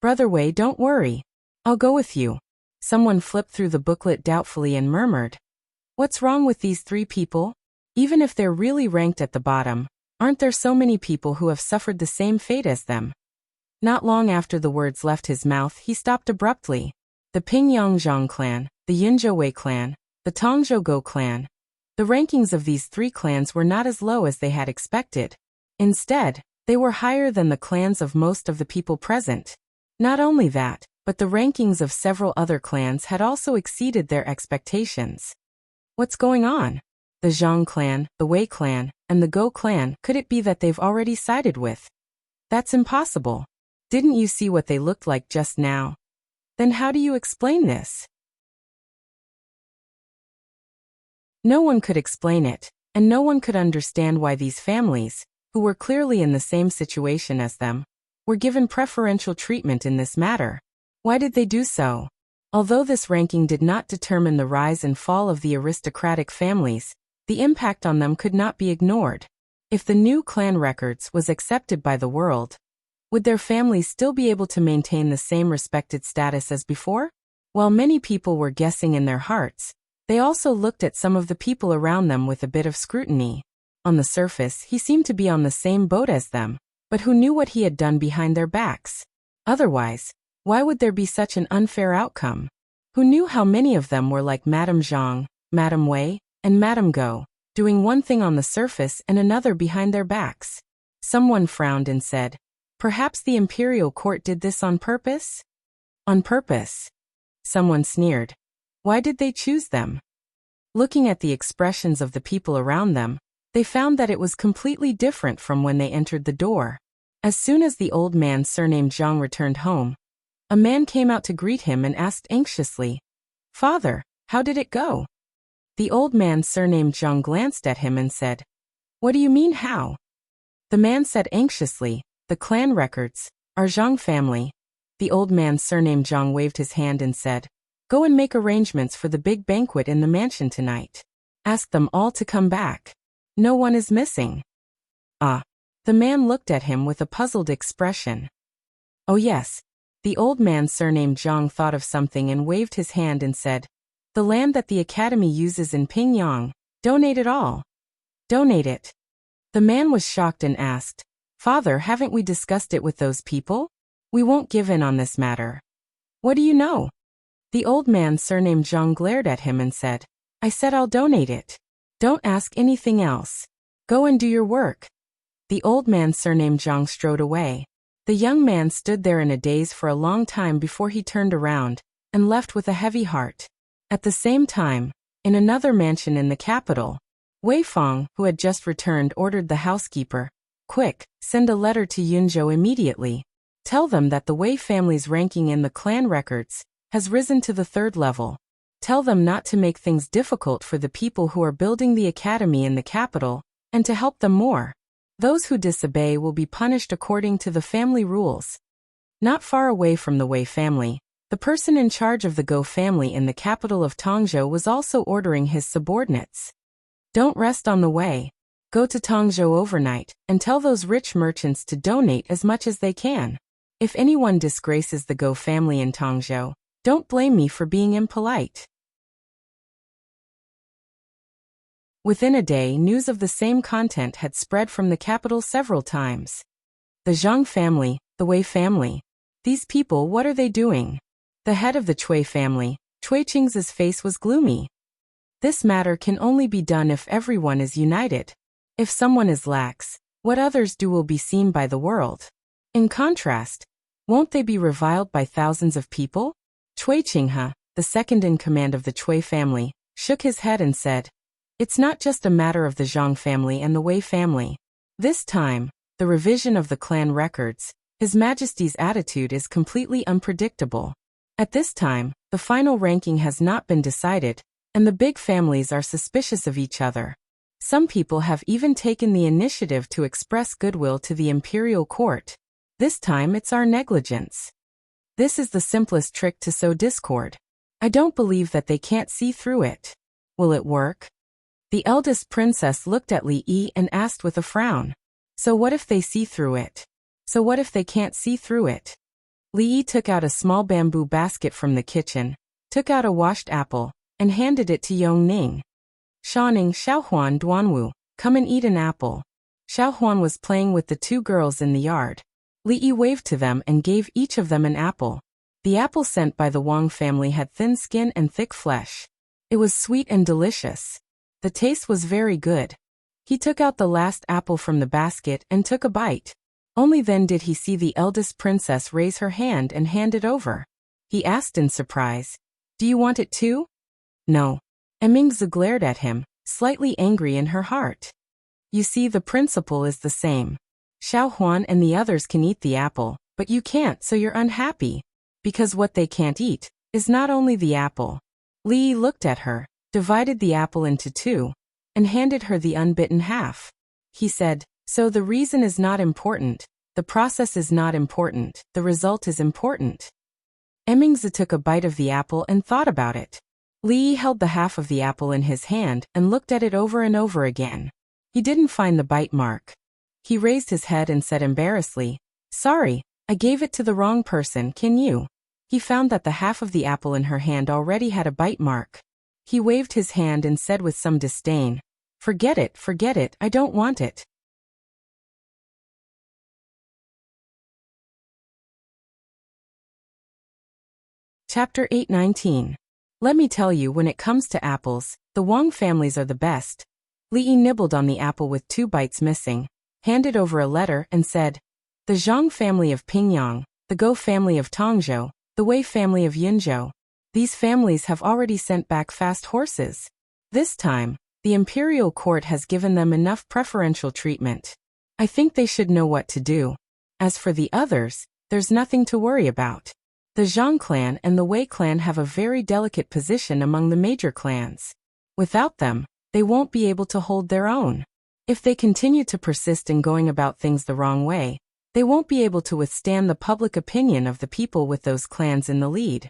"Brother Wei, don't worry. I'll go with you." Someone flipped through the booklet doubtfully and murmured, "What's wrong with these 3 people? Even if they're really ranked at the bottom, aren't there so many people who have suffered the same fate as them?" Not long after the words left his mouth, he stopped abruptly. The Pingyang Zhang clan, the Yunzhou Wei clan, the Tongzhou Go clan. The rankings of these 3 clans were not as low as they had expected. Instead, they were higher than the clans of most of the people present. Not only that, but the rankings of several other clans had also exceeded their expectations. What's going on? The Zhang clan, the Wei clan, and the Go clan, could it be that they've already sided with? That's impossible. Didn't you see what they looked like just now? Then how do you explain this? No one could explain it, and no one could understand why these families, who were clearly in the same situation as them, were given preferential treatment in this matter. Why did they do so? Although this ranking did not determine the rise and fall of the aristocratic families, the impact on them could not be ignored. If the new clan records was accepted by the world, would their families still be able to maintain the same respected status as before? While many people were guessing in their hearts, they also looked at some of the people around them with a bit of scrutiny. On the surface, he seemed to be on the same boat as them, but who knew what he had done behind their backs? Otherwise, why would there be such an unfair outcome? Who knew how many of them were like Madame Zhang, Madame Wei, and Madame Go, doing one thing on the surface and another behind their backs? Someone frowned and said, "Perhaps the imperial court did this on purpose?" On purpose? Someone sneered. Why did they choose them? Looking at the expressions of the people around them, they found that it was completely different from when they entered the door. As soon as the old man surnamed Zhang returned home, a man came out to greet him and asked anxiously, "Father, how did it go?" The old man surnamed Zhang glanced at him and said, "What do you mean how?" The man said anxiously, "The clan records, our Zhang family." The old man surnamed Zhang waved his hand and said, "Go and make arrangements for the big banquet in the mansion tonight. Ask them all to come back. No one is missing." Ah. The man looked at him with a puzzled expression. "Oh yes." The old man surnamed Zhang thought of something and waved his hand and said, "The land that the academy uses in Pingyang, donate it all." Donate it? The man was shocked and asked, "Father, haven't we discussed it with those people? We won't give in on this matter." "What do you know?" The old man surnamed Zhang glared at him and said, "I said I'll donate it. Don't ask anything else. Go and do your work." The old man surnamed Zhang strode away. The young man stood there in a daze for a long time before he turned around and left with a heavy heart. At the same time, in another mansion in the capital, Wei Fong, who had just returned, ordered the housekeeper, "Quick, send a letter to Yunzhou immediately. Tell them that the Wei family's ranking in the clan records has risen to the 3rd level. Tell them not to make things difficult for the people who are building the academy in the capital, and to help them more. Those who disobey will be punished according to the family rules." Not far away from the Wei family, The person in charge of the Go family in the capital of Tongzhou was also ordering his subordinates. Don't rest on the way. Go to Tongzhou overnight and tell those rich merchants to donate as much as they can. If anyone disgraces the Go family in Tongzhou, don't blame me for being impolite. Within a day, news of the same content had spread from the capital several times. The Zhang family, the Wei family. These people, what are they doing? The head of the Cui family, Cui Qing's face was gloomy. This matter can only be done if everyone is united. If someone is lax, what others do will be seen by the world. In contrast, won't they be reviled by thousands of people? Cui Qinghe, the second in command of the Cui family, shook his head and said, "It's not just a matter of the Zhang family and the Wei family. This time, the revision of the clan records, His Majesty's attitude is completely unpredictable. At this time, the final ranking has not been decided, and the big families are suspicious of each other. Some people have even taken the initiative to express goodwill to the imperial court. This time it's our negligence. This is the simplest trick to sow discord. I don't believe that they can't see through it. Will it work?" The eldest princess looked at Li Yi and asked with a frown. "So what if they see through it? So what if they can't see through it?" Li Yi took out a small bamboo basket from the kitchen, took out a washed apple, and handed it to Yong Ning. "Shaoning, Xiaohuan, Duanwu, come and eat an apple." Xiaohuan was playing with the two girls in the yard. Li Yi waved to them and gave each of them an apple. The apple sent by the Wang family had thin skin and thick flesh. It was sweet and delicious. The taste was very good. He took out the last apple from the basket and took a bite. Only then did he see the eldest princess raise her hand and hand it over. He asked in surprise, "Do you want it too?" "No." Emingzi glared at him, slightly angry in her heart. "You see, the principle is the same. Xiaohuan and the others can eat the apple, but you can't, so you're unhappy. Because what they can't eat is not only the apple." Li Yi looked at her, divided the apple into two, and handed her the unbitten half. He said, "So the reason is not important, the process is not important, the result is important." Emingzi took a bite of the apple and thought about it. Li Yi held the half of the apple in his hand and looked at it over and over again. He didn't find the bite mark. He raised his head and said embarrassedly, "Sorry, I gave it to the wrong person, can you?" He found that the half of the apple in her hand already had a bite mark. He waved his hand and said with some disdain, forget it, I don't want it." Chapter 819. Let me tell you, when it comes to apples, the Wang families are the best. Li Yi nibbled on the apple with 2 bites missing, handed over a letter and said, "The Zhang family of Pingyang, the Go family of Tongzhou, the Wei family of Yunzhou. These families have already sent back fast horses. This time, the imperial court has given them enough preferential treatment. I think they should know what to do. As for the others, there's nothing to worry about. The Zhang clan and the Wei clan have a very delicate position among the major clans. Without them, they won't be able to hold their own. If they continue to persist in going about things the wrong way, they won't be able to withstand the public opinion of the people with those clans in the lead."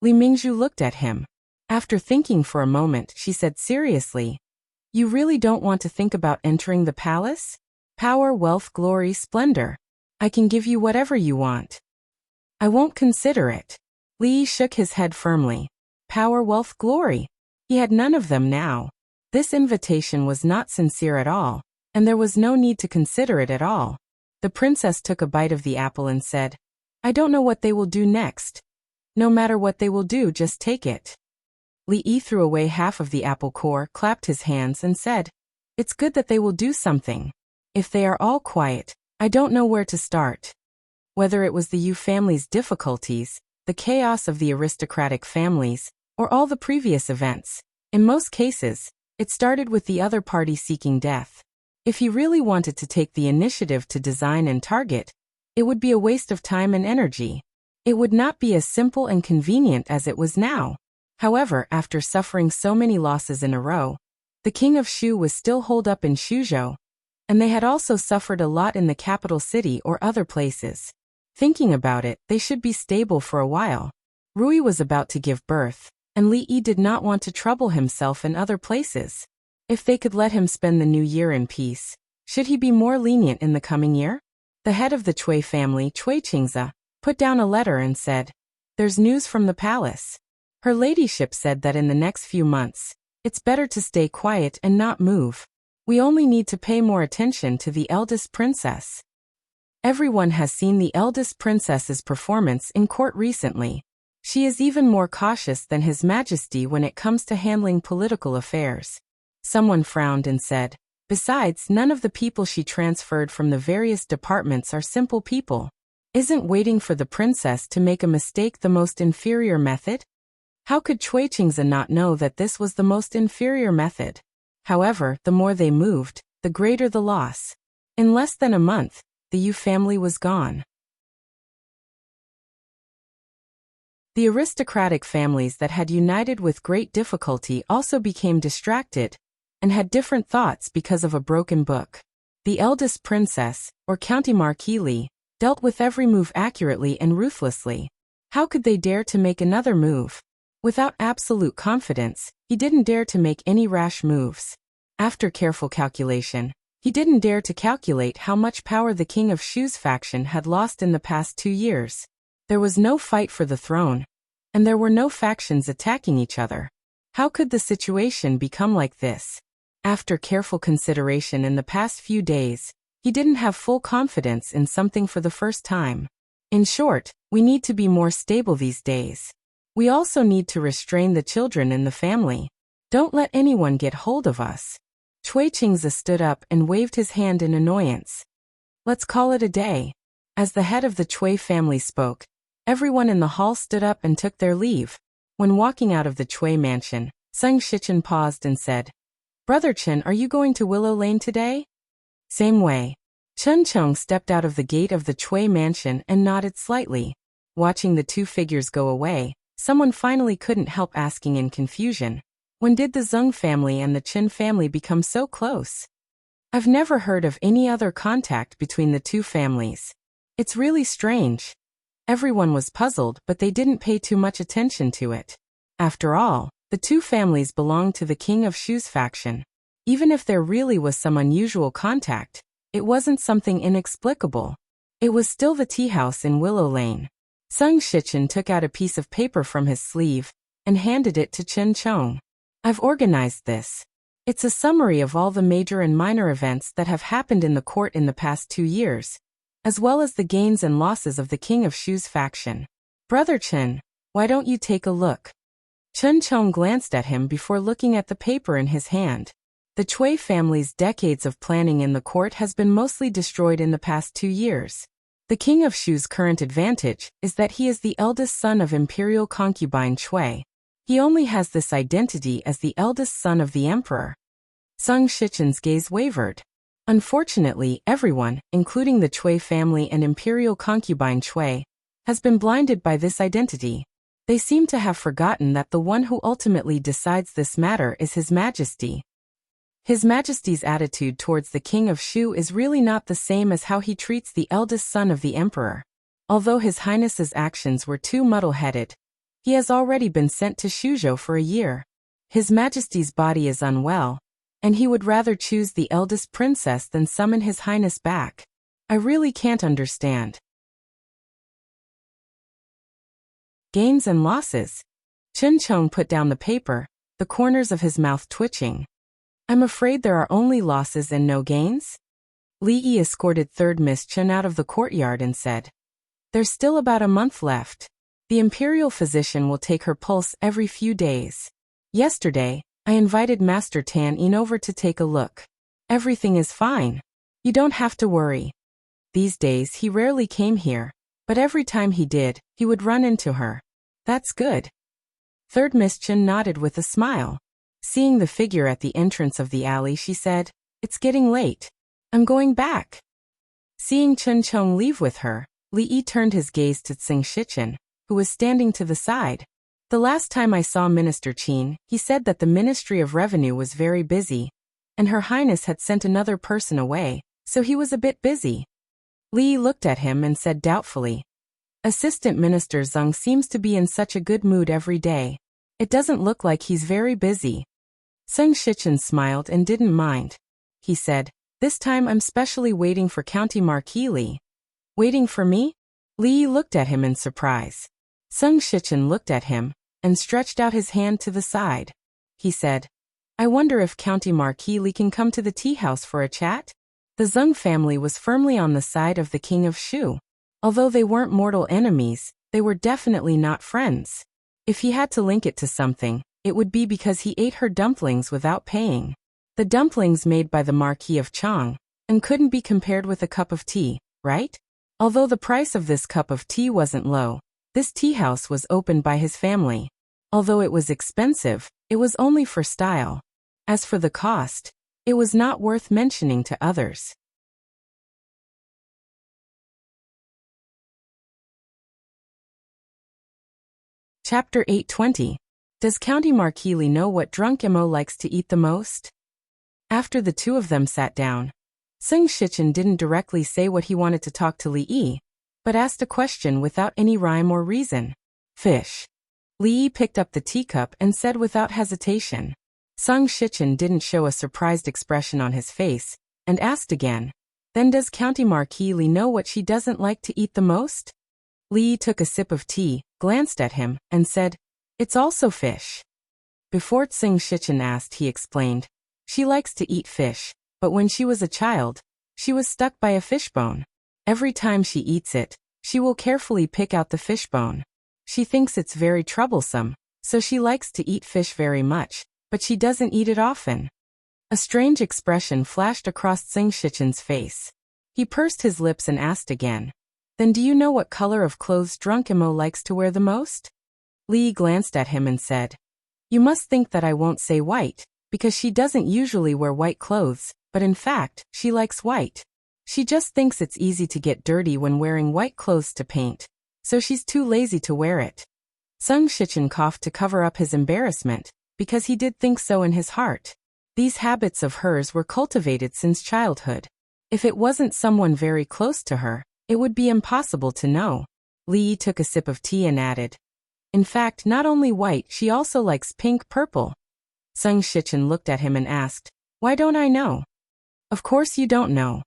Li Mingzhu looked at him. After thinking for a moment, she said seriously, "You really don't want to think about entering the palace? Power, wealth, glory, splendor. I can give you whatever you want." "I won't consider it." Li Yi shook his head firmly. Power, wealth, glory. He had none of them now. This invitation was not sincere at all, and there was no need to consider it at all. The princess took a bite of the apple and said, "I don't know what they will do next." "No matter what they will do, just take it." Li Yi threw away half of the apple core, clapped his hands and said, "It's good that they will do something. If they are all quiet, I don't know where to start." Whether it was the Yu family's difficulties, the chaos of the aristocratic families, or all the previous events, in most cases, it started with the other party seeking death. If he really wanted to take the initiative to design and target, it would be a waste of time and energy. It would not be as simple and convenient as it was now. However, after suffering so many losses in a row, the king of Shu was still holed up in Shuzhou, and they had also suffered a lot in the capital city or other places. Thinking about it, they should be stable for a while. Rui was about to give birth, and Li Yi did not want to trouble himself in other places. If they could let him spend the new year in peace, should he be more lenient in the coming year? The head of the Cui family, Cui Qingze, put down a letter and said, "There's news from the palace. Her ladyship said that in the next few months, it's better to stay quiet and not move. We only need to pay more attention to the eldest princess." Everyone has seen the eldest princess's performance in court recently. She is even more cautious than His Majesty when it comes to handling political affairs. Someone frowned and said, "Besides, none of the people she transferred from the various departments are simple people. Isn't waiting for the princess to make a mistake the most inferior method?" How could Cui Qingze not know that this was the most inferior method? However, the more they moved, the greater the loss. In less than a month, the Yu family was gone. The aristocratic families that had united with great difficulty also became distracted and had different thoughts because of a broken book. The eldest princess, or County Marquis Li, dealt with every move accurately and ruthlessly. How could they dare to make another move? Without absolute confidence, he didn't dare to make any rash moves. After careful calculation, he didn't dare to calculate how much power the King of Shu's faction had lost in the past 2 years. There was no fight for the throne, and there were no factions attacking each other. How could the situation become like this? After careful consideration in the past few days, he didn't have full confidence in something for the first time. In short, we need to be more stable these days. We also need to restrain the children in the family. Don't let anyone get hold of us. Cui Qingze stood up and waved his hand in annoyance. Let's call it a day. As the head of the Cui family spoke, everyone in the hall stood up and took their leave. When walking out of the Cui mansion, Seng Shichen paused and said, "Brother Chen, are you going to Willow Lane today?" Same way. Chen Chong stepped out of the gate of the Cui mansion and nodded slightly. Watching the two figures go away, someone finally couldn't help asking in confusion, when did the Zeng family and the Chen family become so close? I've never heard of any other contact between the two families. It's really strange. Everyone was puzzled, but they didn't pay too much attention to it. After all, the two families belonged to the King of Shu's faction. Even if there really was some unusual contact, it wasn't something inexplicable. It was still the tea house in Willow Lane. Seng Shichen took out a piece of paper from his sleeve and handed it to Chen Chong. "I've organized this. It's a summary of all the major and minor events that have happened in the court in the past 2 years, as well as the gains and losses of the King of Shu's faction. Brother Chen, why don't you take a look?" Chen Chong glanced at him before looking at the paper in his hand. The Cui family's decades of planning in the court has been mostly destroyed in the past 2 years. The King of Shu's current advantage is that he is the eldest son of imperial concubine Cui. He only has this identity as the eldest son of the emperor. Seng Shichen's gaze wavered. Unfortunately, everyone, including the Cui family and imperial concubine Cui, has been blinded by this identity. They seem to have forgotten that the one who ultimately decides this matter is His Majesty. His Majesty's attitude towards the King of Shu is really not the same as how he treats the eldest son of the emperor. Although His Highness's actions were too muddle-headed, he has already been sent to Shuzhou for a year. His Majesty's body is unwell, and he would rather choose the eldest princess than summon His Highness back. I really can't understand. Gains and losses. Chen Chong put down the paper, the corners of his mouth twitching. I'm afraid there are only losses and no gains? Li Yi escorted 3rd Miss Chen out of the courtyard and said, "There's still about a month left. The imperial physician will take her pulse every few days. Yesterday, I invited Master Tan in over to take a look. Everything is fine. You don't have to worry." These days he rarely came here, but every time he did, he would run into her. That's good. 3rd Miss Chen nodded with a smile. Seeing the figure at the entrance of the alley, she said, "It's getting late. I'm going back." Seeing Chen Chong leave with her, Li Yi turned his gaze to Seng Shichen, who was standing to the side. "The last time I saw Minister Qin, he said that the Ministry of Revenue was very busy, and Her Highness had sent another person away, so he was a bit busy." Li Yi looked at him and said doubtfully, Assistant Minister Zeng seems to be in such a good mood every day. It doesn't look like he's very busy. Zeng Shichen smiled and didn't mind. He said, "This time I'm specially waiting for County Marquis Li." "Waiting for me?" Li looked at him in surprise. Zeng Shichen looked at him and stretched out his hand to the side. He said, "I wonder if County Marquis Li can come to the tea house for a chat?" The Zeng family was firmly on the side of the king of Shu. Although they weren't mortal enemies, they were definitely not friends. If he had to link it to something, it would be because he ate her dumplings without paying. The dumplings made by the Marquis of Chang, and couldn't be compared with a cup of tea, right? Although the price of this cup of tea wasn't low, this tea house was opened by his family. Although it was expensive, it was only for style. As for the cost, it was not worth mentioning to others. Chapter 820. Does County Marquis Li know what drunk Mo likes to eat the most? After the two of them sat down, Zeng Shichen didn't directly say what he wanted to talk to Li Yi, but asked a question without any rhyme or reason. "Fish." Li Yi picked up the teacup and said without hesitation. Zeng Shichen didn't show a surprised expression on his face, and asked again, "Then does County Marquis Li know what she doesn't like to eat the most?" Li Yi took a sip of tea, glanced at him, and said, "It's also fish." Before Zeng Shichen asked, he explained, "She likes to eat fish, but when she was a child, she was stuck by a fishbone. Every time she eats it, she will carefully pick out the fishbone. She thinks it's very troublesome, so she likes to eat fish very much, but she doesn't eat it often." A strange expression flashed across Zeng Shichen's face. He pursed his lips and asked again, "Then do you know what color of clothes drunk Mo likes to wear the most?" Li glanced at him and said, "You must think that I won't say white, because she doesn't usually wear white clothes, but in fact, she likes white. She just thinks it's easy to get dirty when wearing white clothes to paint, so she's too lazy to wear it." Zeng Shichen coughed to cover up his embarrassment, because he did think so in his heart. These habits of hers were cultivated since childhood. If it wasn't someone very close to her, it would be impossible to know. Li Yi took a sip of tea and added, "In fact, not only white, she also likes pink purple." Zeng Shichen looked at him and asked, "Why don't I know?" "Of course you don't know."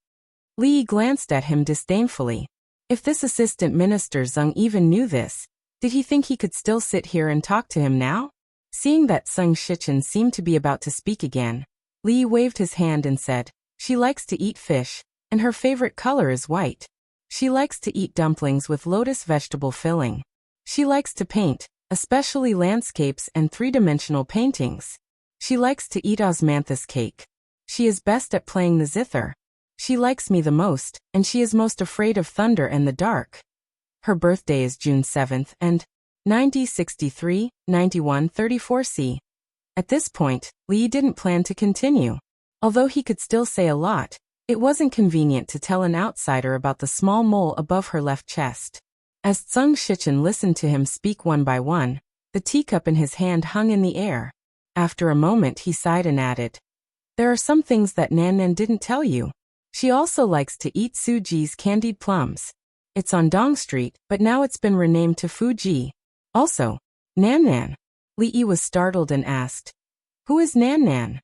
Li Yi glanced at him disdainfully. If this assistant minister Zeng even knew this, did he think he could still sit here and talk to him now? Seeing that Zeng Shichen seemed to be about to speak again, Li Yi waved his hand and said, "She likes to eat fish, and her favorite color is white. She likes to eat dumplings with lotus vegetable filling. She likes to paint, especially landscapes and three-dimensional paintings. She likes to eat osmanthus cake. She is best at playing the zither. She likes me the most, and she is most afraid of thunder and the dark. Her birthday is June 7th and 9063, 9134C. At this point, Li didn't plan to continue. Although he could still say a lot, it wasn't convenient to tell an outsider about the small mole above her left chest. As Zeng Shichen listened to him speak one by one, the teacup in his hand hung in the air. After a moment he sighed and added, "There are some things that Nan Nan didn't tell you. She also likes to eat Suji's candied plums. It's on Dong Street, but now it's been renamed to Fuji. Also, Nan Nan." Li Yi was startled and asked, "Who is Nan Nan?"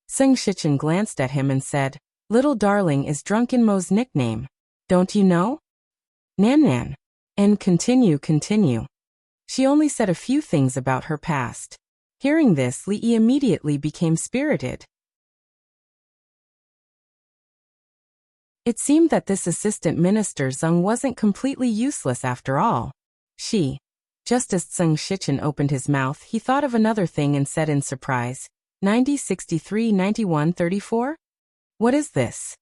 Zeng Shichen glanced at him and said, "Little Darling is Drunken Mo's nickname. Don't you know? Nan Nan." And continue. She only said a few things about her past. Hearing this, Li Yi immediately became spirited. It seemed that this assistant minister Zeng wasn't completely useless after all. Just as Zeng Shichen opened his mouth, he thought of another thing and said in surprise, 9063 9134? What is this?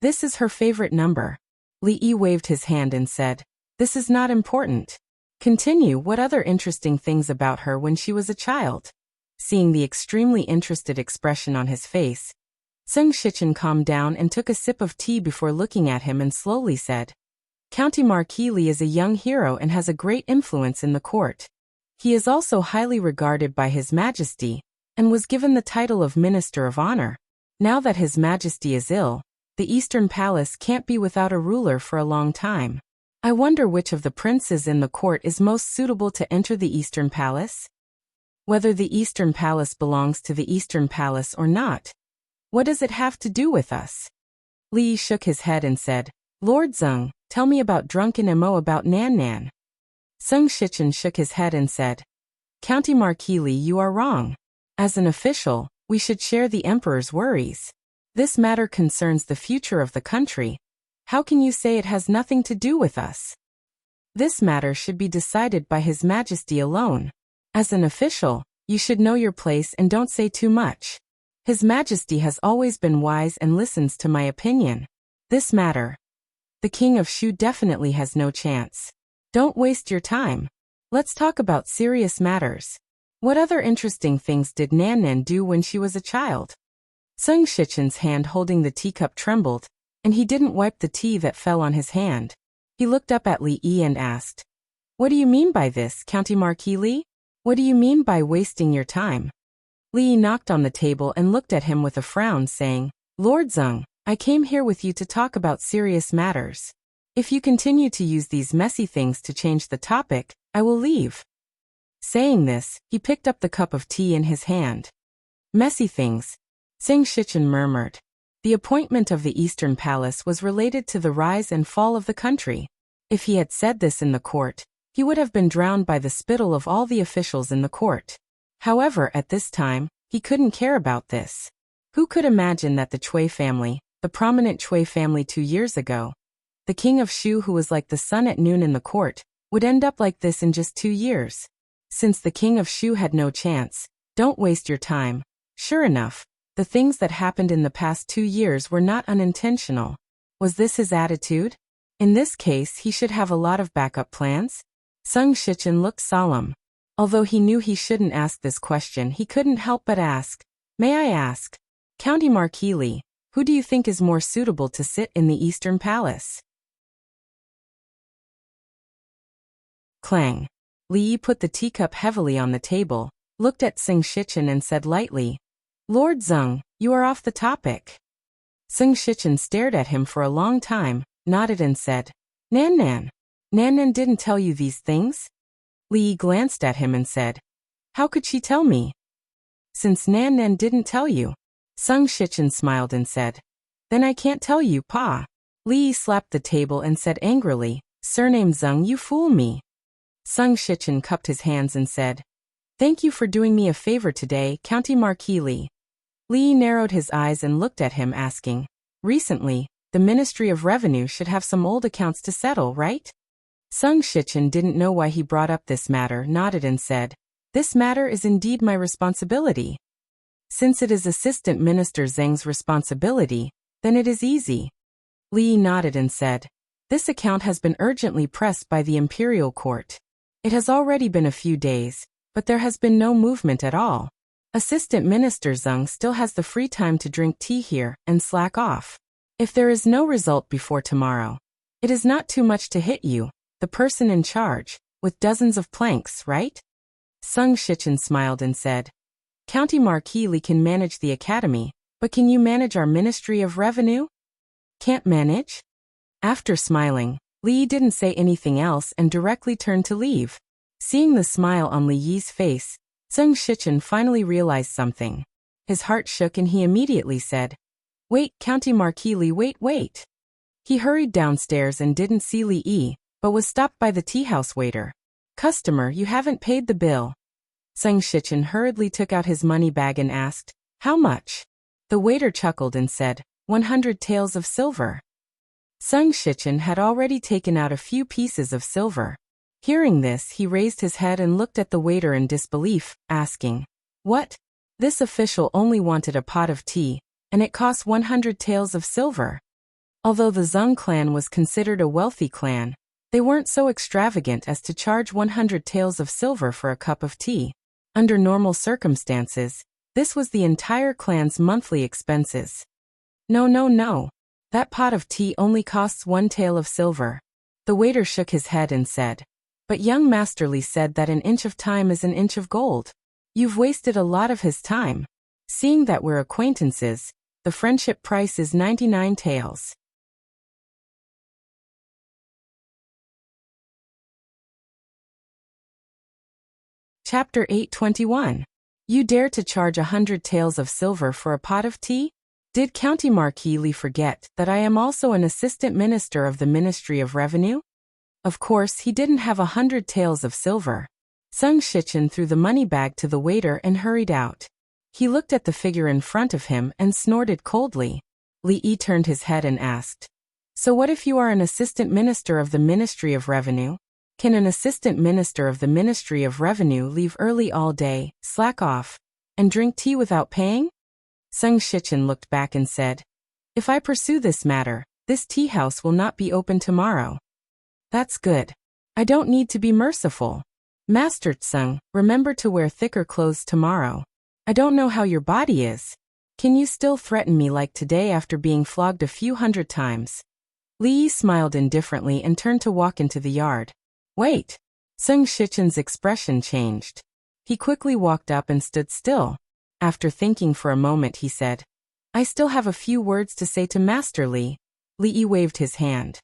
This is her favorite number. Li Yi waved his hand and said, "This is not important. Continue. What other interesting things about her when she was a child?" Seeing the extremely interested expression on his face, Zeng Shichen calmed down and took a sip of tea before looking at him and slowly said, "County Marquis Li is a young hero and has a great influence in the court. He is also highly regarded by His Majesty, and was given the title of Minister of Honor. Now that His Majesty is ill, the Eastern Palace can't be without a ruler for a long time. I wonder which of the princes in the court is most suitable to enter the Eastern Palace? Whether the Eastern Palace belongs to the Eastern Palace or not. What does it have to do with us? Li shook his head and said, Lord Zeng, tell me about drunken Mo about Nan Nan. Zeng Shichen shook his head and said, County Marquis Li, you are wrong. As an official, we should share the emperor's worries. This matter concerns the future of the country. How can you say it has nothing to do with us? This matter should be decided by His Majesty alone. As an official, you should know your place and don't say too much. His Majesty has always been wise and listens to my opinion. This matter, the King of Shu definitely has no chance. Don't waste your time. Let's talk about serious matters. What other interesting things did Nan Nan do when she was a child? Zeng Shichen's hand holding the teacup trembled, and he didn't wipe the tea that fell on his hand. He looked up at Li Yi and asked, What do you mean by this, County Marquis Li? What do you mean by wasting your time? Li Yi knocked on the table and looked at him with a frown, saying, Lord Zeng, I came here with you to talk about serious matters. If you continue to use these messy things to change the topic, I will leave. Saying this, he picked up the cup of tea in his hand. Messy things, Zeng Shichen murmured. The appointment of the Eastern Palace was related to the rise and fall of the country. If he had said this in the court, he would have been drowned by the spittle of all the officials in the court. However, at this time, he couldn't care about this. Who could imagine that the Cui family, the prominent Cui family 2 years ago, the King of Shu who was like the sun at noon in the court, would end up like this in just 2 years? Since the King of Shu had no chance, don't waste your time. Sure enough, the things that happened in the past 2 years were not unintentional. Was this his attitude? In this case, he should have a lot of backup plans. Zeng Shichen looked solemn. Although he knew he shouldn't ask this question, he couldn't help but ask, May I ask, County Marquis Li, who do you think is more suitable to sit in the Eastern Palace? Clang. Li Yi put the teacup heavily on the table, looked at Zeng Shichen and said lightly, Lord Zeng, you are off the topic. Zeng Shichen stared at him for a long time, nodded and said, Nan Nan. Nan Nan didn't tell you these things? Li Yi glanced at him and said, How could she tell me? Since Nan Nan didn't tell you. Zeng Shichen smiled and said, Then I can't tell you, Pa. Li Yi slapped the table and said angrily, Surname Zeng, you fool me. Zeng Shichen cupped his hands and said, Thank you for doing me a favor today, County Marquis Li. Li Yi narrowed his eyes and looked at him asking, Recently, the Ministry of Revenue should have some old accounts to settle, right? Zeng Shichen didn't know why he brought up this matter, nodded and said, This matter is indeed my responsibility. Since it is Assistant Minister Zeng's responsibility, then it is easy. Li Yi nodded and said, This account has been urgently pressed by the Imperial Court. It has already been a few days, but there has been no movement at all. Assistant Minister Zeng still has the free time to drink tea here and slack off. If there is no result before tomorrow, it is not too much to hit you, the person in charge, with dozens of planks, right? Zeng Shichen smiled and said, County Marquis Li can manage the academy, but can you manage our Ministry of Revenue? Can't manage? After smiling, Li Yi didn't say anything else and directly turned to leave. Seeing the smile on Li Yi's face, Zeng Shichen finally realized something. His heart shook and he immediately said, Wait, County Marquis Li, wait. He hurried downstairs and didn't see Li Yi, but was stopped by the teahouse waiter. Customer, you haven't paid the bill. Zeng Shichen hurriedly took out his money bag and asked, How much? The waiter chuckled and said, 100 taels of silver. Zeng Shichen had already taken out a few pieces of silver. Hearing this, he raised his head and looked at the waiter in disbelief, asking, What? This official only wanted a pot of tea, and it cost 100 taels of silver. Although the Zeng clan was considered a wealthy clan, they weren't so extravagant as to charge 100 taels of silver for a cup of tea. Under normal circumstances, this was the entire clan's monthly expenses. No. That pot of tea only costs 1 tael of silver. The waiter shook his head and said, But young Master Li said that an inch of time is an inch of gold. You've wasted a lot of his time. Seeing that we're acquaintances, the friendship price is 99 taels. Chapter 821. You dare to charge 100 taels of silver for a pot of tea? Did County Marquis Li forget that I am also an assistant minister of the Ministry of Revenue? Of course, he didn't have 100 taels of silver. Sung Shichen threw the money bag to the waiter and hurried out. He looked at the figure in front of him and snorted coldly. Li Yi turned his head and asked, "So what if you are an assistant minister of the Ministry of Revenue? Can an assistant minister of the Ministry of Revenue leave early all day, slack off, and drink tea without paying?" Sung Shichen looked back and said, "If I pursue this matter, this tea house will not be open tomorrow." "That's good. I don't need to be merciful. Master Tsung, remember to wear thicker clothes tomorrow. I don't know how your body is. Can you still threaten me like today after being flogged a few hundred times?" Li Yi smiled indifferently and turned to walk into the yard. "Wait." Sung Shichen's expression changed. He quickly walked up and stood still. After thinking for a moment he said, "I still have a few words to say to Master Li." Li Yi waved his hand.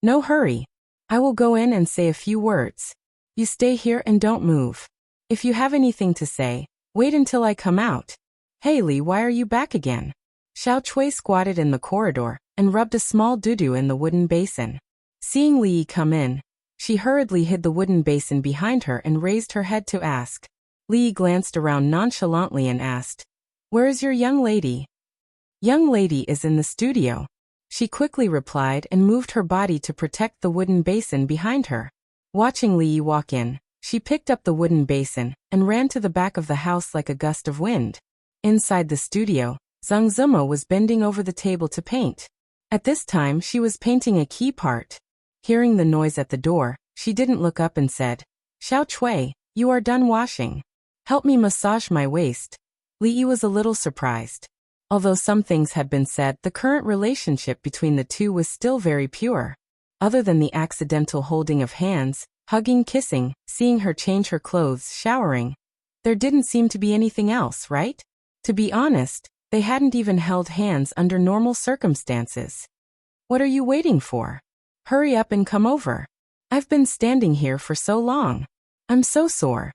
"No hurry. I will go in and say a few words. You stay here and don't move. If you have anything to say, wait until I come out." "Hey Li, why are you back again?" Xiao Chui squatted in the corridor and rubbed a small doo-doo in the wooden basin. Seeing Li Yi come in, she hurriedly hid the wooden basin behind her and raised her head to ask. Li Yi glanced around nonchalantly and asked, "Where is your young lady?" "Young lady is in the studio," she quickly replied and moved her body to protect the wooden basin behind her. Watching Li Yi walk in, she picked up the wooden basin and ran to the back of the house like a gust of wind. Inside the studio, Zhang Zimo was bending over the table to paint. At this time she was painting a key part. Hearing the noise at the door, she didn't look up and said, "Xiao Chui, you are done washing. Help me massage my waist." Li Yi was a little surprised. Although some things had been said, the current relationship between the two was still very pure. Other than the accidental holding of hands, hugging, kissing, seeing her change her clothes, showering, there didn't seem to be anything else, right? To be honest, they hadn't even held hands under normal circumstances. "What are you waiting for? Hurry up and come over. I've been standing here for so long. I'm so sore."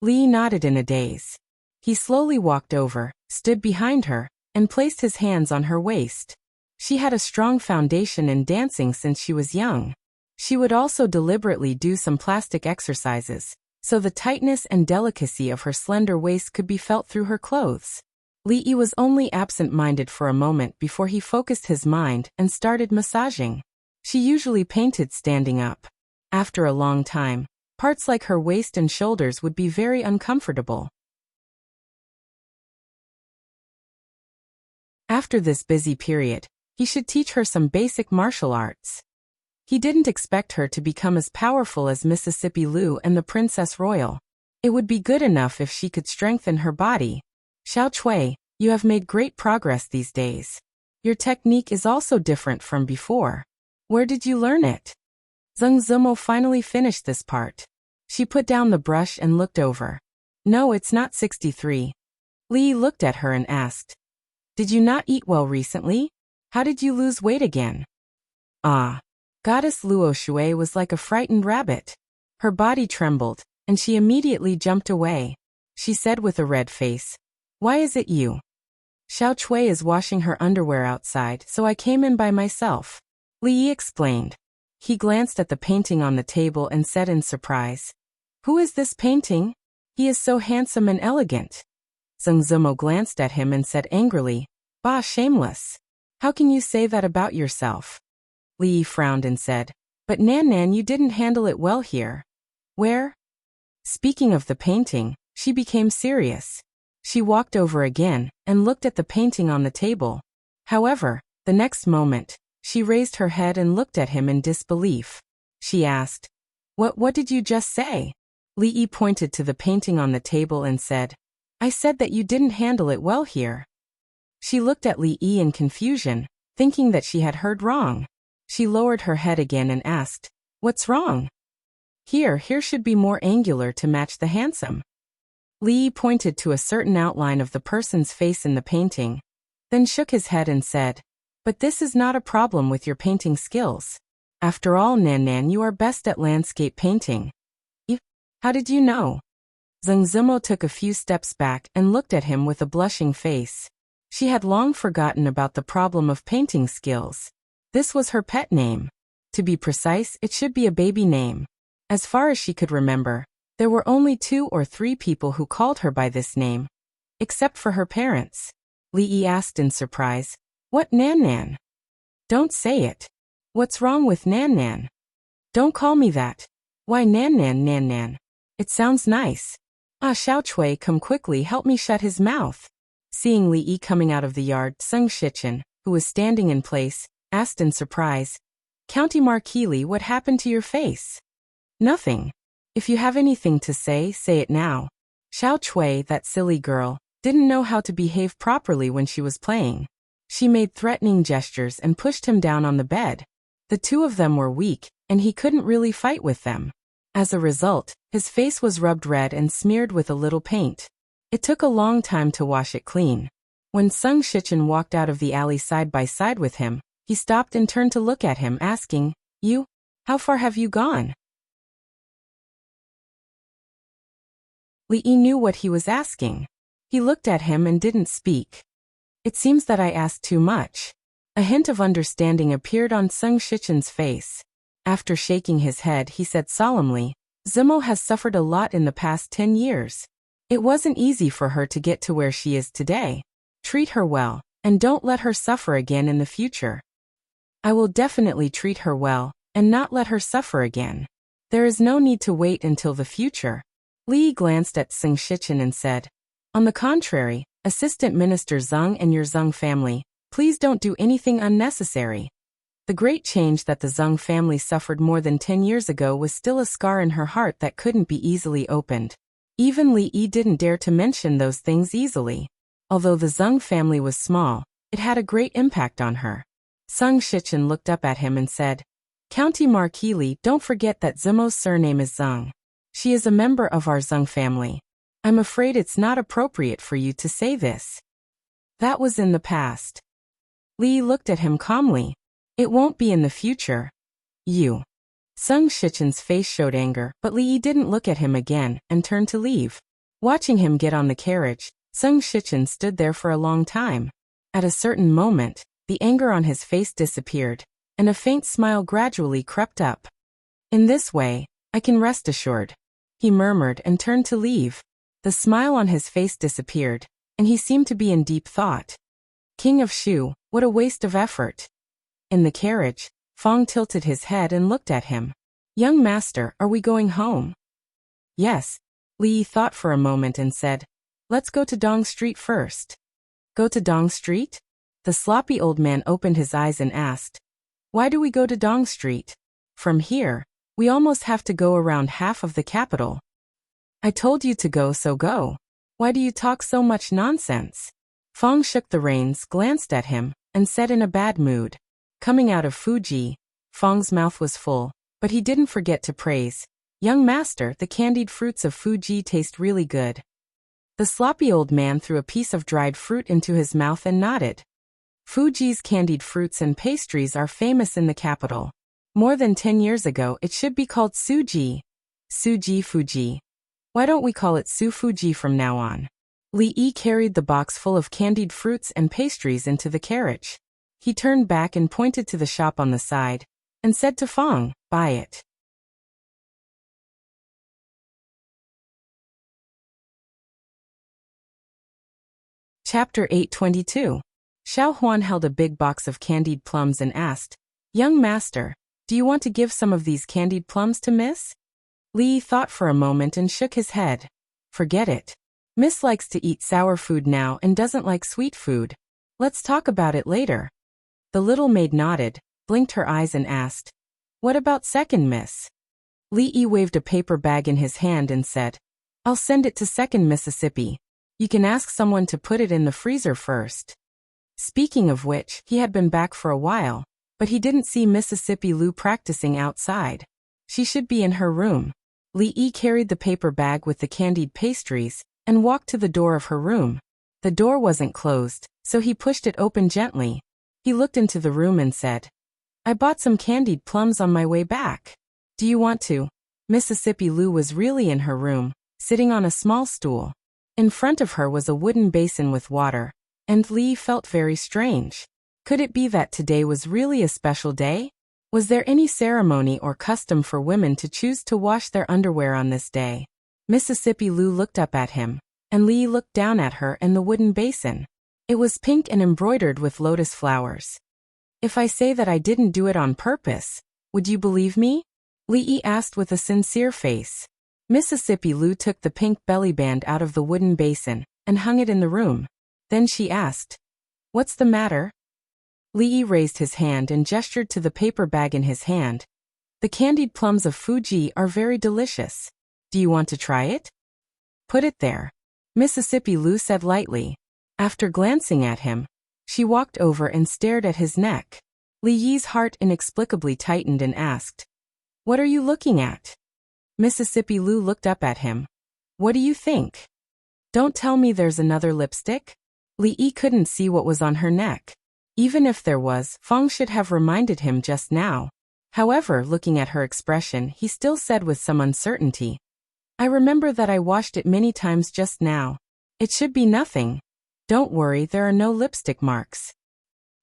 Li Yi nodded in a daze. He slowly walked over, stood behind her, and placed his hands on her waist. She had a strong foundation in dancing since she was young. She would also deliberately do some plastic exercises, so the tightness and delicacy of her slender waist could be felt through her clothes. Li Yi was only absent-minded for a moment before he focused his mind and started massaging. She usually painted standing up. After a long time, parts like her waist and shoulders would be very uncomfortable. After this busy period, he should teach her some basic martial arts. He didn't expect her to become as powerful as Mississippi Lu and the Princess Royal. It would be good enough if she could strengthen her body. "Xiao Chui, you have made great progress these days. Your technique is also different from before. Where did you learn it?" Zhang Zimo finally finished this part. She put down the brush and looked over. "No, it's not 63. Li Yi looked at her and asked, "Did you not eat well recently? How did you lose weight again?" "Ah." Goddess Luo Shui was like a frightened rabbit. Her body trembled, and she immediately jumped away. She said with a red face, "Why is it you?" "Xiao Chui is washing her underwear outside, so I came in by myself," Li Yi explained. He glanced at the painting on the table and said in surprise, "Who is this painting? He is so handsome and elegant." Zhang Zimo glanced at him and said angrily, "Bah, shameless. How can you say that about yourself?" Li Yi frowned and said, "But Nan, you didn't handle it well here." "Where?" Speaking of the painting, she became serious. She walked over again and looked at the painting on the table. However, the next moment, she raised her head and looked at him in disbelief. She asked, What did you just say?" Li Yi pointed to the painting on the table and said, "I said that you didn't handle it well here." She looked at Li Yi in confusion, thinking that she had heard wrong. She lowered her head again and asked, "What's wrong?" Here should be more angular to match the handsome." Li Yi pointed to a certain outline of the person's face in the painting, then shook his head and said, "But this is not a problem with your painting skills. After all, Nan, you are best at landscape painting." "How did you know?" Zheng Zimo took a few steps back and looked at him with a blushing face. She had long forgotten about the problem of painting skills. This was her pet name. To be precise, it should be a baby name. As far as she could remember, there were only 2 or 3 people who called her by this name. Except for her parents. Li Yi asked in surprise, "What Nan Nan?" "Don't say it. What's wrong with Nan Nan?" "Don't call me that." "Why Nan Nan Nan Nan? It sounds nice." "Ah, Xiao Chui, come quickly, help me shut his mouth." Seeing Li Yi coming out of the yard, Seng Shichen, who was standing in place, asked in surprise, "County Marquis, what happened to your face?" "Nothing. If you have anything to say it now." Xiao Chui, that silly girl, didn't know how to behave properly when she was playing. She made threatening gestures and pushed him down on the bed. The 2 of them were weak, and he couldn't really fight with them. As a result, his face was rubbed red and smeared with a little paint. It took a long time to wash it clean. When Seng Shichen walked out of the alley side by side with him, he stopped and turned to look at him, asking, "You? How far have you gone?" Li Yi knew what he was asking. He looked at him and didn't speak. "It seems that I asked too much." A hint of understanding appeared on Seng Shichen's face. After shaking his head, he said solemnly, "Zimo has suffered a lot in the past 10 years. It wasn't easy for her to get to where she is today. Treat her well, and don't let her suffer again in the future." "I will definitely treat her well, and not let her suffer again. There is no need to wait until the future." Li glanced at Seng Shichen and said, "On the contrary, Assistant Minister Zheng and your Zheng family, please don't do anything unnecessary." The great change that the Zheng family suffered more than 10 years ago was still a scar in her heart that couldn't be easily opened. Even Li Yi didn't dare to mention those things easily. Although the Zheng family was small, it had a great impact on her. Seng Shichen looked up at him and said, "County Marquis, don't forget that Zimo's surname is Zheng. She is a member of our Zheng family. I'm afraid it's not appropriate for you to say this." That was in the past. Li looked at him calmly. "It won't be in the future. You." Seng Shichen's face showed anger, but Li didn't look at him again and turned to leave. Watching him get on the carriage, Seng Shichen stood there for a long time. At a certain moment, the anger on his face disappeared, and a faint smile gradually crept up. "In this way, I can rest assured," he murmured and turned to leave. The smile on his face disappeared, and he seemed to be in deep thought. King of Shu, what a waste of effort. In the carriage, Fong tilted his head and looked at him. "Young master, are we going home?" "Yes." Li thought for a moment and said, "Let's go to Dong Street first." "Go to Dong Street?" The sloppy old man opened his eyes and asked, "Why do we go to Dong Street? From here, we almost have to go around half of the capital." "I told you to go, so go. Why do you talk so much nonsense?" Fong shook the reins, glanced at him, and said in a bad mood. Coming out of Fuji, Fong's mouth was full, but he didn't forget to praise, "Young master, the candied fruits of Fuji taste really good." The sloppy old man threw a piece of dried fruit into his mouth and nodded. Fuji's candied fruits and pastries are famous in the capital. More than 10 years ago, it should be called Suji. Suji Fuji. Why don't we call it Su Fuji from now on? Li Yi carried the box full of candied fruits and pastries into the carriage. He turned back and pointed to the shop on the side, and said to Fong, "Buy it." Chapter 822. Xiao Huan held a big box of candied plums and asked, "Young master, do you want to give some of these candied plums to Miss?" Li thought for a moment and shook his head. "Forget it. Miss likes to eat sour food now and doesn't like sweet food. Let's talk about it later." The little maid nodded, blinked her eyes and asked, "What about second Miss?" Li Yi waved a paper bag in his hand and said, "I'll send it to second Mississippi. You can ask someone to put it in the freezer first." Speaking of which, he had been back for a while, but he didn't see Mississippi Lu practicing outside. She should be in her room. Li Yi carried the paper bag with the candied pastries and walked to the door of her room. The door wasn't closed, so he pushed it open gently. He looked into the room and said, "I bought some candied plums on my way back. Do you want to?" Mississippi Lu was really in her room, sitting on a small stool. In front of her was a wooden basin with water, and Lee felt very strange. Could it be that today was really a special day? Was there any ceremony or custom for women to choose to wash their underwear on this day? Mississippi Lou looked up at him, and Lee looked down at her and the wooden basin. It was pink and embroidered with lotus flowers. If I say that I didn't do it on purpose, would you believe me? Lee asked with a sincere face. Mississippi Lou took the pink belly band out of the wooden basin and hung it in the room. Then she asked, "What's the matter?" Lee raised his hand and gestured to the paper bag in his hand. "The candied plums of Fuji are very delicious. Do you want to try it?" "Put it there," Mississippi Lou said lightly. After glancing at him, she walked over and stared at his neck. Lee's heart inexplicably tightened and asked, "What are you looking at?" Mississippi Lou looked up at him. "What do you think?" "Don't tell me there's another lipstick?" Lee couldn't see what was on her neck. Even if there was, Fong should have reminded him just now. However, looking at her expression, he still said with some uncertainty, "I remember that I washed it many times just now. It should be nothing. Don't worry, there are no lipstick marks."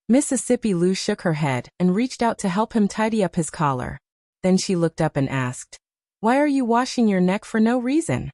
Mississippi Lou shook her head and reached out to help him tidy up his collar. Then she looked up and asked, "Why are you washing your neck for no reason?"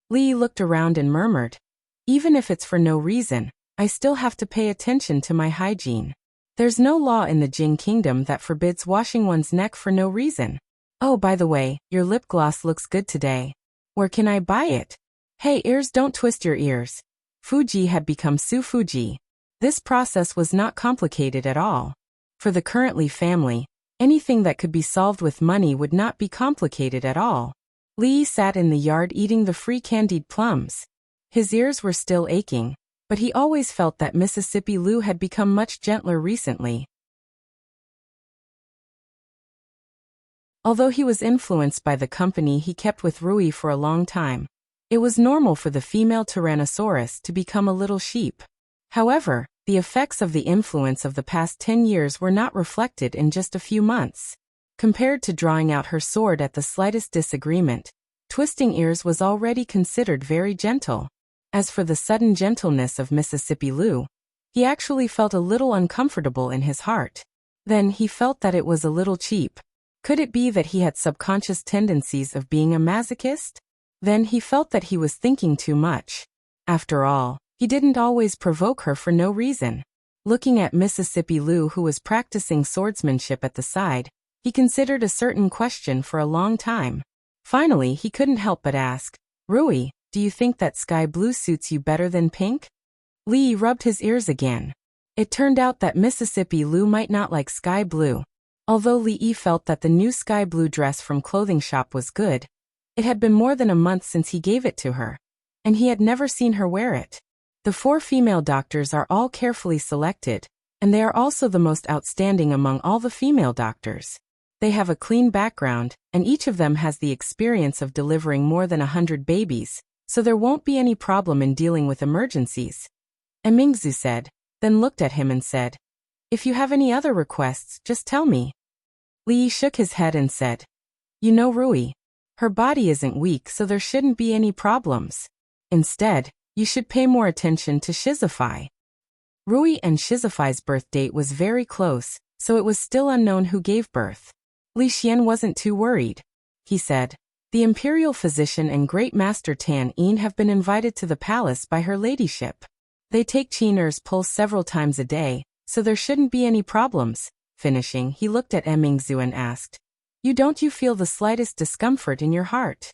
Lee looked around and murmured, "Even if it's for no reason, I still have to pay attention to my hygiene. There's no law in the Jing Kingdom that forbids washing one's neck for no reason. Oh, by the way, your lip gloss looks good today. Where can I buy it?" "Hey, ears, don't twist your ears." Fuji had become Su Fuji. This process was not complicated at all. For the Currently family, anything that could be solved with money would not be complicated at all. Lee sat in the yard eating the free candied plums. His ears were still aching, but he always felt that Mississippi Lou had become much gentler recently. Although he was influenced by the company he kept with Rui for a long time, it was normal for the female Tyrannosaurus to become a little sheep. However, the effects of the influence of the past 10 years were not reflected in just a few months. Compared to drawing out her sword at the slightest disagreement, twisting ears was already considered very gentle. As for the sudden gentleness of Mississippi Lou, he actually felt a little uncomfortable in his heart. Then he felt that it was a little cheap. Could it be that he had subconscious tendencies of being a masochist? Then he felt that he was thinking too much. After all, he didn't always provoke her for no reason. Looking at Mississippi Lou, who was practicing swordsmanship at the side, he considered a certain question for a long time. Finally, he couldn't help but ask, "Rui, do you think that sky blue suits you better than pink?" Lee rubbed his ears again. It turned out that Mississippi Lou might not like sky blue. Although Lee felt that the new sky blue dress from clothing shop was good, it had been more than a month since he gave it to her, and he had never seen her wear it. The 4 female doctors are all carefully selected, and they are also the most outstanding among all the female doctors. They have a clean background, and each of them has the experience of delivering more than 100 babies, so there won't be any problem in dealing with emergencies. Emingzu said, then looked at him and said, "If you have any other requests, just tell me." Lee shook his head and said, "You know Rui. Her body isn't weak, so there shouldn't be any problems. Instead, you should pay more attention to Shizafai." Rui and Shizafai's birth date was very close, so it was still unknown who gave birth. Li Xian wasn't too worried. He said, "The imperial physician and great master Tan Yin have been invited to the palace by her ladyship. They take Qin'er's pulse several times a day, so there shouldn't be any problems." Finishing, he looked at Emingzu and asked, Don't you feel the slightest discomfort in your heart?"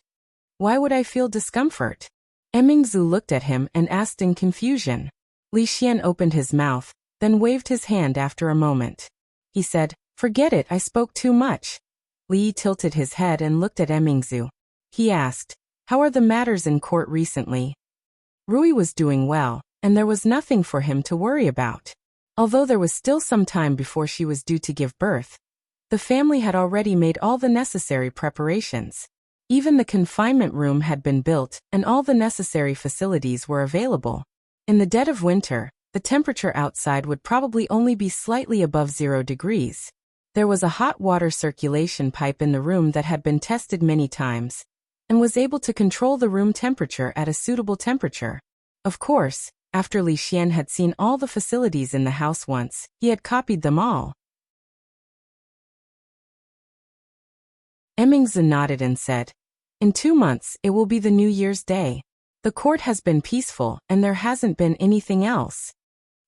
"Why would I feel discomfort?" Emingzu looked at him and asked in confusion. Li Xian opened his mouth, then waved his hand after a moment. He said, "Forget it, I spoke too much." Li tilted his head and looked at Emingzu. He asked, "How are the matters in court recently?" Rui was doing well, and there was nothing for him to worry about. Although there was still some time before she was due to give birth, the family had already made all the necessary preparations. Even the confinement room had been built, and all the necessary facilities were available. In the dead of winter, the temperature outside would probably only be slightly above 0 degrees. There was a hot water circulation pipe in the room that had been tested many times, and was able to control the room temperature at a suitable temperature. Of course, after Li Xian had seen all the facilities in the house once, he had copied them all. Emmingsen nodded and said, "In 2 months it will be the New Year's Day. The court has been peaceful and there hasn't been anything else."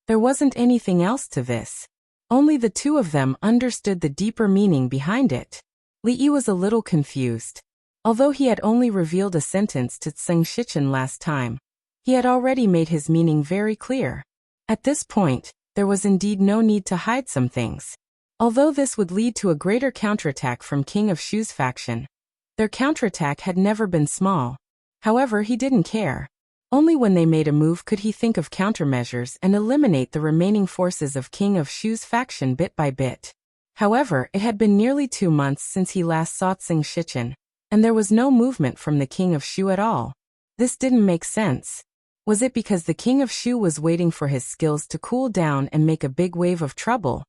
There wasn't anything else to this. Only the two of them understood the deeper meaning behind it. Li Yi was a little confused. Although he had only revealed a sentence to Tseng Shichen last time, he had already made his meaning very clear. At this point, there was indeed no need to hide some things. Although this would lead to a greater counterattack from King of Shu's faction, their counterattack had never been small. However, he didn't care. Only when they made a move could he think of countermeasures and eliminate the remaining forces of King of Shu's faction bit by bit. However, it had been nearly 2 months since he last saw Tseng Shichen, and there was no movement from the King of Shu at all. This didn't make sense. Was it because the King of Shu was waiting for his skills to cool down and make a big wave of trouble?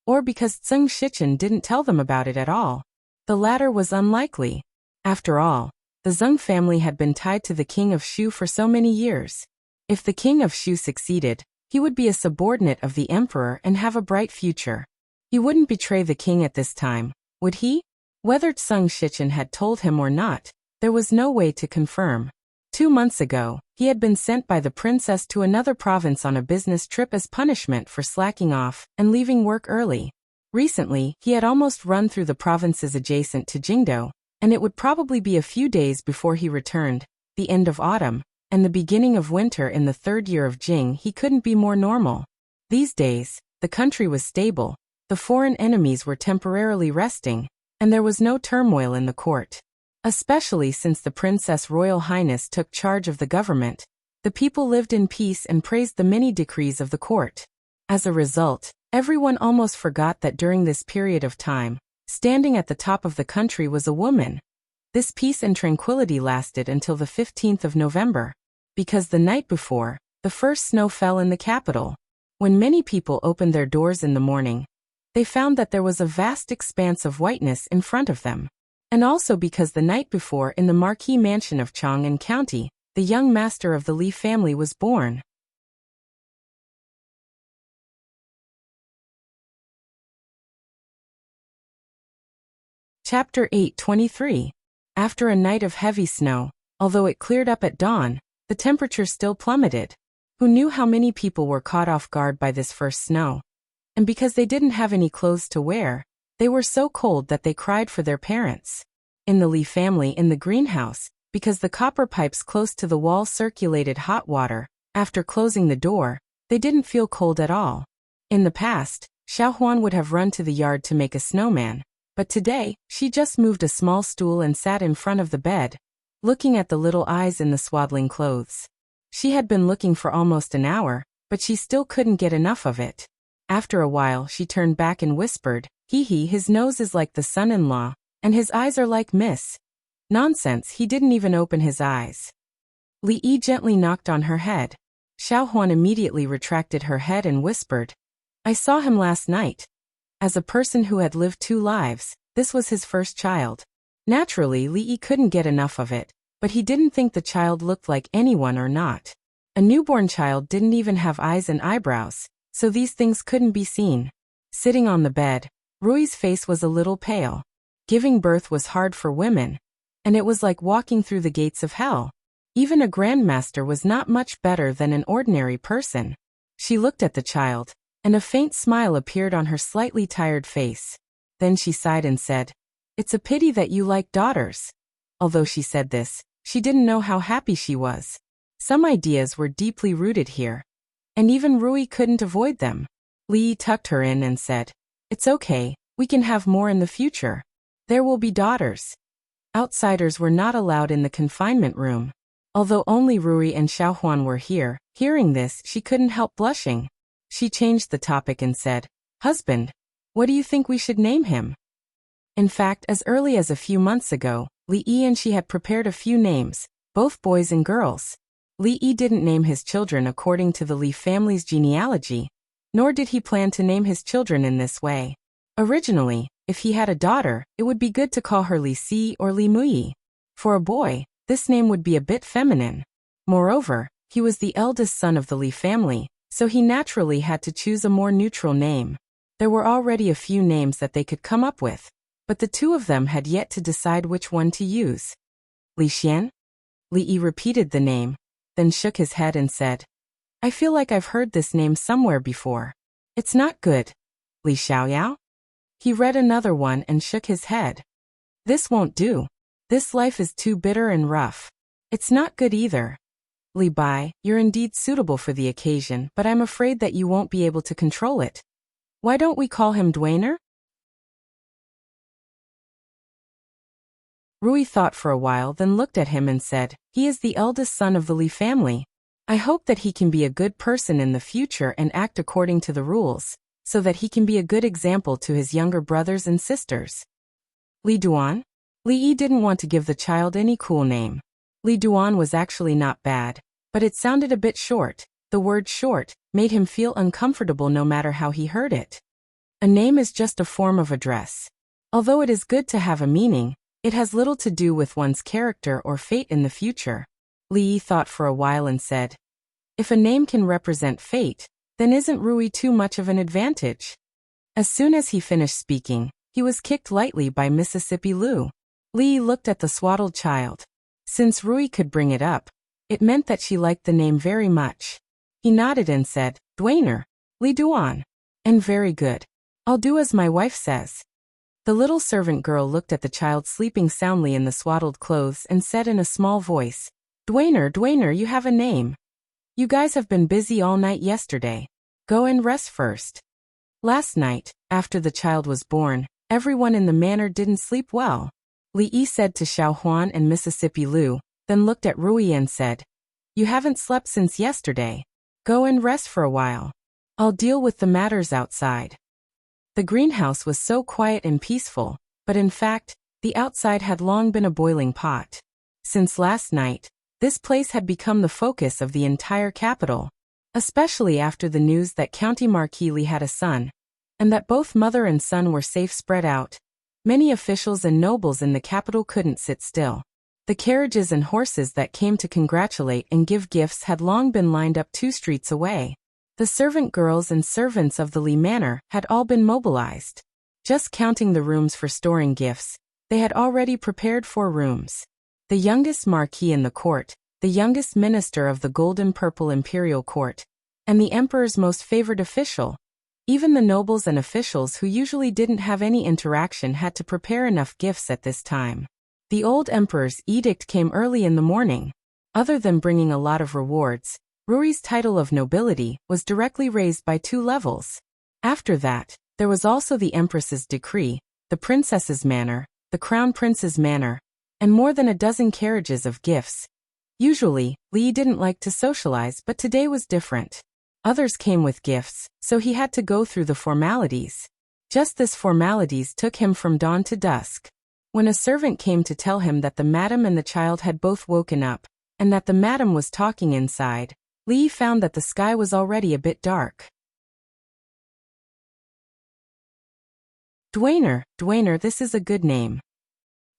Or because Tseng Shichen didn't tell them about it at all? The latter was unlikely. After all, the Zeng family had been tied to the King of Shu for so many years. If the King of Shu succeeded, he would be a subordinate of the emperor and have a bright future. He wouldn't betray the king at this time, would he? Whether Tseng Shichen had told him or not, there was no way to confirm. 2 months ago, he had been sent by the princess to another province on a business trip as punishment for slacking off and leaving work early. Recently, he had almost run through the provinces adjacent to Jingdo, and it would probably be a few days before he returned. The end of autumn, and the beginning of winter in the 3rd year of Jing. He couldn't be more normal. These days, the country was stable, the foreign enemies were temporarily resting, and there was no turmoil in the court. Especially since the Princess Royal Highness took charge of the government, the people lived in peace and praised the many decrees of the court. As a result, everyone almost forgot that during this period of time, standing at the top of the country was a woman. This peace and tranquility lasted until the 15th of November, because the night before, the first snow fell in the capital. When many people opened their doors in the morning, they found that there was a vast expanse of whiteness in front of them. And also because the night before in the Marquis Mansion of Chang'an County, the young master of the Li family was born. Chapter 8:23. After a night of heavy snow, although it cleared up at dawn, the temperature still plummeted. Who knew how many people were caught off guard by this first snow? And because they didn't have any clothes to wear, they were so cold that they cried for their parents. In the Li family in the greenhouse, because the copper pipes close to the wall circulated hot water, after closing the door, they didn't feel cold at all. In the past, Xiaohuan would have run to the yard to make a snowman, but today, she just moved a small stool and sat in front of the bed, looking at the little eyes in the swaddling clothes. She had been looking for almost an hour, but she still couldn't get enough of it. After a while she turned back and whispered, "Hee, his nose is like the son-in-law, and his eyes are like Miss." Nonsense, he didn't even open his eyes. Li Yi gently knocked on her head. Xiaohuan immediately retracted her head and whispered, "I saw him last night." As a person who had lived 2 lives, this was his first child. Naturally, Li Yi couldn't get enough of it, but he didn't think the child looked like anyone or not. A newborn child didn't even have eyes and eyebrows, so these things couldn't be seen. Sitting on the bed, Rui's face was a little pale. Giving birth was hard for women, and it was like walking through the gates of hell. Even a grandmaster was not much better than an ordinary person. She looked at the child, and a faint smile appeared on her slightly tired face. Then she sighed and said, "It's a pity that you like daughters." Although she said this, she didn't know how happy she was. Some ideas were deeply rooted here, and even Rui couldn't avoid them. Li tucked her in and said, "It's okay, we can have more in the future. There will be daughters." Outsiders were not allowed in the confinement room. Although only Rui and Xiaohuan were here, hearing this she couldn't help blushing. She changed the topic and said, "Husband, what do you think we should name him?" In fact, as early as a few months ago, Li Yi and she had prepared a few names, both boys and girls. Li Yi didn't name his children according to the Li family's genealogy, nor did he plan to name his children in this way. Originally, if he had a daughter, it would be good to call her Li Si or Li Muyi. For a boy, this name would be a bit feminine. Moreover, he was the eldest son of the Li family, so he naturally had to choose a more neutral name. There were already a few names that they could come up with, but the two of them had yet to decide which one to use. Li Xian? Li Yi repeated the name, then shook his head and said, I feel like I've heard this name somewhere before. It's not good. Li Xiaoyao? He read another one and shook his head. This won't do. This life is too bitter and rough. It's not good either. Li Bai, you're indeed suitable for the occasion, but I'm afraid that you won't be able to control it. Why don't we call him Dwainer? Rui thought for a while, then looked at him and said, he is the eldest son of the Li family. I hope that he can be a good person in the future and act according to the rules, so that he can be a good example to his younger brothers and sisters. Li Duan? Li Yi didn't want to give the child any cool name. Li Duan was actually not bad, but it sounded a bit short. The word short made him feel uncomfortable no matter how he heard it. A name is just a form of address. Although it is good to have a meaning, it has little to do with one's character or fate in the future. Li Yi thought for a while and said, if a name can represent fate, then isn't Rui too much of an advantage? As soon as he finished speaking, he was kicked lightly by Mississippi Lu. Li Yi looked at the swaddled child. Since Rui could bring it up, it meant that she liked the name very much. He nodded and said, Dwainer, Li Duan. And very good. I'll do as my wife says. The little servant girl looked at the child sleeping soundly in the swaddled clothes and said in a small voice, Dwainer, Dwainer, you have a name. You guys have been busy all night yesterday. Go and rest first. Last night, after the child was born, everyone in the manor didn't sleep well. Li Yi said to Xiao Huan and Mississippi Lu, then looked at Rui and said, you haven't slept since yesterday. Go and rest for a while. I'll deal with the matters outside. The greenhouse was so quiet and peaceful, but in fact, the outside had long been a boiling pot. Since last night, this place had become the focus of the entire capital, especially after the news that County Marquis Li had a son, and that both mother and son were safe spread out. Many officials and nobles in the capital couldn't sit still. The carriages and horses that came to congratulate and give gifts had long been lined up 2 streets away. The servant girls and servants of the Li Manor had all been mobilized. Just counting the rooms for storing gifts, they had already prepared 4 rooms. The youngest marquis in the court, the youngest minister of the golden purple imperial court, and the emperor's most favored official. Even the nobles and officials who usually didn't have any interaction had to prepare enough gifts at this time. The old emperor's edict came early in the morning. Other than bringing a lot of rewards, Rui's title of nobility was directly raised by 2 levels. After that, there was also the empress's decree, the princess's manor, the crown prince's manor, and more than a dozen carriages of gifts. Usually, Li didn't like to socialize, but today was different. Others came with gifts, so he had to go through the formalities. Just this formalities took him from dawn to dusk. When a servant came to tell him that the madam and the child had both woken up, and that the madam was talking inside, Li found that the sky was already a bit dark. Dwainer, Dwainer, this is a good name.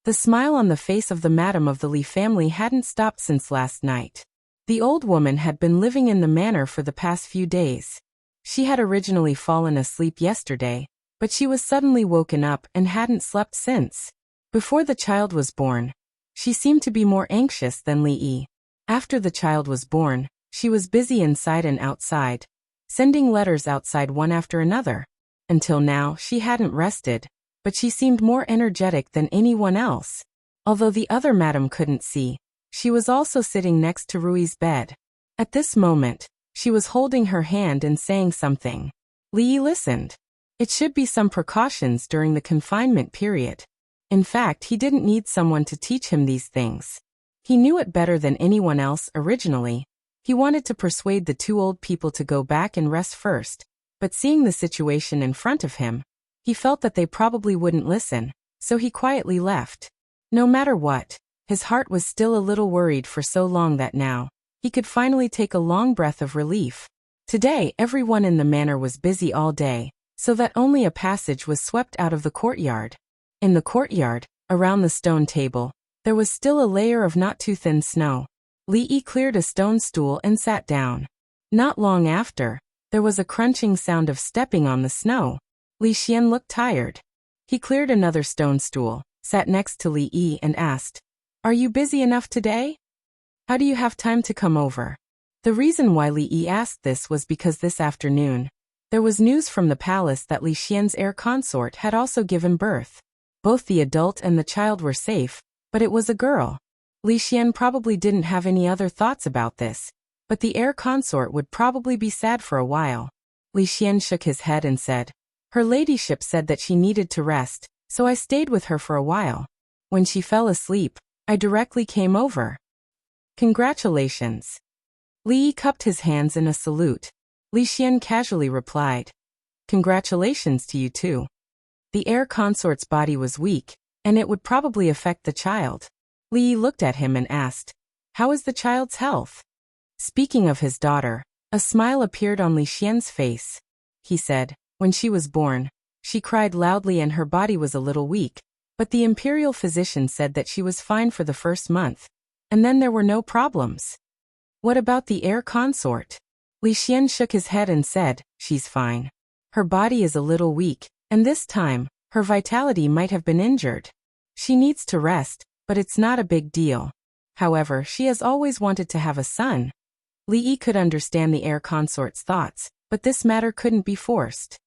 The smile on the face of the madam of the Li family hadn't stopped since last night. The old woman had been living in the manor for the past few days. She had originally fallen asleep yesterday, but she was suddenly woken up and hadn't slept since. Before the child was born, she seemed to be more anxious than Li Yi. After the child was born, she was busy inside and outside, sending letters outside one after another. Until now, she hadn't rested, but she seemed more energetic than anyone else. Although the other madam couldn't see, she was also sitting next to Rui's bed. At this moment, she was holding her hand and saying something. Li Yi listened. It should be some precautions during the confinement period. In fact, he didn't need someone to teach him these things. He knew it better than anyone else originally. He wanted to persuade the 2 old people to go back and rest first, but seeing the situation in front of him, he felt that they probably wouldn't listen, so he quietly left. No matter what, his heart was still a little worried for so long that now, he could finally take a long breath of relief. Today, everyone in the manor was busy all day, so that only a passage was swept out of the courtyard. In the courtyard, around the stone table, There was still a layer of not too thin snow. Li Yi cleared a stone stool and sat down. Not long after, there was a crunching sound of stepping on the snow. Li Xian looked tired. He cleared another stone stool, sat next to Li Yi and asked, "Are you busy enough today? How do you have time to come over?" The reason why Li Yi asked this was because this afternoon, there was news from the palace that Li Xian's heir consort had also given birth. Both the adult and the child were safe, but it was a girl. Li Xian probably didn't have any other thoughts about this, but the heir consort would probably be sad for a while. Li Xian shook his head and said, "Her ladyship said that she needed to rest, so I stayed with her for a while. When she fell asleep, I directly came over." "Congratulations." Li Yi cupped his hands in a salute. Li Xian casually replied, "Congratulations to you too." The heir consort's body was weak, and it would probably affect the child. Li Yi looked at him and asked, "How is the child's health?" Speaking of his daughter, a smile appeared on Li Xian's face. He said, "When she was born, she cried loudly and her body was a little weak, but the imperial physician said that she was fine for the first month, and then there were no problems." "What about the heir consort?" Li Xian shook his head and said, "She's fine. Her body is a little weak, and this time, her vitality might have been injured. She needs to rest, but it's not a big deal. However, she has always wanted to have a son." Li Yi could understand the heir consort's thoughts, but this matter couldn't be forced.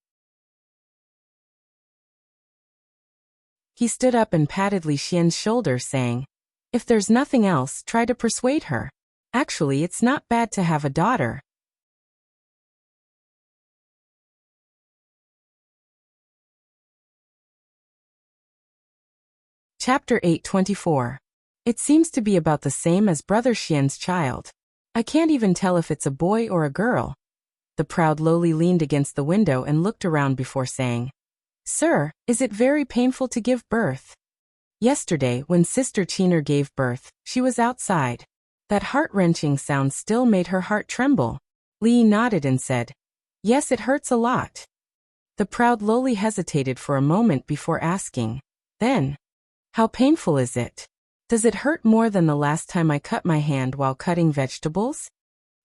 He stood up and patted Li Xian's shoulder, saying, "If there's nothing else, try to persuade her. Actually, it's not bad to have a daughter." Chapter 824. It seems to be about the same as Brother Xian's child. I can't even tell if it's a boy or a girl. The proud lowly leaned against the window and looked around before saying, "Sir, is it very painful to give birth?" Yesterday, when Sister Chiner gave birth, she was outside. That heart-wrenching sound still made her heart tremble. Li Yi nodded and said, "Yes, it hurts a lot." The proud lowly hesitated for a moment before asking, "Then, how painful is it? Does it hurt more than the last time I cut my hand while cutting vegetables?"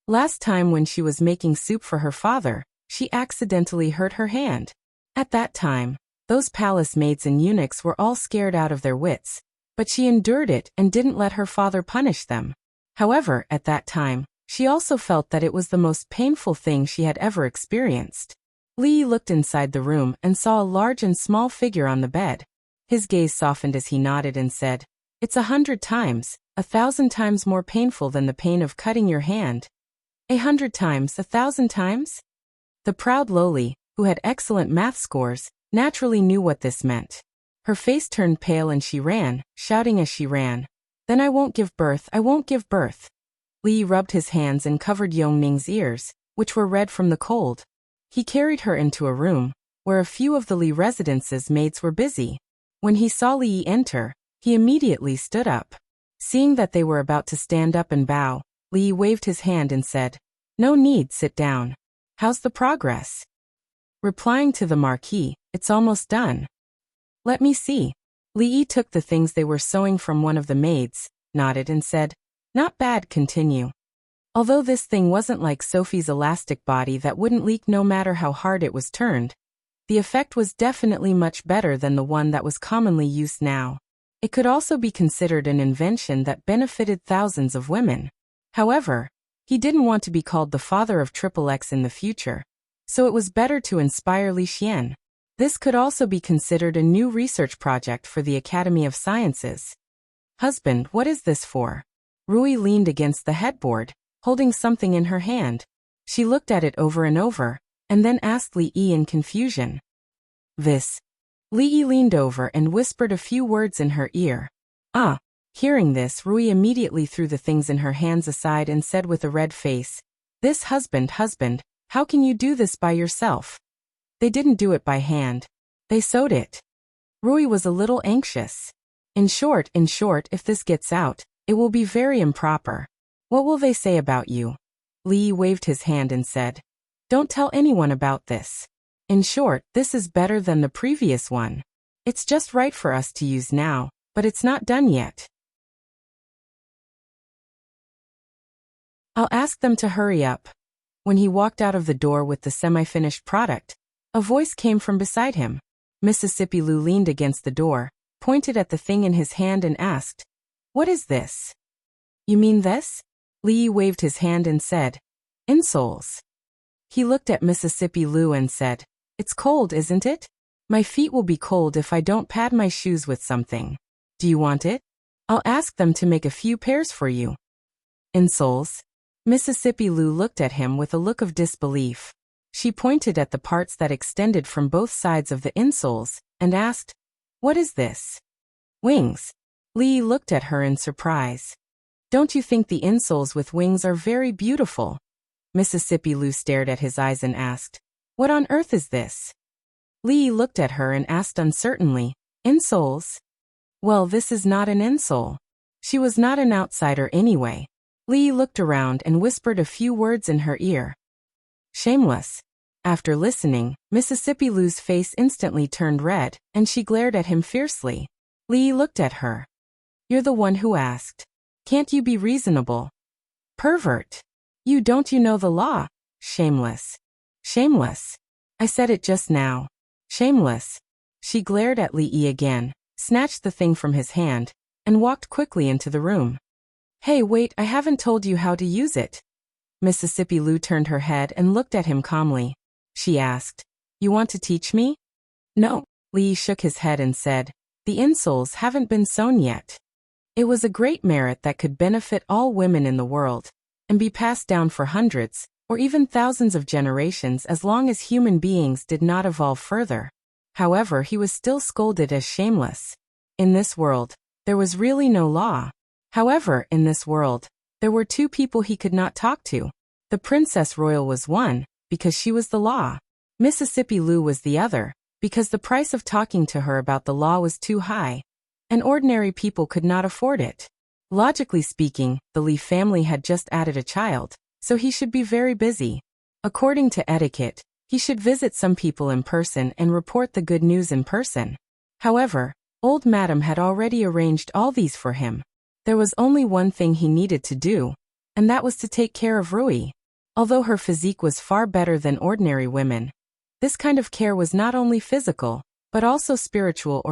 Last time when she was making soup for her father, she accidentally hurt her hand. At that time, those palace maids and eunuchs were all scared out of their wits, but she endured it and didn't let her father punish them. However, at that time, she also felt that it was the most painful thing she had ever experienced. Li Yi looked inside the room and saw a large and small figure on the bed. His gaze softened as he nodded and said, "It's 100 times, 1,000 times more painful than the pain of cutting your hand." 100 times, 1,000 times? The proud lowly, who had excellent math scores, naturally knew what this meant. Her face turned pale and she ran, shouting as she ran, "Then I won't give birth, I won't give birth." Li Yi rubbed his hands and covered Yongming's ears, which were red from the cold. He carried her into a room, where a few of the Li residence's maids were busy. When he saw Li Yi enter, he immediately stood up. Seeing that they were about to stand up and bow, Li Yi waved his hand and said, "No need, sit down. How's the progress?" Replying to the marquis, "It's almost done." "Let me see." Li Yi took the things they were sewing from one of the maids, nodded and said, "Not bad, continue." Although this thing wasn't like Sophie's elastic body that wouldn't leak no matter how hard it was turned, the effect was definitely much better than the one that was commonly used now. It could also be considered an invention that benefited thousands of women. However, he didn't want to be called the father of XXX in the future, so it was better to inspire Li Xian. This could also be considered a new research project for the Academy of Sciences. "Husband, what is this for?" Rui leaned against the headboard, holding something in her hand. She looked at it over and over, and then asked Li Yi in confusion. "This." Li Yi leaned over and whispered a few words in her ear. "Ah." Hearing this, Rui immediately threw the things in her hands aside and said with a red face, "This husband, how can you do this by yourself?" "They didn't do it by hand. They sewed it." Rui was a little anxious. In short, if this gets out, it will be very improper. What will they say about you?" Li Yi waved his hand and said, "Don't tell anyone about this. In short, this is better than the previous one. It's just right for us to use now, but it's not done yet." I'll ask them to hurry up. When he walked out of the door with the semi-finished product, a voice came from beside him. Mississippi Lou leaned against the door, pointed at the thing in his hand and asked, "What is this?" "You mean this?" Lee waved his hand and said, "Insoles." He looked at Mississippi Lou and said, "It's cold, isn't it? My feet will be cold if I don't pad my shoes with something. Do you want it? I'll ask them to make a few pairs for you." "Insoles?" Mississippi Lou looked at him with a look of disbelief. She pointed at the parts that extended from both sides of the insoles and asked, "What is this?" "Wings." Lee looked at her in surprise. "Don't you think the insoles with wings are very beautiful?" Mississippi Lou stared at his eyes and asked, "What on earth is this?" Lee looked at her and asked uncertainly, "Insoles?" "Well, this is not an insole." She was not an outsider anyway. Lee looked around and whispered a few words in her ear. "Shameless." After listening, Mississippi Lou's face instantly turned red, and she glared at him fiercely. Lee looked at her. "You're the one who asked. Can't you be reasonable?" "Pervert. You know the law." "Shameless." "Shameless. I said it just now. Shameless." She glared at Lee again, snatched the thing from his hand, and walked quickly into the room. "Hey, wait, I haven't told you how to use it." Mississippi Lou turned her head and looked at him calmly. She asked, "You want to teach me?" "No." Lee shook his head and said, "The insoles haven't been sewn yet." It was a great merit that could benefit all women in the world, and be passed down for hundreds, or even thousands of generations as long as human beings did not evolve further. However, he was still scolded as shameless. In this world, there was really no law. However, in this world, there were two people he could not talk to. The Princess Royal was one, because she was the law. Mississippi Lou was the other, because the price of talking to her about the law was too high, and ordinary people could not afford it. Logically speaking, the Lee family had just added a child, so he should be very busy. According to etiquette, he should visit some people in person and report the good news in person. However, old Madam had already arranged all these for him. There was only one thing he needed to do, and that was to take care of Rui. Although her physique was far better than ordinary women, this kind of care was not only physical, but also spiritual.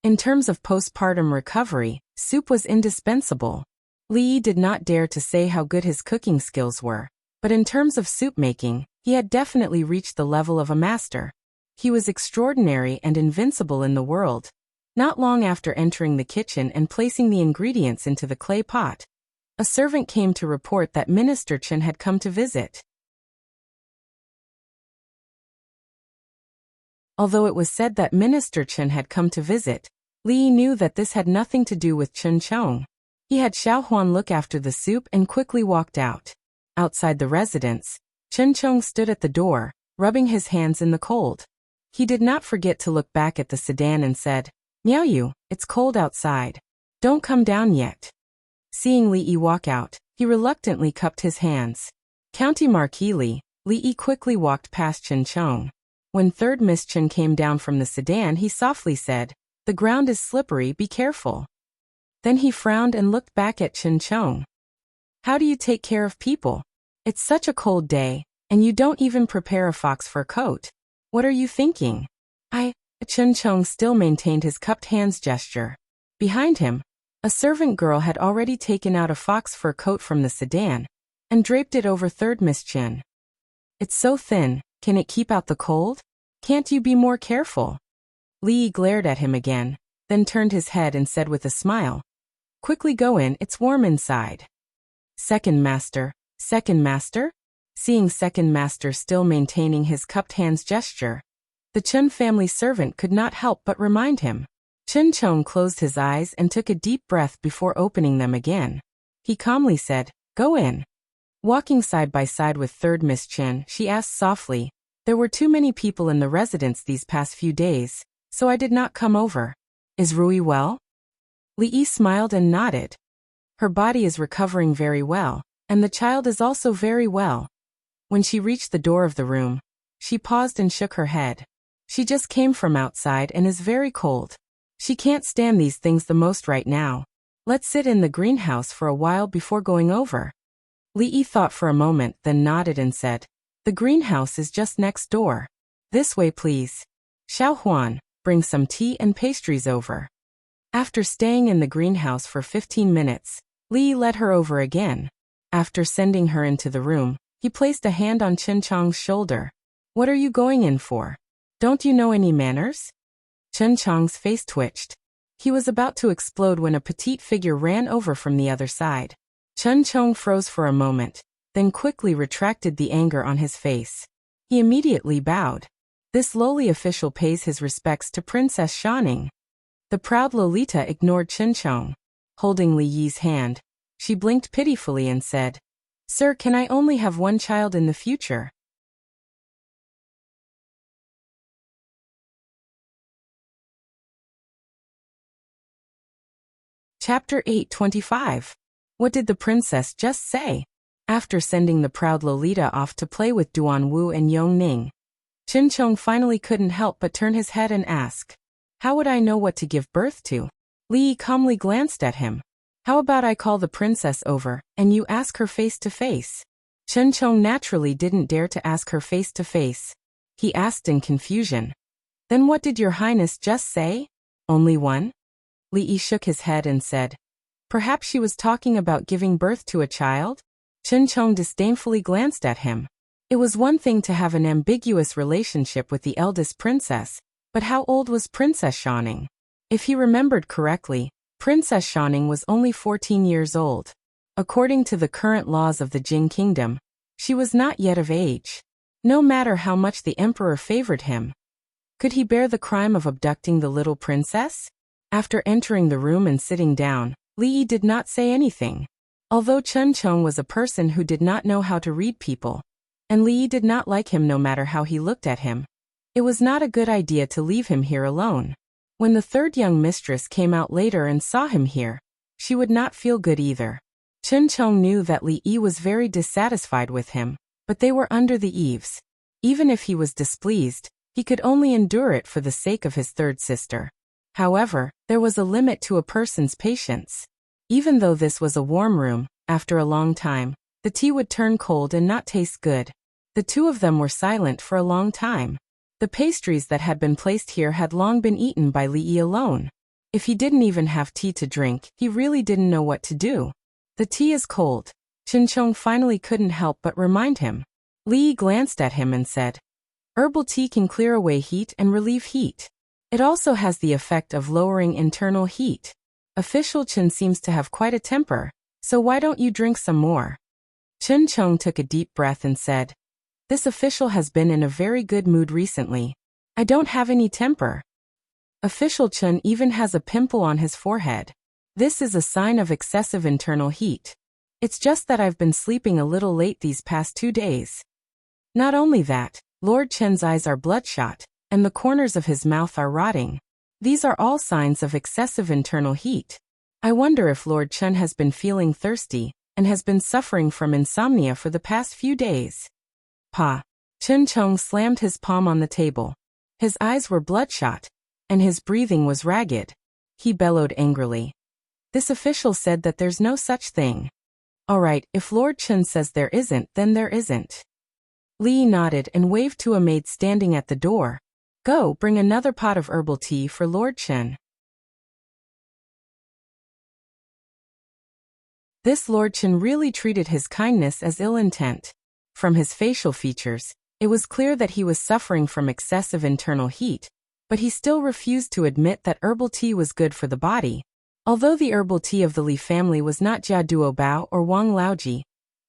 In terms of postpartum recovery, soup was indispensable. Lee did not dare to say how good his cooking skills were, but in terms of soup making, he had definitely reached the level of a master. He was extraordinary and invincible in the world. Not long after entering the kitchen and placing the ingredients into the clay pot, a servant came to report that Minister Chen had come to visit. Although it was said that Minister Chen had come to visit, Lee knew that this had nothing to do with Chen Chong. He had Xiao Huan look after the soup and quickly walked out. Outside the residence, Chen Chong stood at the door, rubbing his hands in the cold. He did not forget to look back at the sedan and said, "Miao Yu, it's cold outside. Don't come down yet." Seeing Li walk out, he reluctantly cupped his hands. County Marquis Li quickly walked past Chen Chong. When third Miss Chen came down from the sedan, he softly said, "The ground is slippery, be careful." Then he frowned and looked back at Chen Chong. "How do you take care of people? It's such a cold day, and you don't even prepare a fox fur coat. What are you thinking?" Chen Chong still maintained his cupped hands gesture. Behind him, a servant girl had already taken out a fox fur coat from the sedan and draped it over third Miss Chen. "It's so thin, can it keep out the cold? Can't you be more careful?" Li glared at him again, then turned his head and said with a smile, "Quickly go in, it's warm inside." Second master. Seeing second master still maintaining his cupped hands gesture, the Chen family servant could not help but remind him. Chen Chong closed his eyes and took a deep breath before opening them again. He calmly said, "Go in." Walking side by side with third Miss Chen, she asked softly, "There were too many people in the residence these past few days, so I did not come over. Is Rui well?" Li smiled and nodded. "Her body is recovering very well, and the child is also very well." When she reached the door of the room, she paused and shook her head. She just came from outside and is very cold. She can't stand these things the most right now. Let's sit in the greenhouse for a while before going over. Li Yi thought for a moment, then nodded and said, "The greenhouse is just next door. This way, please. Xiao Huan, bring some tea and pastries over." After staying in the greenhouse for 15 minutes, Li Yi led her over again. After sending her into the room, he placed a hand on Chen Chang's shoulder. "What are you going in for? Don't you know any manners?" Chen Chang's face twitched. He was about to explode when a petite figure ran over from the other side. Chen Chang froze for a moment, then quickly retracted the anger on his face. He immediately bowed. This lowly official pays his respects to Princess Shaning. The proud Lolita ignored Chen Chang. Holding Li Yi's hand, she blinked pitifully and said, "Sir, can I only have one child in the future?" Chapter 825. What did the princess just say? After sending the proud Lolita off to play with Duan Wu and Yong Ning, Chen Chong finally couldn't help but turn his head and ask, "How would I know what to give birth to?" Li Yi calmly glanced at him. "How about I call the princess over, and you ask her face to face?" Chen Chong naturally didn't dare to ask her face to face. He asked in confusion, "Then what did your highness just say? Only one?" Li Yi shook his head and said, "Perhaps she was talking about giving birth to a child?" Chen Chong disdainfully glanced at him. It was one thing to have an ambiguous relationship with the eldest princess, but how old was Princess Shaning? If he remembered correctly, Princess Shaning was only 14 years old. According to the current laws of the Jing Kingdom, she was not yet of age. No matter how much the emperor favored him, could he bear the crime of abducting the little princess? After entering the room and sitting down, Li Yi did not say anything. Although Chen Chong was a person who did not know how to read people, and Li Yi did not like him no matter how he looked at him, it was not a good idea to leave him here alone. When the third young mistress came out later and saw him here, she would not feel good either. Chen Chong knew that Li Yi was very dissatisfied with him, but they were under the eaves. Even if he was displeased, he could only endure it for the sake of his third sister. However, there was a limit to a person's patience. Even though this was a warm room, after a long time, the tea would turn cold and not taste good. The two of them were silent for a long time. The pastries that had been placed here had long been eaten by Li Yi alone. If he didn't even have tea to drink, he really didn't know what to do. "The tea is cold." Chen Chong finally couldn't help but remind him. Li Yi glanced at him and said, "Herbal tea can clear away heat and relieve heat. It also has the effect of lowering internal heat. Official Chen seems to have quite a temper, so why don't you drink some more?" Chen Chong took a deep breath and said, "This official has been in a very good mood recently. I don't have any temper." Official Chen even has a pimple on his forehead. This is a sign of excessive internal heat. It's just that I've been sleeping a little late these past 2 days. Not only that, Lord Chen's eyes are bloodshot, and the corners of his mouth are rotting. These are all signs of excessive internal heat. I wonder if Lord Chen has been feeling thirsty, and has been suffering from insomnia for the past few days. Pa. Chen Chong slammed his palm on the table. His eyes were bloodshot, and his breathing was ragged. He bellowed angrily. "This official said that there's no such thing." "All right, if Lord Chen says there isn't, then there isn't." Li Yi nodded and waved to a maid standing at the door. "Go, bring another pot of herbal tea for Lord Chen." This Lord Chen really treated his kindness as ill intent. From his facial features, it was clear that he was suffering from excessive internal heat, but he still refused to admit that herbal tea was good for the body. Although the herbal tea of the Li family was not Jia Duo Bao or Wang Laoji,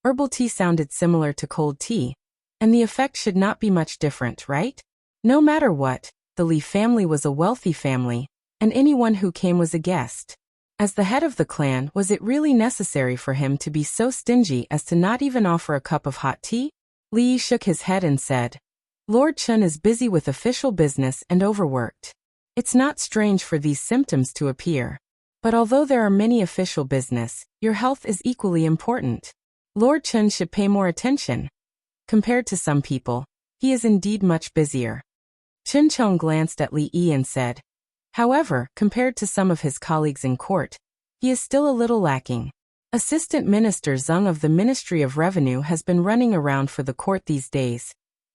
herbal tea sounded similar to cold tea, and the effect should not be much different, right? No matter what, the Li family was a wealthy family, and anyone who came was a guest. As the head of the clan, was it really necessary for him to be so stingy as to not even offer a cup of hot tea? Li Yi shook his head and said, "Lord Chen is busy with official business and overworked. It's not strange for these symptoms to appear. But although there are many official business, your health is equally important. Lord Chen should pay more attention. Compared to some people, he is indeed much busier." Chen Chong glanced at Li Yi and said, "However, compared to some of his colleagues in court, he is still a little lacking. Assistant Minister Zeng of the Ministry of Revenue has been running around for the court these days,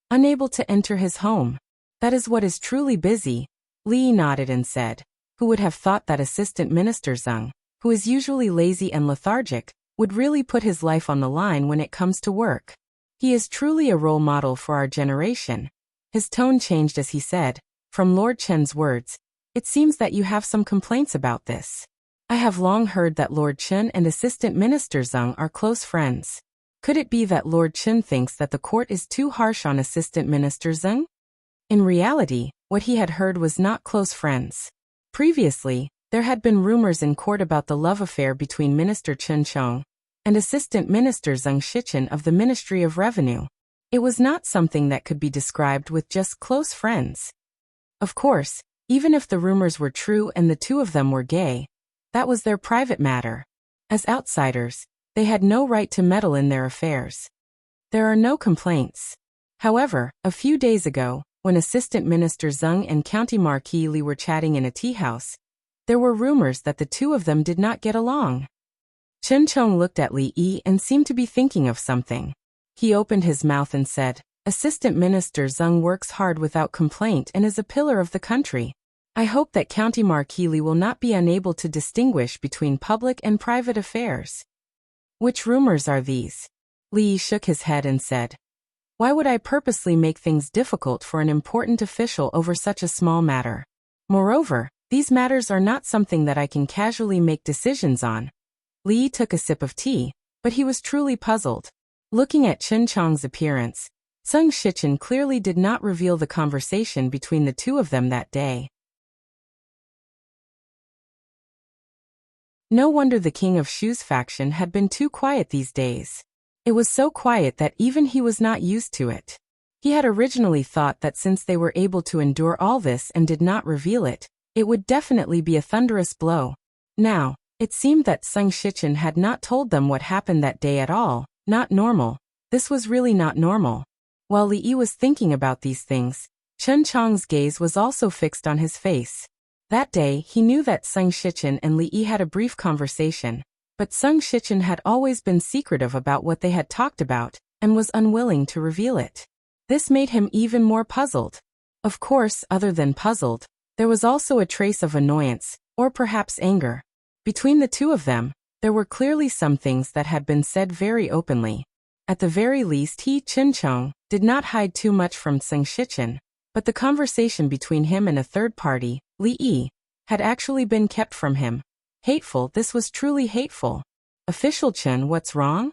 unable to enter his home. That is what is truly busy. Li nodded and said, who would have thought that Assistant Minister Zeng, who is usually lazy and lethargic, would really put his life on the line when it comes to work. He is truly a role model for our generation. His tone changed as he said, from Lord Chen's words, it seems that you have some complaints about this. I have long heard that Lord Chen and Assistant Minister Zeng are close friends. Could it be that Lord Chen thinks that the court is too harsh on Assistant Minister Zeng? In reality, what he had heard was not close friends. Previously, there had been rumors in court about the love affair between Minister Chen Chong and Assistant Minister Zeng Shichen of the Ministry of Revenue. It was not something that could be described with just close friends. Of course, even if the rumors were true and the two of them were gay, that was their private matter. As outsiders, they had no right to meddle in their affairs. There are no complaints. However, a few days ago, when Assistant Minister Zeng and County Marquis Li were chatting in a tea house, there were rumors that the two of them did not get along. Chen Chong looked at Li Yi and seemed to be thinking of something. He opened his mouth and said, Assistant Minister Zeng works hard without complaint and is a pillar of the country. I hope that County Marquis Li will not be unable to distinguish between public and private affairs. Which rumors are these? Li shook his head and said, why would I purposely make things difficult for an important official over such a small matter? Moreover, these matters are not something that I can casually make decisions on. Li took a sip of tea, but he was truly puzzled. Looking at Chen Chong's appearance, Zeng Shichen clearly did not reveal the conversation between the two of them that day. No wonder the King of Shu's faction had been too quiet these days. It was so quiet that even he was not used to it. He had originally thought that since they were able to endure all this and did not reveal it, it would definitely be a thunderous blow. Now, it seemed that Zeng Shichen had not told them what happened that day at all. Not normal. This was really not normal. While Li Yi was thinking about these things, Chen Chong's gaze was also fixed on his face. That day, he knew that Zeng Shichen and Li Yi had a brief conversation, but Zeng Shichen had always been secretive about what they had talked about, and was unwilling to reveal it. This made him even more puzzled. Of course, other than puzzled, there was also a trace of annoyance, or perhaps anger. Between the two of them, there were clearly some things that had been said very openly. At the very least Chen Chong did not hide too much from Zeng Shichen, but the conversation between him and a third party, Li Yi, had actually been kept from him. Hateful, this was truly hateful. Official Chen, what's wrong?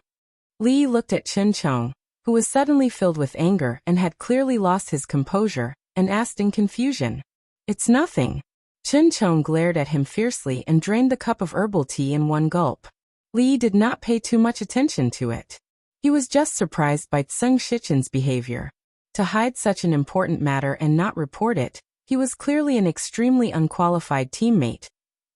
Li looked at Chen Chong, who was suddenly filled with anger and had clearly lost his composure, and asked in confusion. It's nothing. Chen Chong glared at him fiercely and drained the cup of herbal tea in one gulp. Li did not pay too much attention to it. He was just surprised by Zeng Shichen's behavior. To hide such an important matter and not report it, he was clearly an extremely unqualified teammate.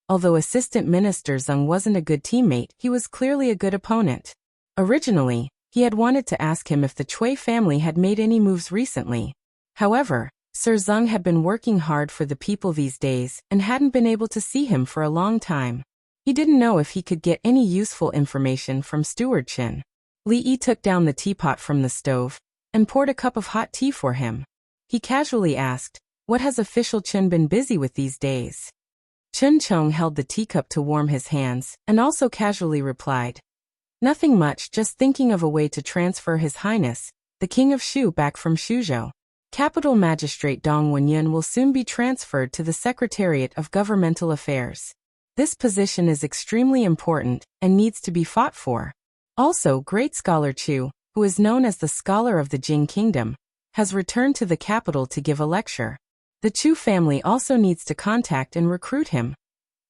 Although Assistant Minister Zeng wasn't a good teammate, he was clearly a good opponent. Originally, he had wanted to ask him if the Cui family had made any moves recently. However, Sir Zeng had been working hard for the people these days and hadn't been able to see him for a long time. He didn't know if he could get any useful information from Steward Chen. Li Yi took down the teapot from the stove and poured a cup of hot tea for him. He casually asked, what has Official Chen been busy with these days? Chen Chong held the teacup to warm his hands and also casually replied, nothing much, just thinking of a way to transfer His Highness, the King of Shu, back from Shuzhou. Capital Magistrate Dong Wenyun will soon be transferred to the Secretariat of Governmental Affairs. This position is extremely important and needs to be fought for. Also, Great Scholar Chu, who is known as the Scholar of the Jing Kingdom, has returned to the capital to give a lecture. The Chu family also needs to contact and recruit him.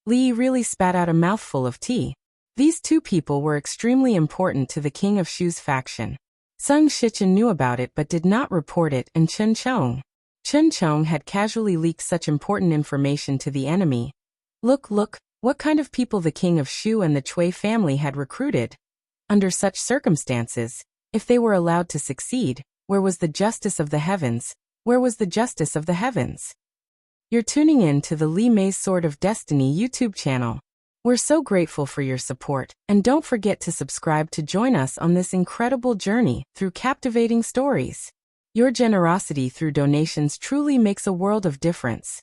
Li really spat out a mouthful of tea. These two people were extremely important to the King of Shu's faction. Zeng Shichen knew about it but did not report it, and Chen Chong had casually leaked such important information to the enemy. Look, what kind of people the King of Shu and the Cui family had recruited. Under such circumstances, if they were allowed to succeed, where was the justice of the heavens? Where was the justice of the heavens? You're tuning in to the Li Mei's Sword of Destiny YouTube channel, We're so grateful for your support, and don't forget to subscribe to join us on this incredible journey through captivating stories. Your generosity through donations truly makes a world of difference,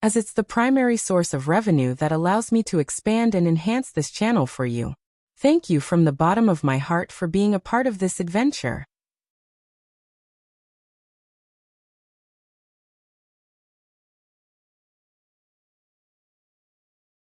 as it's the primary source of revenue that allows me to expand and enhance this channel for you. Thank you from the bottom of my heart for being a part of this adventure.